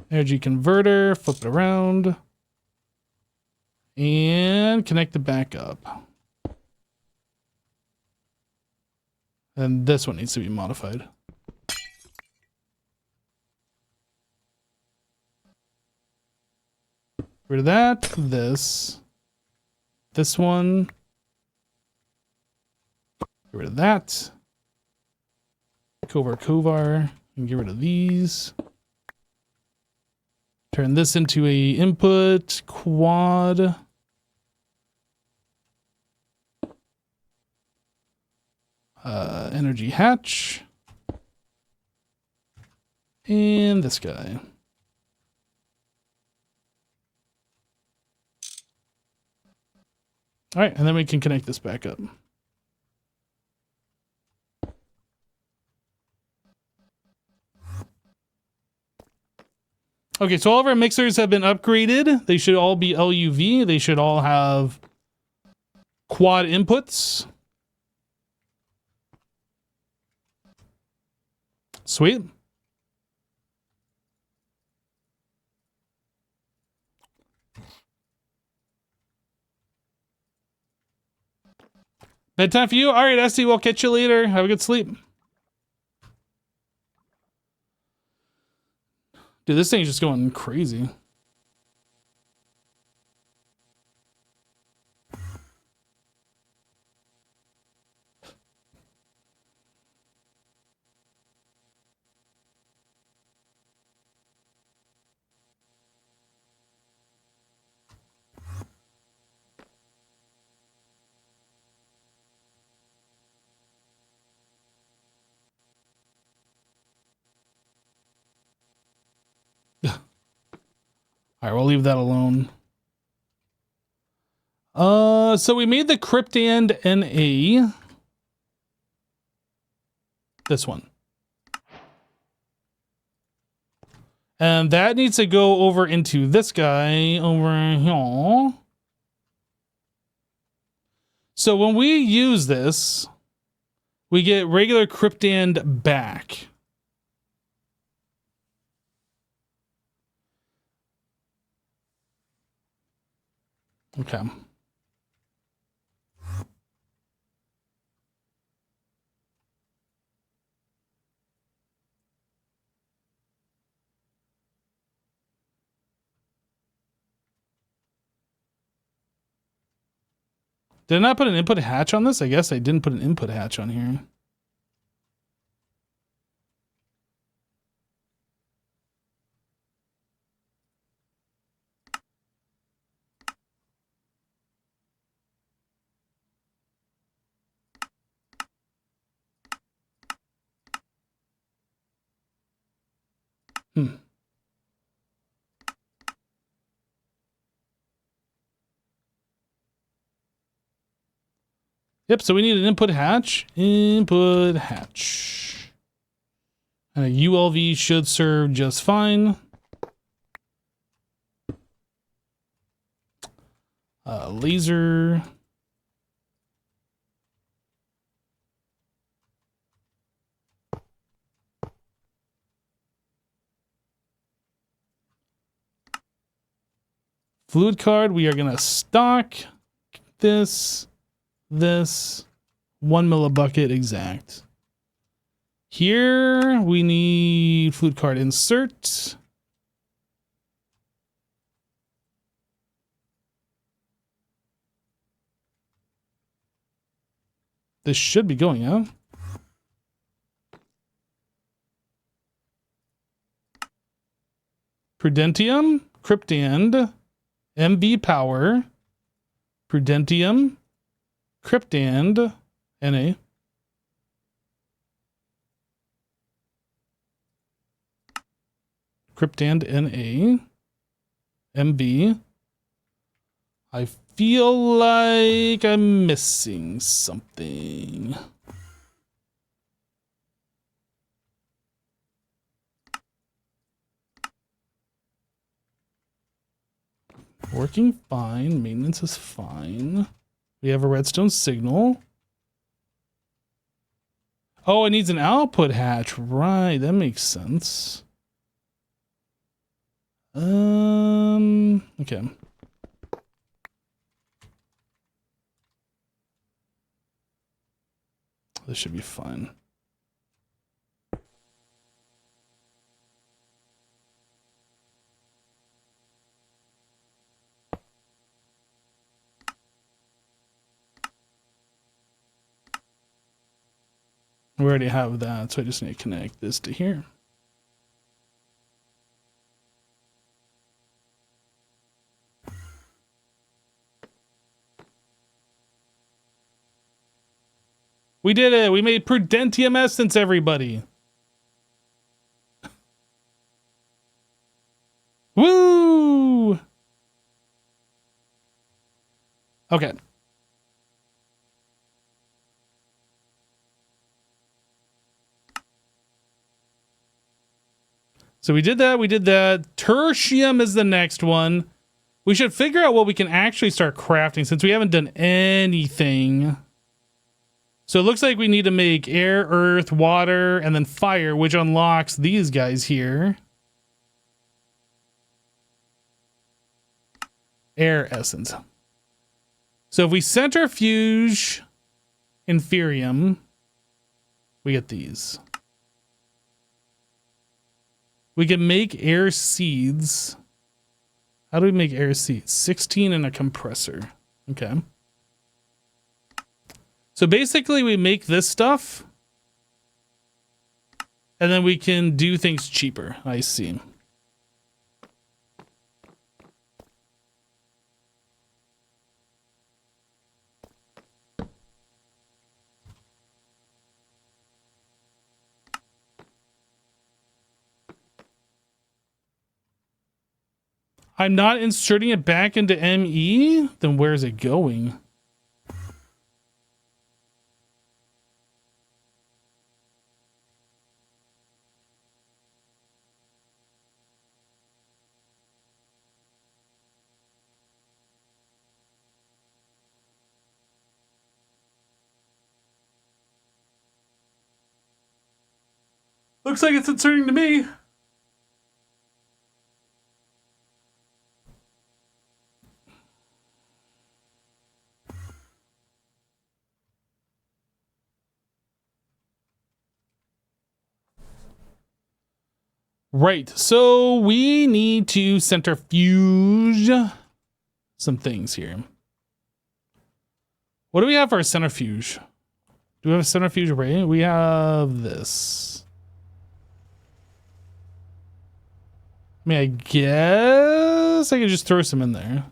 energy converter, flip it around. And connect it back up. And this one needs to be modified. Rid of that. This one. Get rid of that. Kovar. And get rid of these. Turn this into a input quad. Energy hatch. And this guy. All right, and then we can connect this back up. Okay, so all of our mixers have been upgraded. They should all be LUV. They should all have quad inputs. Sweet. Bedtime for you? All right, Esty, we'll catch you later. Have a good sleep. Dude, this thing's just going crazy. All right, we'll leave that alone. So we made the Cryptand NA. This one. And that needs to go over into this guy over here. So when we use this, we get regular Cryptand back. Okay. Did I not put an input hatch on this? I guess I didn't put an input hatch on here. Yep, so we need an input hatch. Input hatch. And a ULV should serve just fine. Laser. Fluid card, we are going to stock this 1 millibucket exact. Here we need fluid card insert. This should be going out. Prudentium, Cryptand, MB power, Prudentium, Cryptand, NA. Cryptand, NA. MB. I feel like I'm missing something. Working fine. Maintenance is fine. We have a redstone signal. Oh, it needs an output hatch. Right, that makes sense. Okay. This should be fun. We already have that, so I just need to connect this to here. We did it! We made Prudentium Essence, everybody! Woo! Okay. So we did that, we did that. Tertium is the next one. We should figure out what we can actually start crafting since we haven't done anything. So it looks like we need to make air, earth, water, and then fire, which unlocks these guys here. Air essence. So if we centrifuge inferium, we get these. We can make air seeds. How do we make air seeds? 16 and a compressor. Okay. So basically we make this stuff and then we can do things cheaper. I see. I'm not inserting it back into ME? Then where's it going? Looks like it's inserting to me. Right, so we need to centrifuge some things here. What do we have for a centrifuge? Do we have a centrifuge array? We have this. I mean, I guess I could just throw some in there.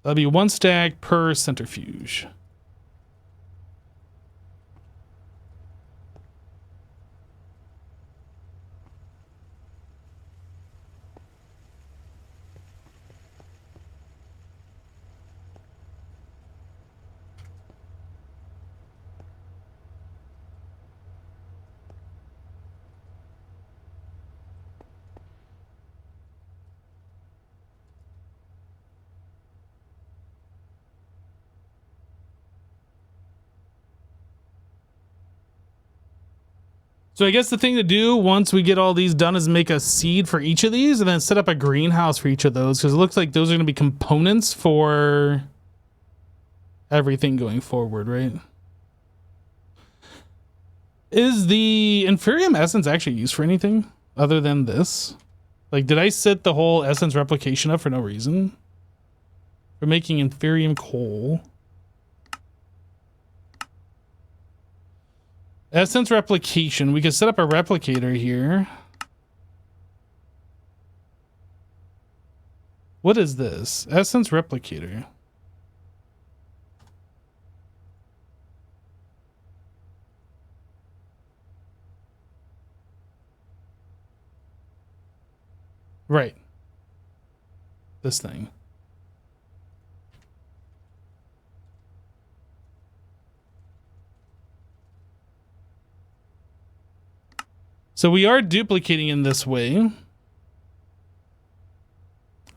That'll be 1 stack per centrifuge. So I guess the thing to do once we get all these done is make a seed for each of these and then set up a greenhouse for each of those, because it looks like those are going to be components for everything going forward, right? Is the Inferium Essence actually used for anything other than this? Like, did I set the whole Essence replication up for no reason? We're making Inferium coal. Essence replication. We could set up a replicator here. What is this? Essence replicator. Right. This thing. So we are duplicating in this way.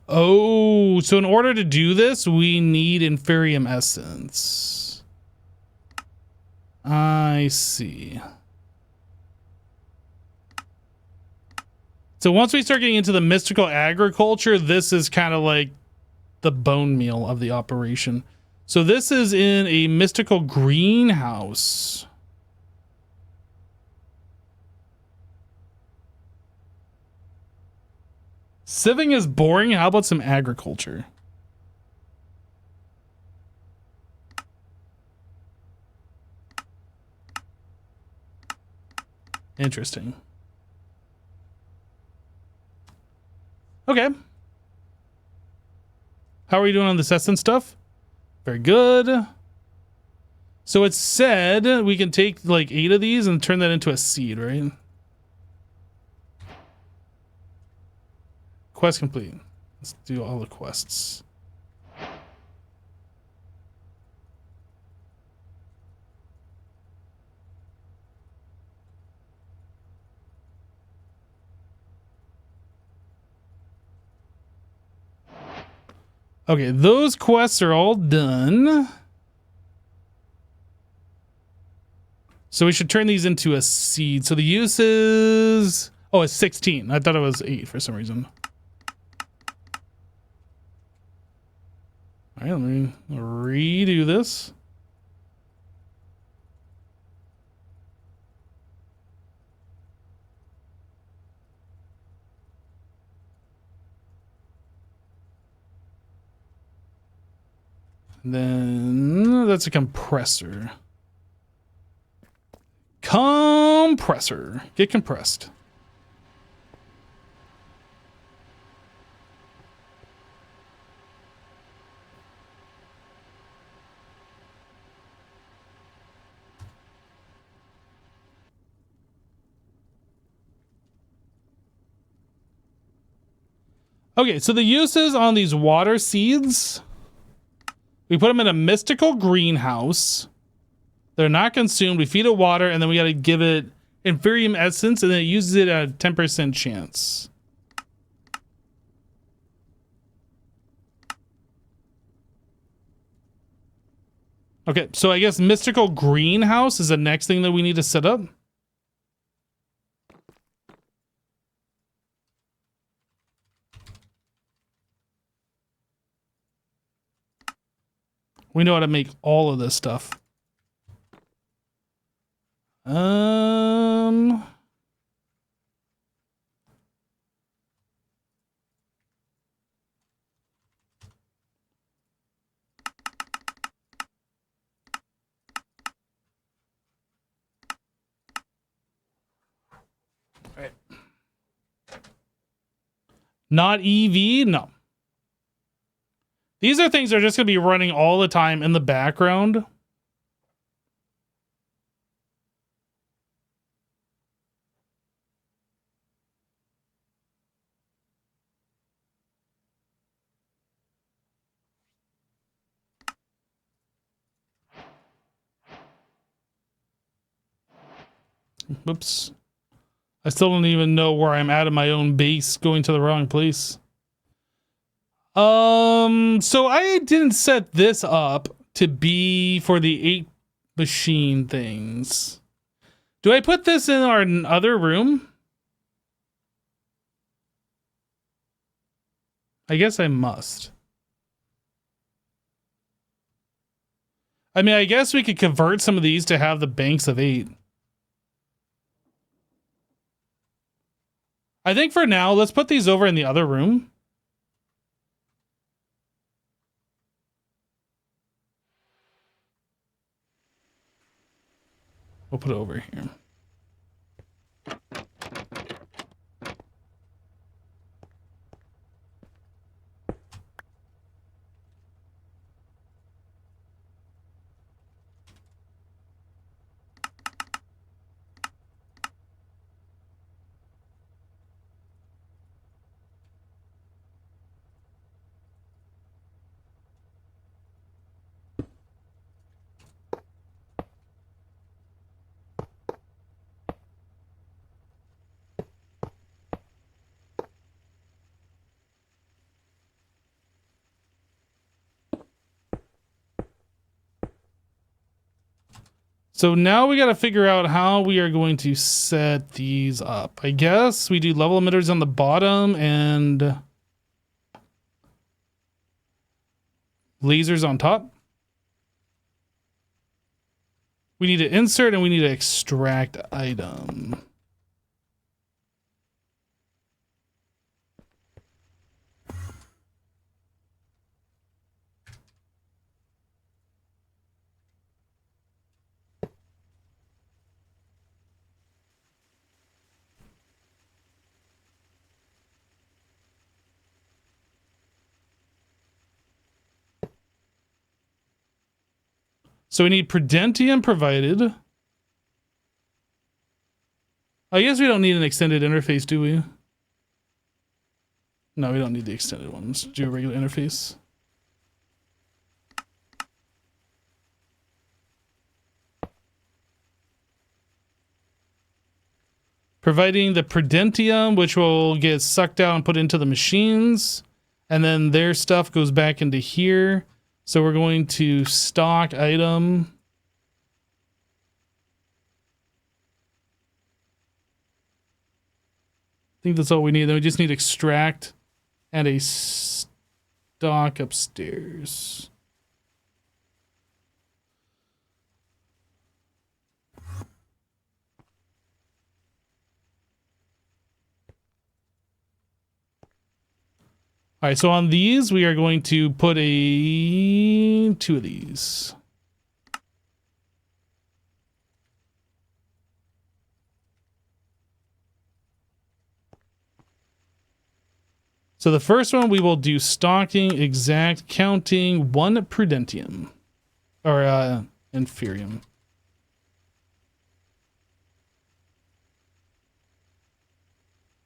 Oh, so in order to do this, we need Inferium Essence. I see. So once we start getting into the mystical agriculture, this is kind of like the bone meal of the operation. So this is in a mystical greenhouse. Sieving is boring. How about some agriculture? Interesting. Okay. How are we doing on the Sesson stuff? Very good. So it said we can take like 8 of these and turn that into a seed, right? Quest complete. Let's do all the quests. Okay, those quests are all done. So we should turn these into a seed. So the use is... Oh, it's 16. I thought it was 8 for some reason. All right, let me redo this. And then that's a compressor. Compressor. Get compressed. Okay, so the uses on these water seeds, we put them in a mystical greenhouse. They're not consumed. We feed it water, and then we got to give it Inferium Essence, and then it uses it at a 10% chance. Okay, so I guess mystical greenhouse is the next thing that we need to set up. We know how to make all of this stuff. Right. Not EV? No. These are things that are just going to be running all the time in the background. Whoops. I still don't even know where I'm at in my own base, going to the wrong place. So I didn't set this up to be for the 8 machine things. Do I put this in our other room? I guess I must. I mean, I guess we could convert some of these to have the banks of 8. I think for now, let's put these over in the other room. We'll put it over here. So now we got to figure out how we are going to set these up. I guess we do level emitters on the bottom and lasers on top. We need to insert and we need to extract item. So we need Prudentium provided. I guess we don't need an extended interface, do we? No, we don't need the extended one. Let's do a regular interface. Providing the Prudentium, which will get sucked out and put into the machines. And then their stuff goes back into here. So we're going to stock item. I think that's all we need. Then we just need extract and a stock upstairs. All right, so on these, we are going to put two of these. So the first one, we will do stocking, exact, counting, 1 Prudentium. Or Inferium.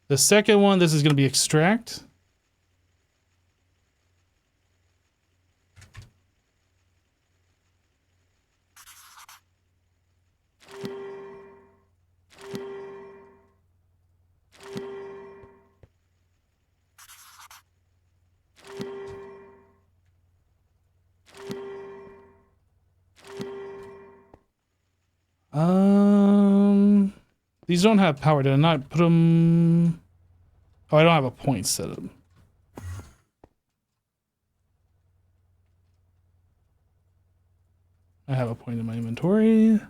The second one, this is going to be extract. These don't have power. Did I not put them? Oh, I don't have a point set up. I have a point in my inventory.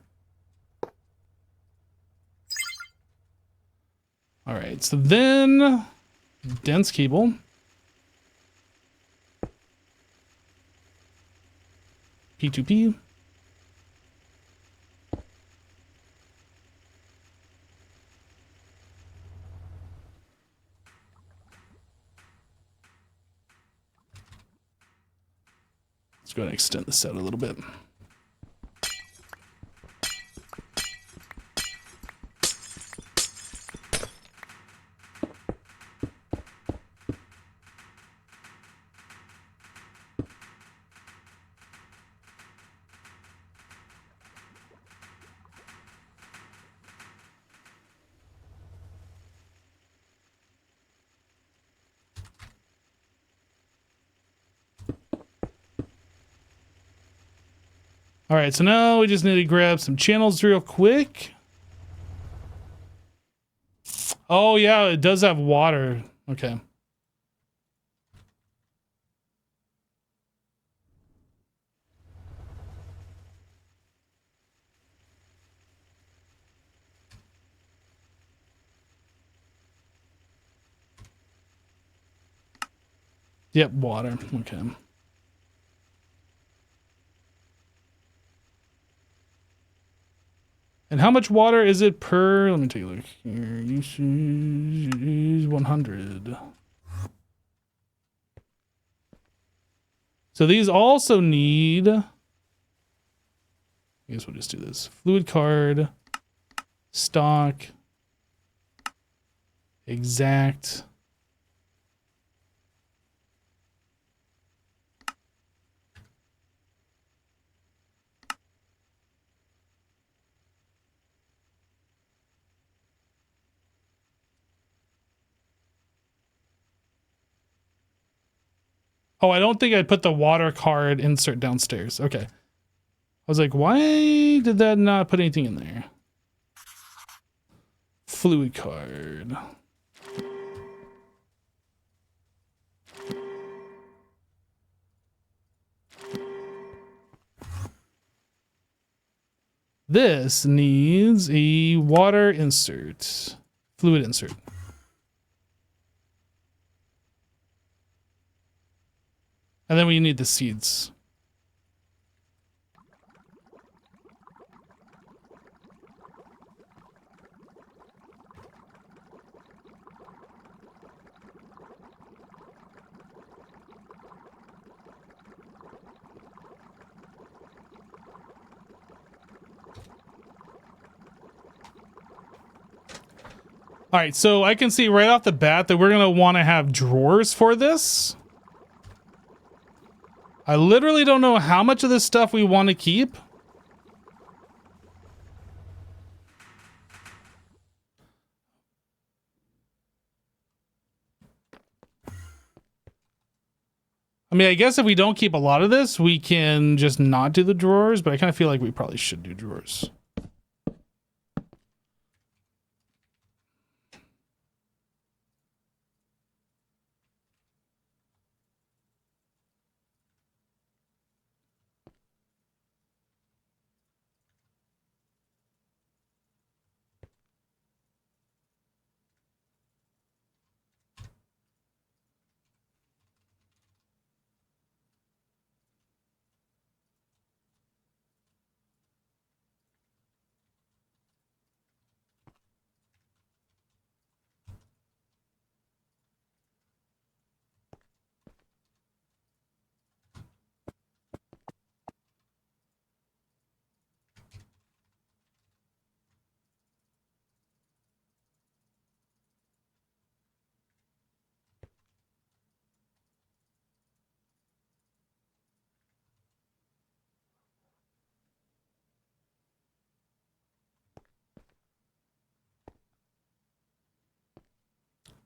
All right, so then dense cable. P2P. Let's go ahead and extend this out a little bit. All right, so now we just need to grab some channels real quick. Oh, yeah, it does have water. Okay. Yep, water. Okay. And how much water is it per? Let me take a look here. Usage is 100. So these also need, I guess we'll just do this. Fluid card, stock, exact. Oh, I don't think I put the water card insert downstairs. Okay. I was like, why Why did that not put anything in there? Fluid card. This needs a water insert. Fluid insert. And then we need the seeds. All right, so I can see right off the bat that we're going to want to have drawers for this. I literally don't know how much of this stuff we want to keep. I mean, I guess if we don't keep a lot of this, we can just not do the drawers, but I kind of feel like we probably should do drawers.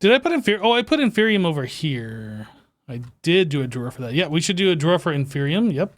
Did I put Inferium? Oh, I put Inferium over here. I did do a drawer for that. Yeah, we should do a drawer for Inferium. Yep.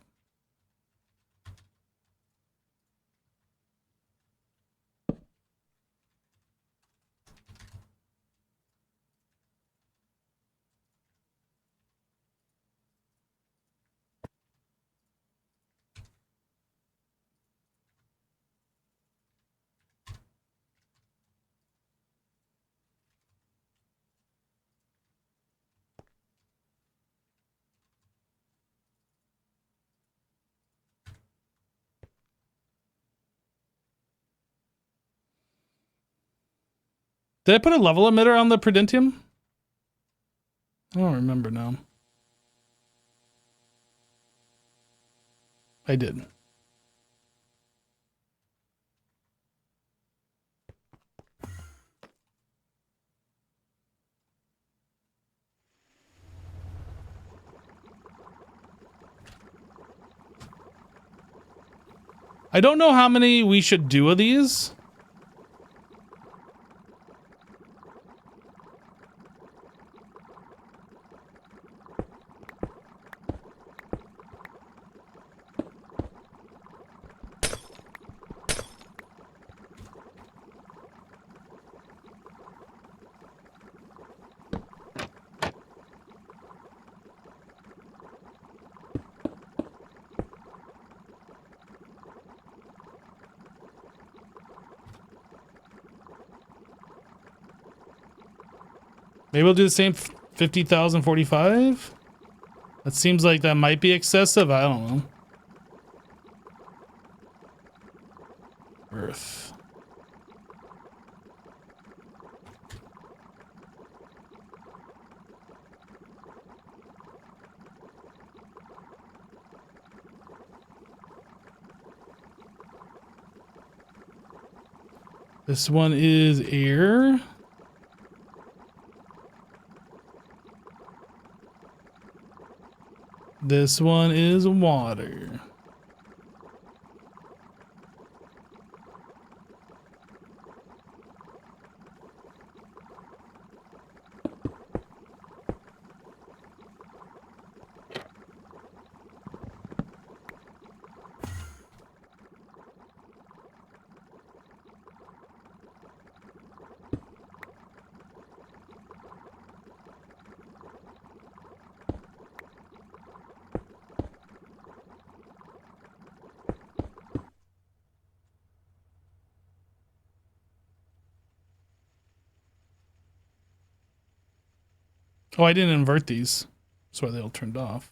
Did I put a level emitter on the Prudentium? I don't remember now. I did. I don't know how many we should do of these. Maybe we'll do the same 50,045. That seems like that might be excessive. I don't know. Earth. This one is air. This one is water. Oh, I didn't invert these. That's why they all turned off.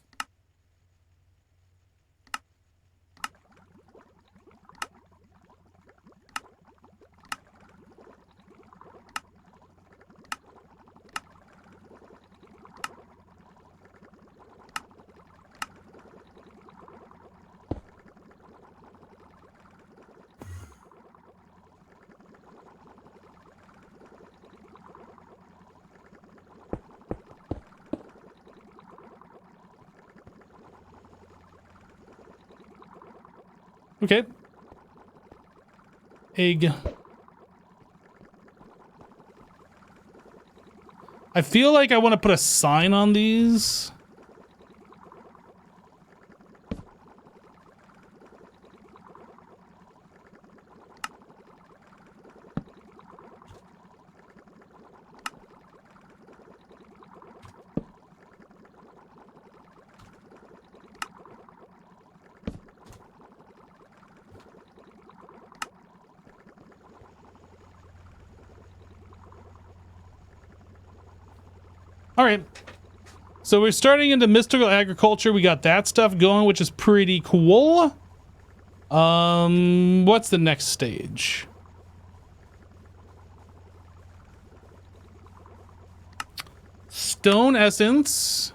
Okay. Egg. I feel like I want to put a sign on these. All right. So we're starting into mystical agriculture. We got that stuff going, which is pretty cool. What's the next stage? Stone essence.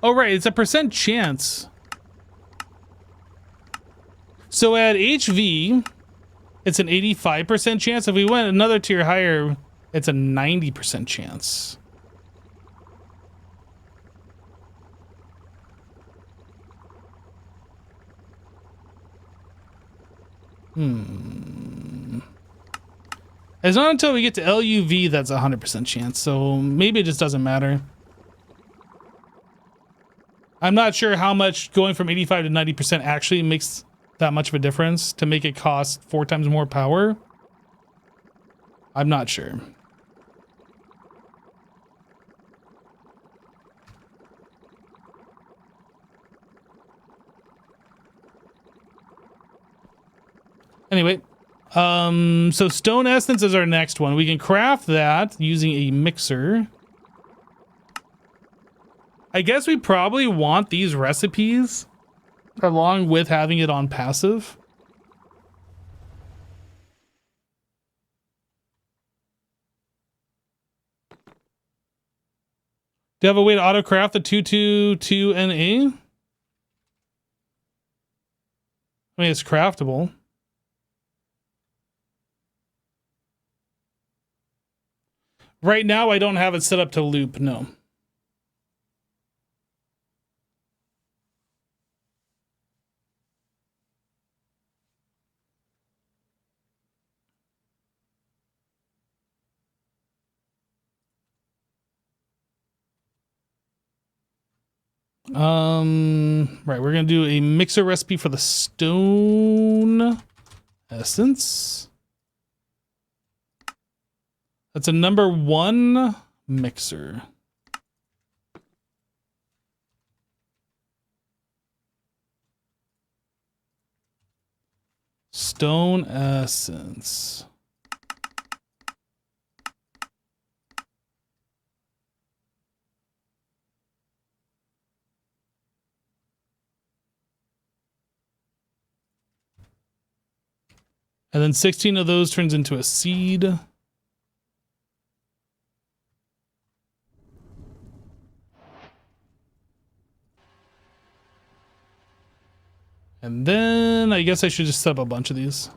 Oh, right. It's a % chance. So at HV, it's an 85% chance. If we went another tier higher, it's a 90% chance. It's not until we get to LUV that's a 100% chance, so maybe it just doesn't matter. I'm not sure how much going from 85 to 90% actually makes that much of a difference to make it cost 4 times more power. I'm not sure. Anyway, so stone essence is our next one. We can craft that using a mixer. I guess we probably want these recipes along with having it on passive. Do you have a way to auto craft the 222NA? I mean, it's craftable. Right now, I don't have it set up to loop, no. Right, we're gonna do a mixer recipe for the stone essence. That's a number 1 mixer. Stone essence. And then 16 of those turns into a seed. And then I guess I should just set up a bunch of these.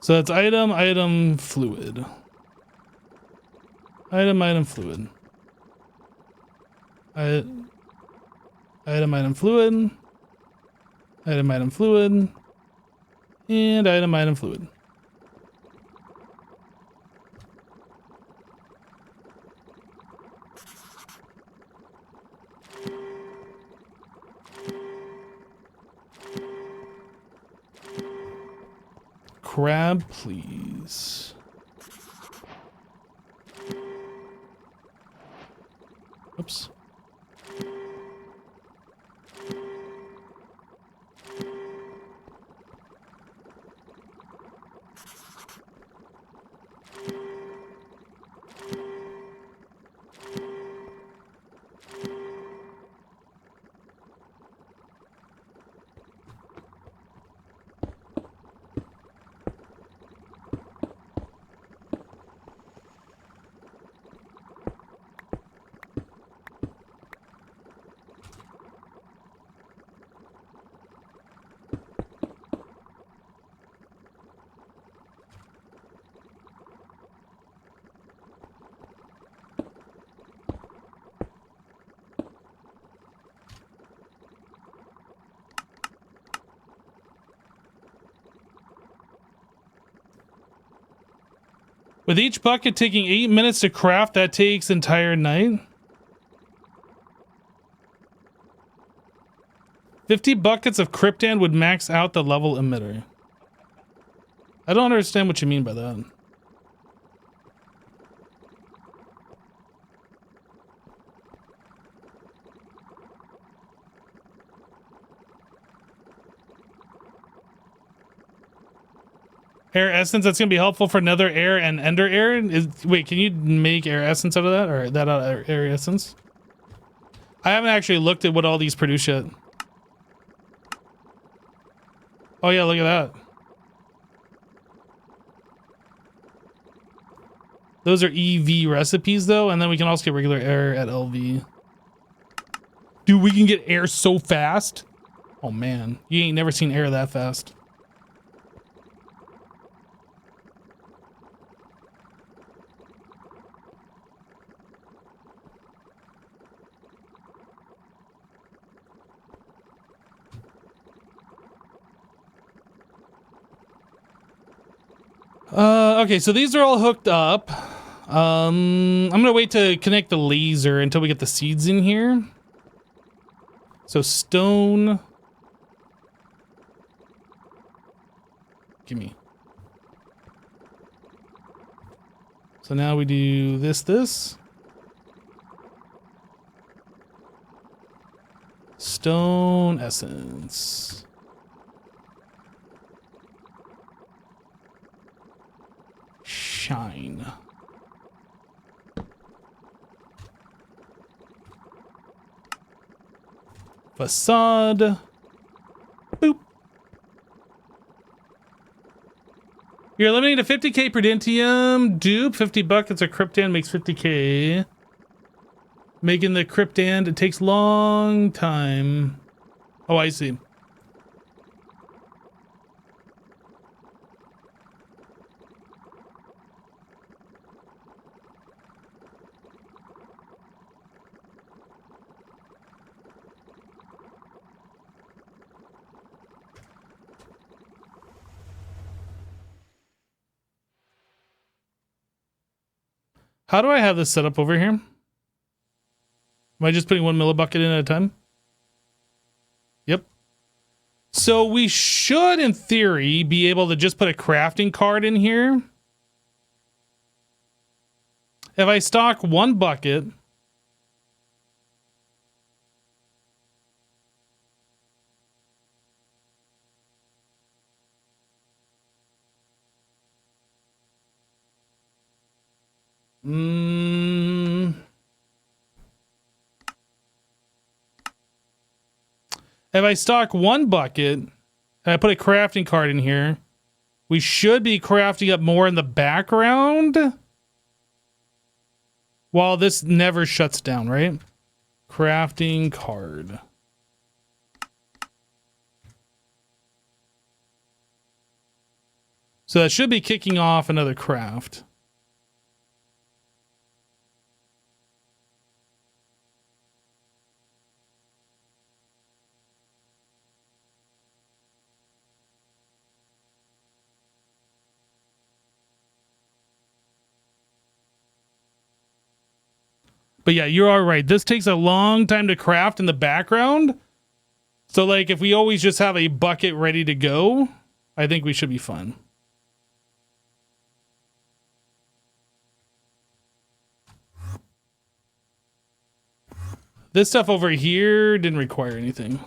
So that's item, item, fluid. Item, item, fluid. Item, item, fluid. Item, item, fluid. And item, item, fluid. Crab, please. Oops. With each bucket taking 8 minutes to craft, that takes entire night. 50 buckets of Cryptand would max out the level emitter. I don't understand what you mean by that. Air essence, that's gonna be helpful for nether air and ender air. Wait, can you make air essence out of that, or that out of air essence? I haven't actually looked at what all these produce yet. Oh yeah, look at that. Those are EV recipes though, and then we can also get regular air at LV. Dude, we can get air so fast. Oh man, you ain't never seen air that fast. Okay, so these are all hooked up. I'm gonna wait to connect the laser until we get the seeds in here. So stone. Gimme. So now we do this. Stone essence. Shine. Facade. Boop. You're limiting to 50k Prudentium. Dupe. 50 buckets of Cryptand makes 50k. Making the Cryptand, it takes long time. Oh, I see. How do I have this set up over here? Am I just putting 1 millibucket in at a time? Yep. So we should, in theory, be able to just put a crafting card in here. If I stock 1 bucket... If I stock 1 bucket and I put a crafting card in here, we should be crafting up more in the background while this never shuts down, right? Crafting card. So that should be kicking off another craft. But yeah, you are right. This takes a long time to craft in the background. So like if we always just have a bucket ready to go, I think we should be fine. This stuff over here didn't require anything.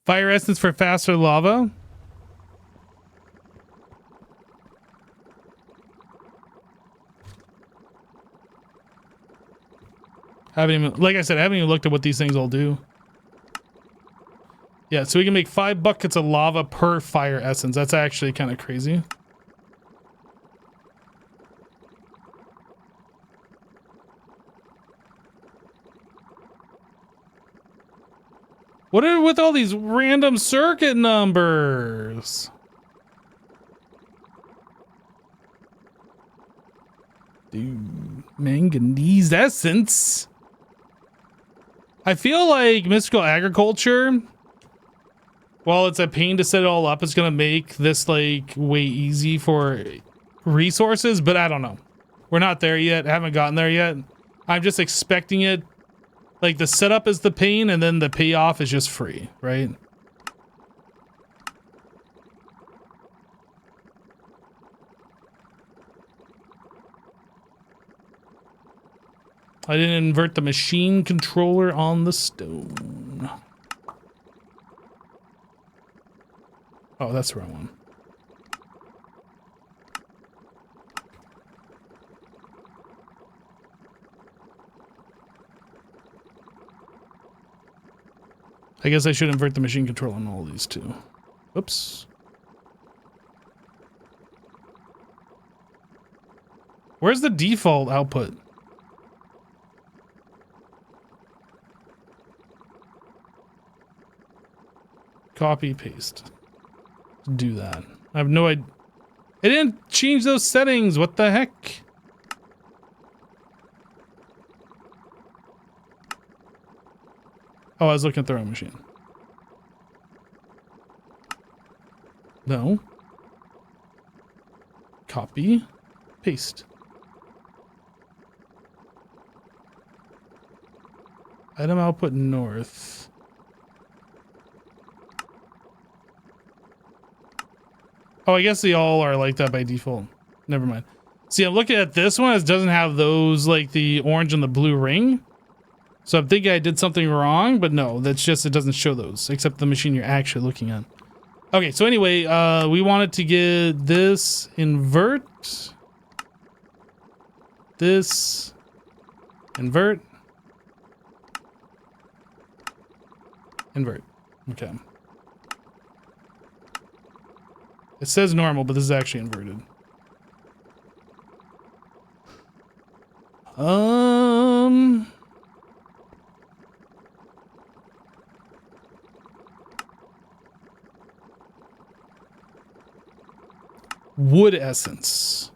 Fire essence for faster lava. Haven't even, like I said, I haven't even looked at what these things all do. Yeah, so we can make 5 buckets of lava per fire essence. That's actually kind of crazy. What are with all these random circuit numbers? Dude, manganese essence. I feel like mystical agriculture, while it's a pain to set it all up, it's gonna make this like way easy for resources, but I don't know. We're not there yet. Haven't gotten there yet. I'm just expecting it. Like the setup is the pain and then the payoff is just free, right? I didn't invert the machine controller on the stone. Oh, that's the wrong one. I guess I should invert the machine control on all these too. Oops. Where's the default output? Copy, paste. Do that. I have no idea. It didn't change those settings. What the heck? Oh, I was looking at the wrong machine. No. Copy, paste. Item output north. Oh, I guess they all are like that by default. Never mind. See, I'm looking at this one. It doesn't have those, like the orange and the blue ring. So I'm thinking I did something wrong, but no, that's just, it doesn't show those, except the machine you're actually looking at. Okay, so anyway, we wanted to get this invert. This invert. Invert. Okay. It says normal, but this is actually inverted. Wood essence.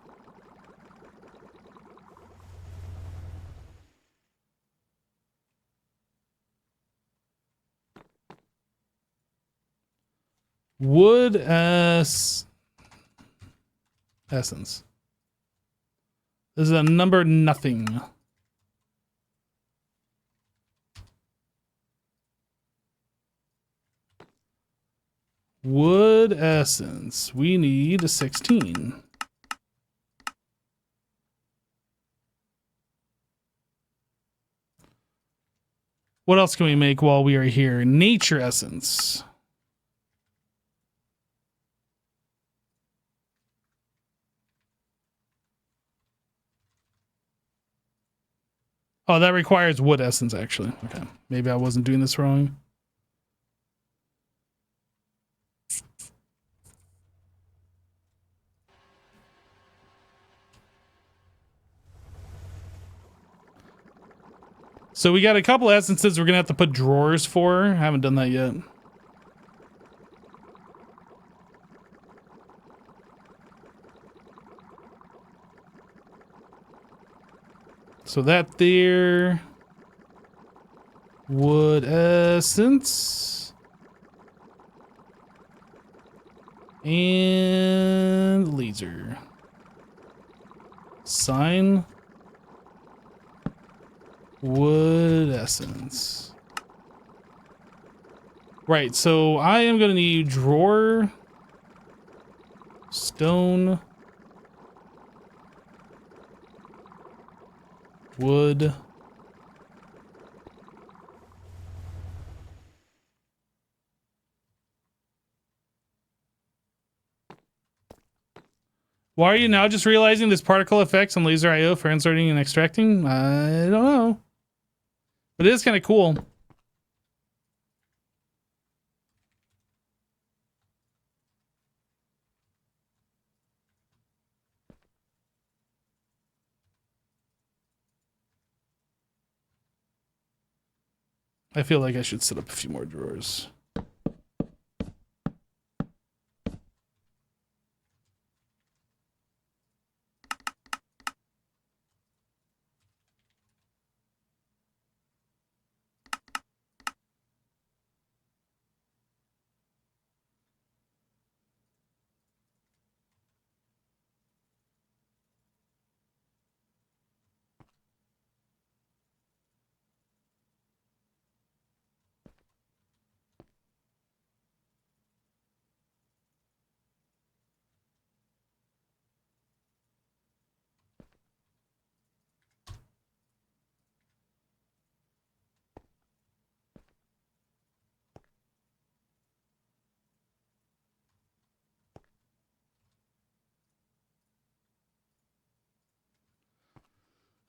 Wood essence. This is a number nothing. Wood essence. We need 16. What else can we make while we are here? Nature essence. Oh, that requires wood essence, actually. Okay. Maybe I wasn't doing this wrong. So we got a couple essences we're gonna have to put drawers for. I haven't done that yet. So that there. Wood essence. And laser. Sign. Wood essence. Right, so I am going to need drawer, stone, wood, why are you now just realizing this particle effects on laser IO for inserting and extracting? I don't know. But it is kind of cool. I feel like I should set up a few more drawers.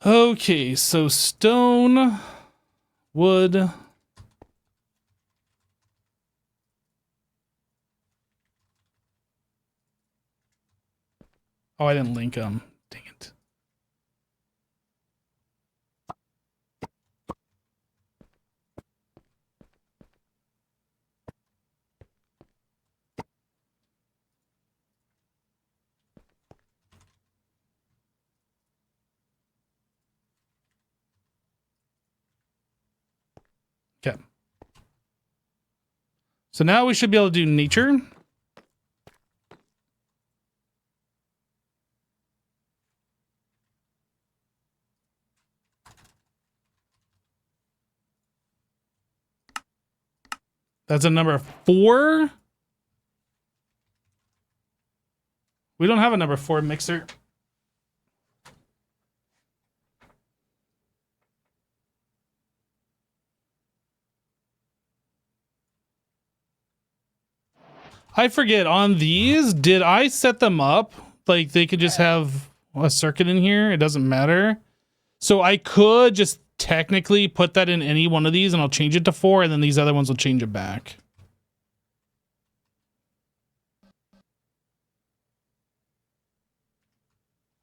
Okay, so stone, wood. Oh, I didn't link them. Dang it. Okay. So now we should be able to do nature. That's a number 4. We don't have a number 4 mixer. I forget, on these, did I set them up? Like they could just have a circuit in here. It doesn't matter. So I could just technically put that in any one of these and I'll change it to 4 and then these other ones will change it back.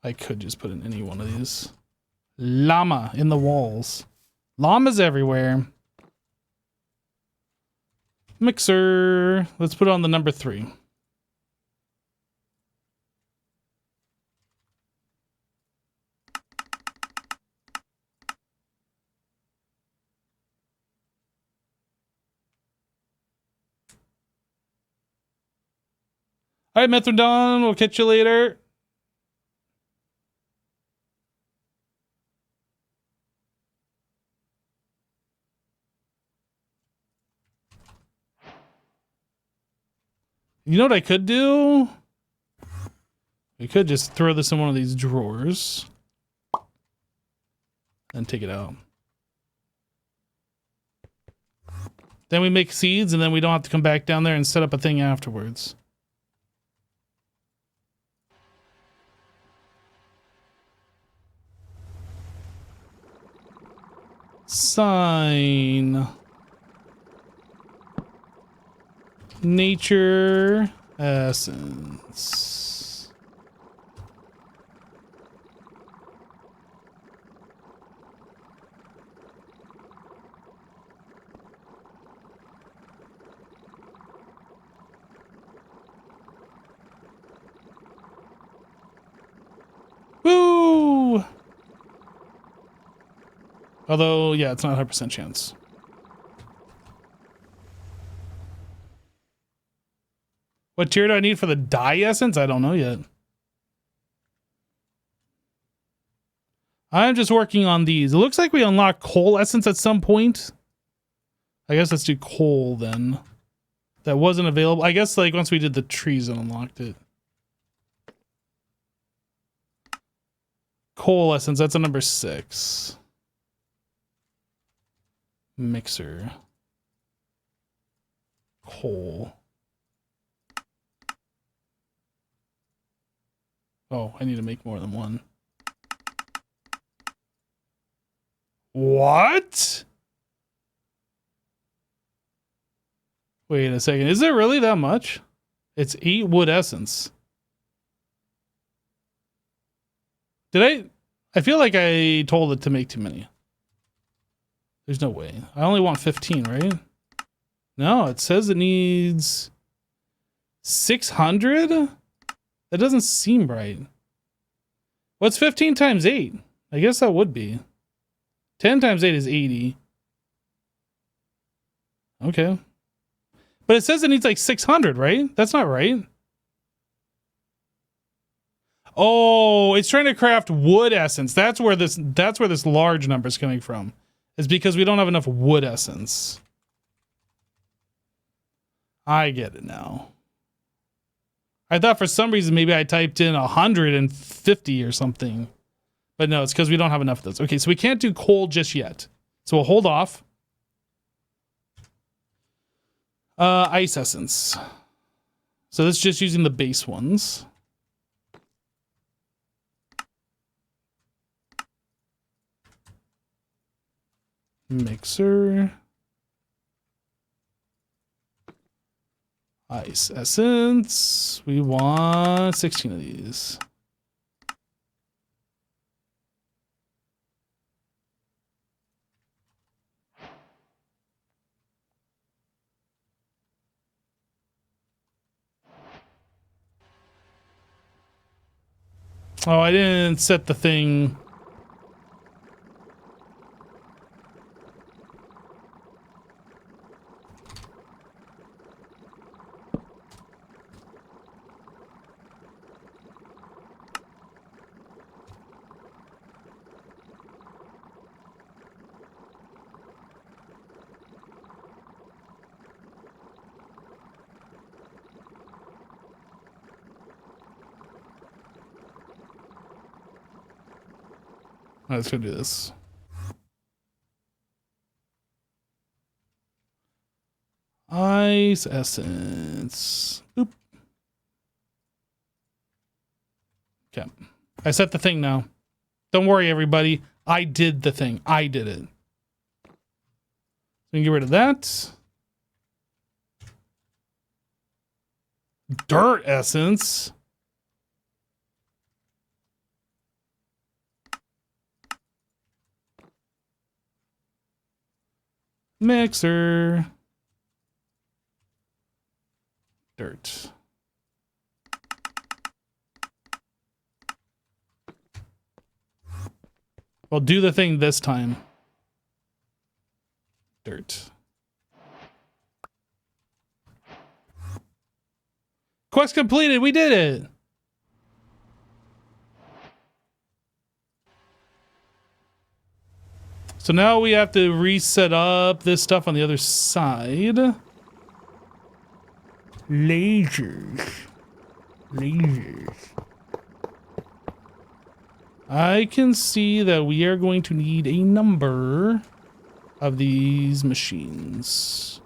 I could just put in any one of these. Llama in the walls. Llamas everywhere. Mixer. Let's put it on the number 3. All right, Methrodon, we'll catch you later. You know what I could do? We could just throw this in one of these drawers and take it out. Then we make seeds and then we don't have to come back down there and set up a thing afterwards. Sign. Nature essence. Although, yeah, it's not 100% chance. What tier do I need for the dye essence? I don't know yet. I'm just working on these. It looks like we unlock coal essence at some point. I guess let's do coal then. That wasn't available. I guess like once we did the trees and unlocked it. Coal essence, that's a number 6. Mixer. Coal. Oh, I need to make more than one. What? Wait a second. Is it really that much? It's 8 wood essence. I feel like I told it to make too many. There's no way. I only want 15, right? No, it says it needs 600? That doesn't seem right. What's 15 times 8? I guess that would be. 10 times 8 is 80. Okay. But it says it needs like 600, right? That's not right. Oh, it's trying to craft wood essence. That's where this large number is coming from. It's because we don't have enough wood essence. I get it now. I thought for some reason maybe I typed in 150 or something. But no, it's because we don't have enough of those. Okay, so we can't do coal just yet. So we'll hold off. Ice essence. So this is just using the base ones. Mixer. Ice essence. We want 16 of these. Oh, I didn't set the thing. Let's go do this. Ice essence. Oop. Okay. I set the thing now. Don't worry, everybody. I did the thing. I did it. So we can get rid of that. Dirt essence. Mixer. Dirt. Well, do the thing this time. Dirt. Quest completed. We did it. So now we have to reset up this stuff on the other side. Lasers. Lasers. I can see that we are going to need a number of these machines.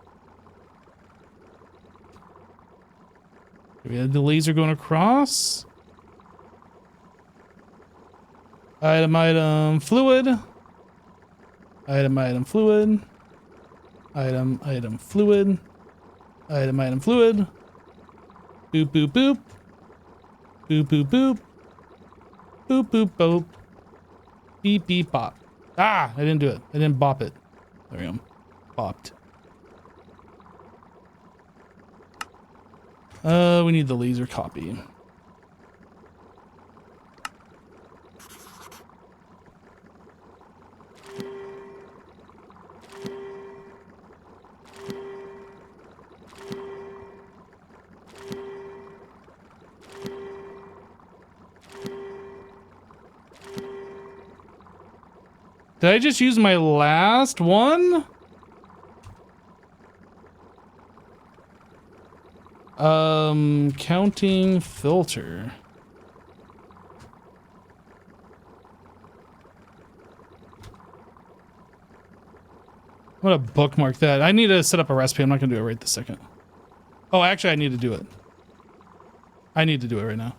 We had the laser going across. Item, fluid. Item, fluid. Item, fluid. Item, fluid. Boop, boop, boop. Boop, boop, boop. Boop, boop, boop. Beep, beep, bop. Ah, I didn't do it. I didn't bop it. There we go. Bopped. We need the laser copy. Did I just use my last one? Counting filter. I'm gonna bookmark that. I need to set up a recipe. I'm not gonna do it right this second. Oh, actually, I need to do it. I need to do it right now.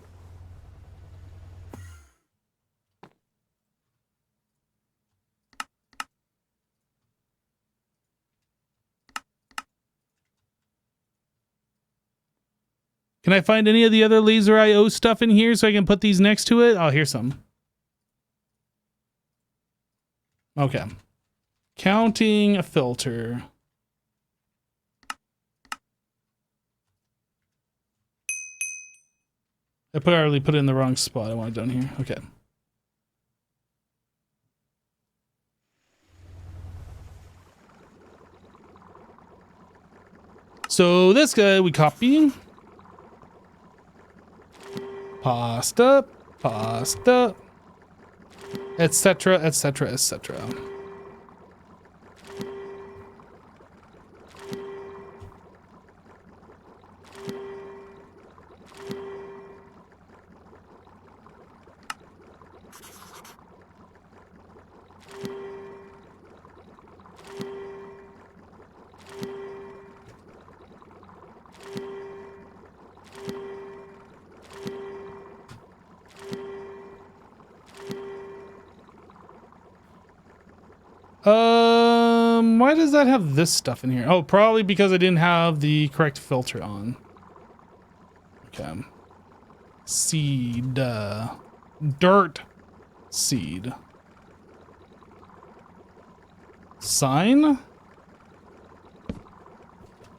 Can I find any of the other Laser IO stuff in here so I can put these next to it? Oh, here's some. Okay. Counting a filter. I already put it in the wrong spot. I want it down here. Okay. So this guy we copy. Pasta, pasta, etc., etc., etc. Why does that have this stuff in here? Oh, probably because I didn't have the correct filter on. Okay. Seed, dirt seed. Sign.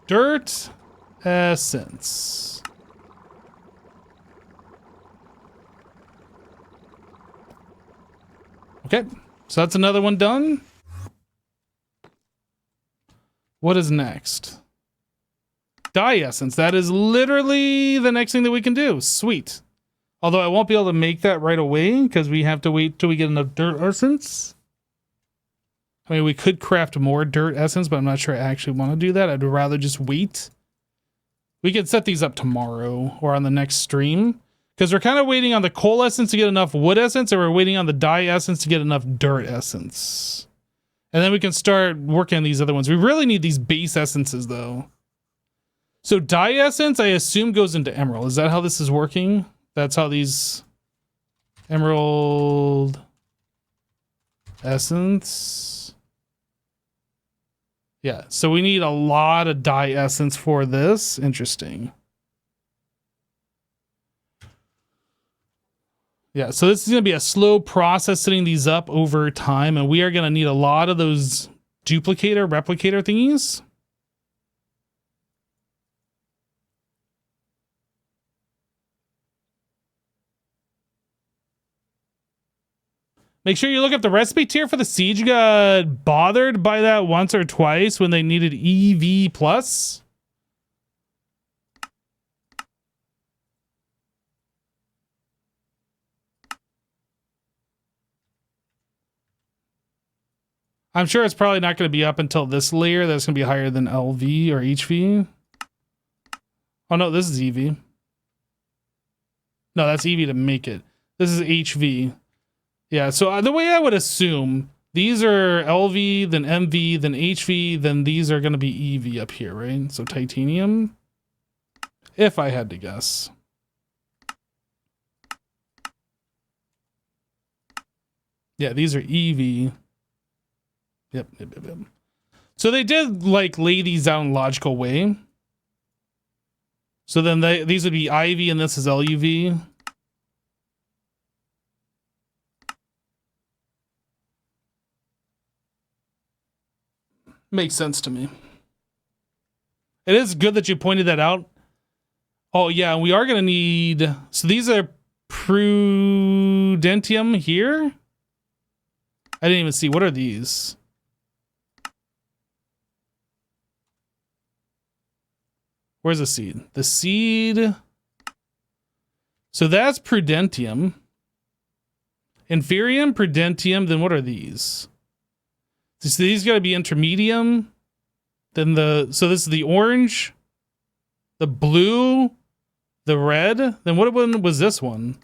Dirt essence. Okay, so that's another one done. What is next? Dye essence. That is literally the next thing that we can do. Sweet. Although I won't be able to make that right away because we have to wait till we get enough dirt essence. I mean, we could craft more dirt essence, but I'm not sure I actually want to do that. I'd rather just wait. We could set these up tomorrow or on the next stream because we're kind of waiting on the coal essence to get enough wood essence, and we're waiting on the dye essence to get enough dirt essence. And then we can start working on these other ones. We really need these base essences, though. So dye essence, I assume, goes into emerald. Is that how this is working? That's how these emerald essence. Yeah, so we need a lot of dye essence for this. Interesting. Yeah, so this is going to be a slow process setting these up over time, and we are going to need a lot of those duplicator, replicator thingies. Make sure you look up the recipe tier for the siege. You got bothered by that once or twice when they needed EV+. I'm sure it's probably not going to be up until this layer. That's going to be higher than LV or HV. Oh, no, this is EV. No, that's EV to make it. This is HV. Yeah, so the way I would assume, these are LV, then MV, then HV, then these are going to be EV up here, right? So titanium, if I had to guess. Yeah, these are EV. Yep. So they did like lay these out in a logical way. So then these would be IV and this is LUV. Makes sense to me. It is good that you pointed that out. Oh yeah, we are going to need, so these are prudentium here. I didn't even see, what are these? Where's the seed? The seed. So that's prudentium. Inferium, prudentium, then what are these? So these got to be intermedium. Then so this is the orange, the blue, the red. Then what one was this one?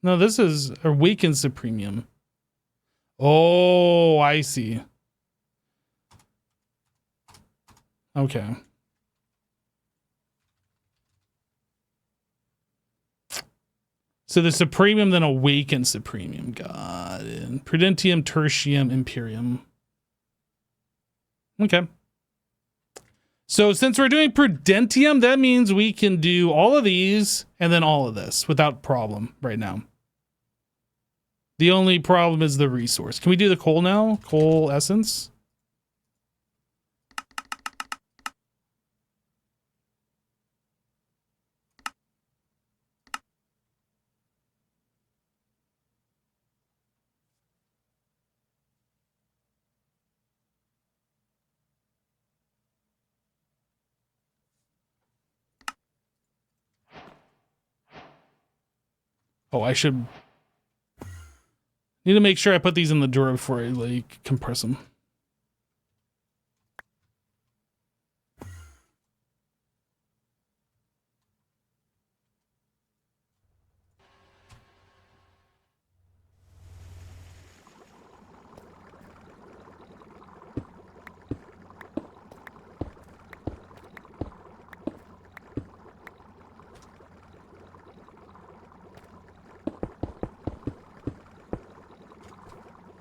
No, this is awakens to premium. Oh, I see. Okay. So the Supremium then awakens the premium. Got it. Prudentium, Tertium, Imperium. Okay. So since we're doing Prudentium, that means we can do all of these and then all of this without problem right now. The only problem is the resource. Can we do the coal now? Coal essence? Oh, I should need to make sure I put these in the drawer before I like compress them.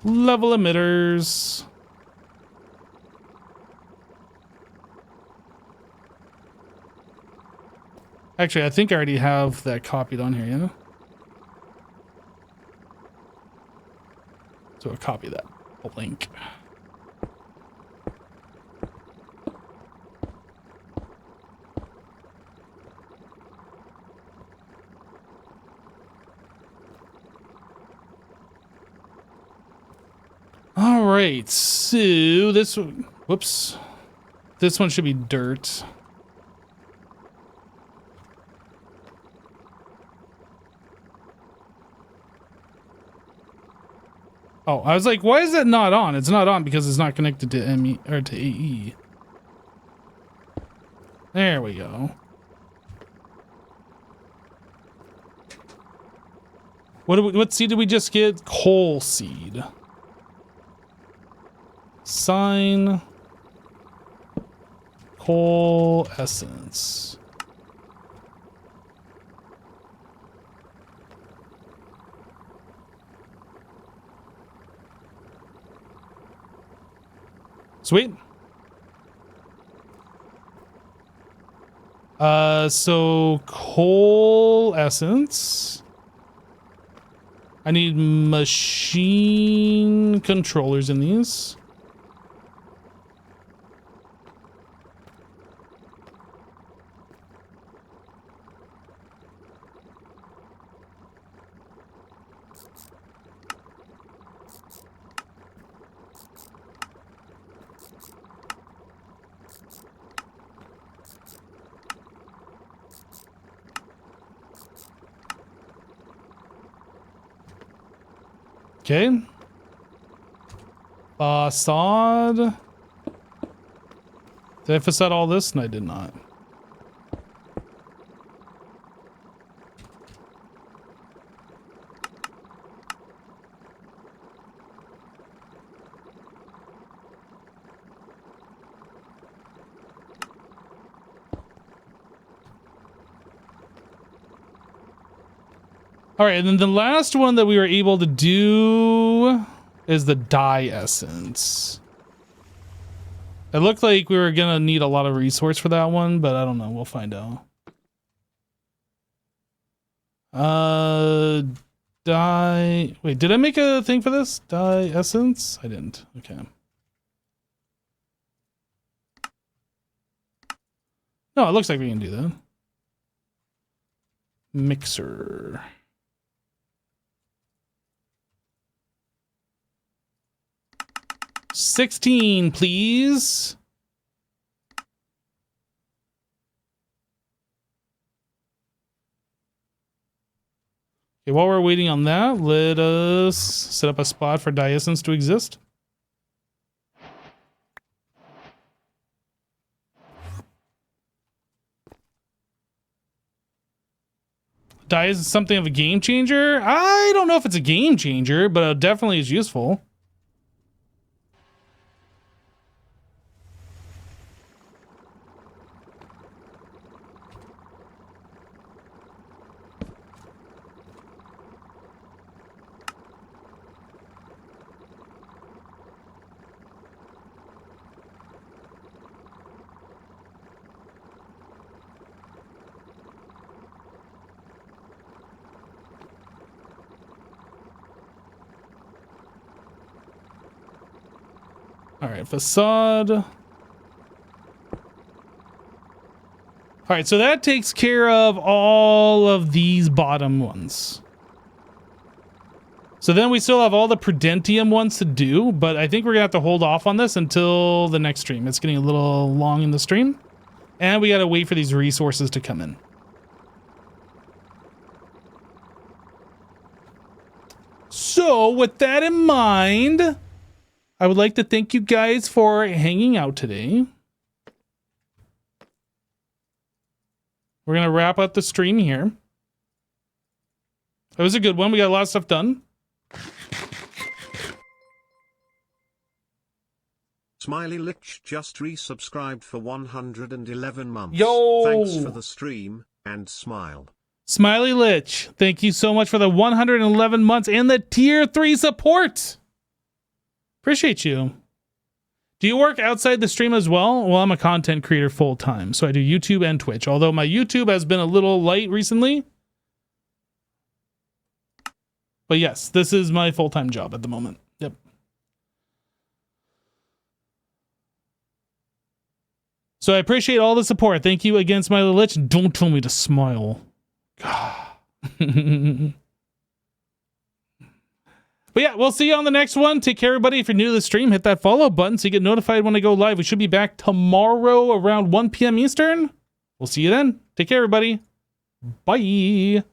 Level emitters. Actually, I think I already have that copied on here, yeah? So I'll copy that link. All right, so this one, whoops. This one should be dirt. Oh, I was like, why is that not on? It's not on because it's not connected to ME or to AE. There we go. What seed did we just get? Coal seed. Sign. Coal essence. Sweet. So coal essence. I need machine controllers in these. Okay. Facade. Did I facade all this? No, I did not. All right, and then the last one that we were able to do is the dye essence. It looked like we were gonna need a lot of resource for that one, but I don't know. We'll find out. Dye. Wait, did I make a thing for this? Dye essence? I didn't. Okay. No, it looks like we can do that. Mixer. $16, please. Okay, while we're waiting on that, let us set up a spot for Diessence to exist. Diessence is something of a game changer. I don't know if it's a game changer, but it definitely is useful. All right, facade. All right, so that takes care of all of these bottom ones. So then we still have all the Prudentium ones to do, but I think we're gonna have to hold off on this until the next stream. It's getting a little long in the stream, and we gotta wait for these resources to come in. So with that in mind, I would like to thank you guys for hanging out today. We're going to wrap up the stream here. It was a good one. We got a lot of stuff done. Smiley Lich just resubscribed for 111 months. Yo! Thanks for the stream, and smile. Smiley Lich, thank you so much for the 111 months and the tier 3 support. Appreciate you. Do you work outside the stream as well? Well, I'm a content creator full time, so I do YouTube and Twitch. Although my YouTube has been a little light recently. But yes, this is my full-time job at the moment. Yep. So I appreciate all the support. Thank you again, Smiley Lich. Don't tell me to smile. But yeah, we'll see you on the next one. Take care, everybody. If you're new to the stream, hit that follow button so you get notified when I go live. We should be back tomorrow around 1 p.m. Eastern. We'll see you then. Take care, everybody. Bye.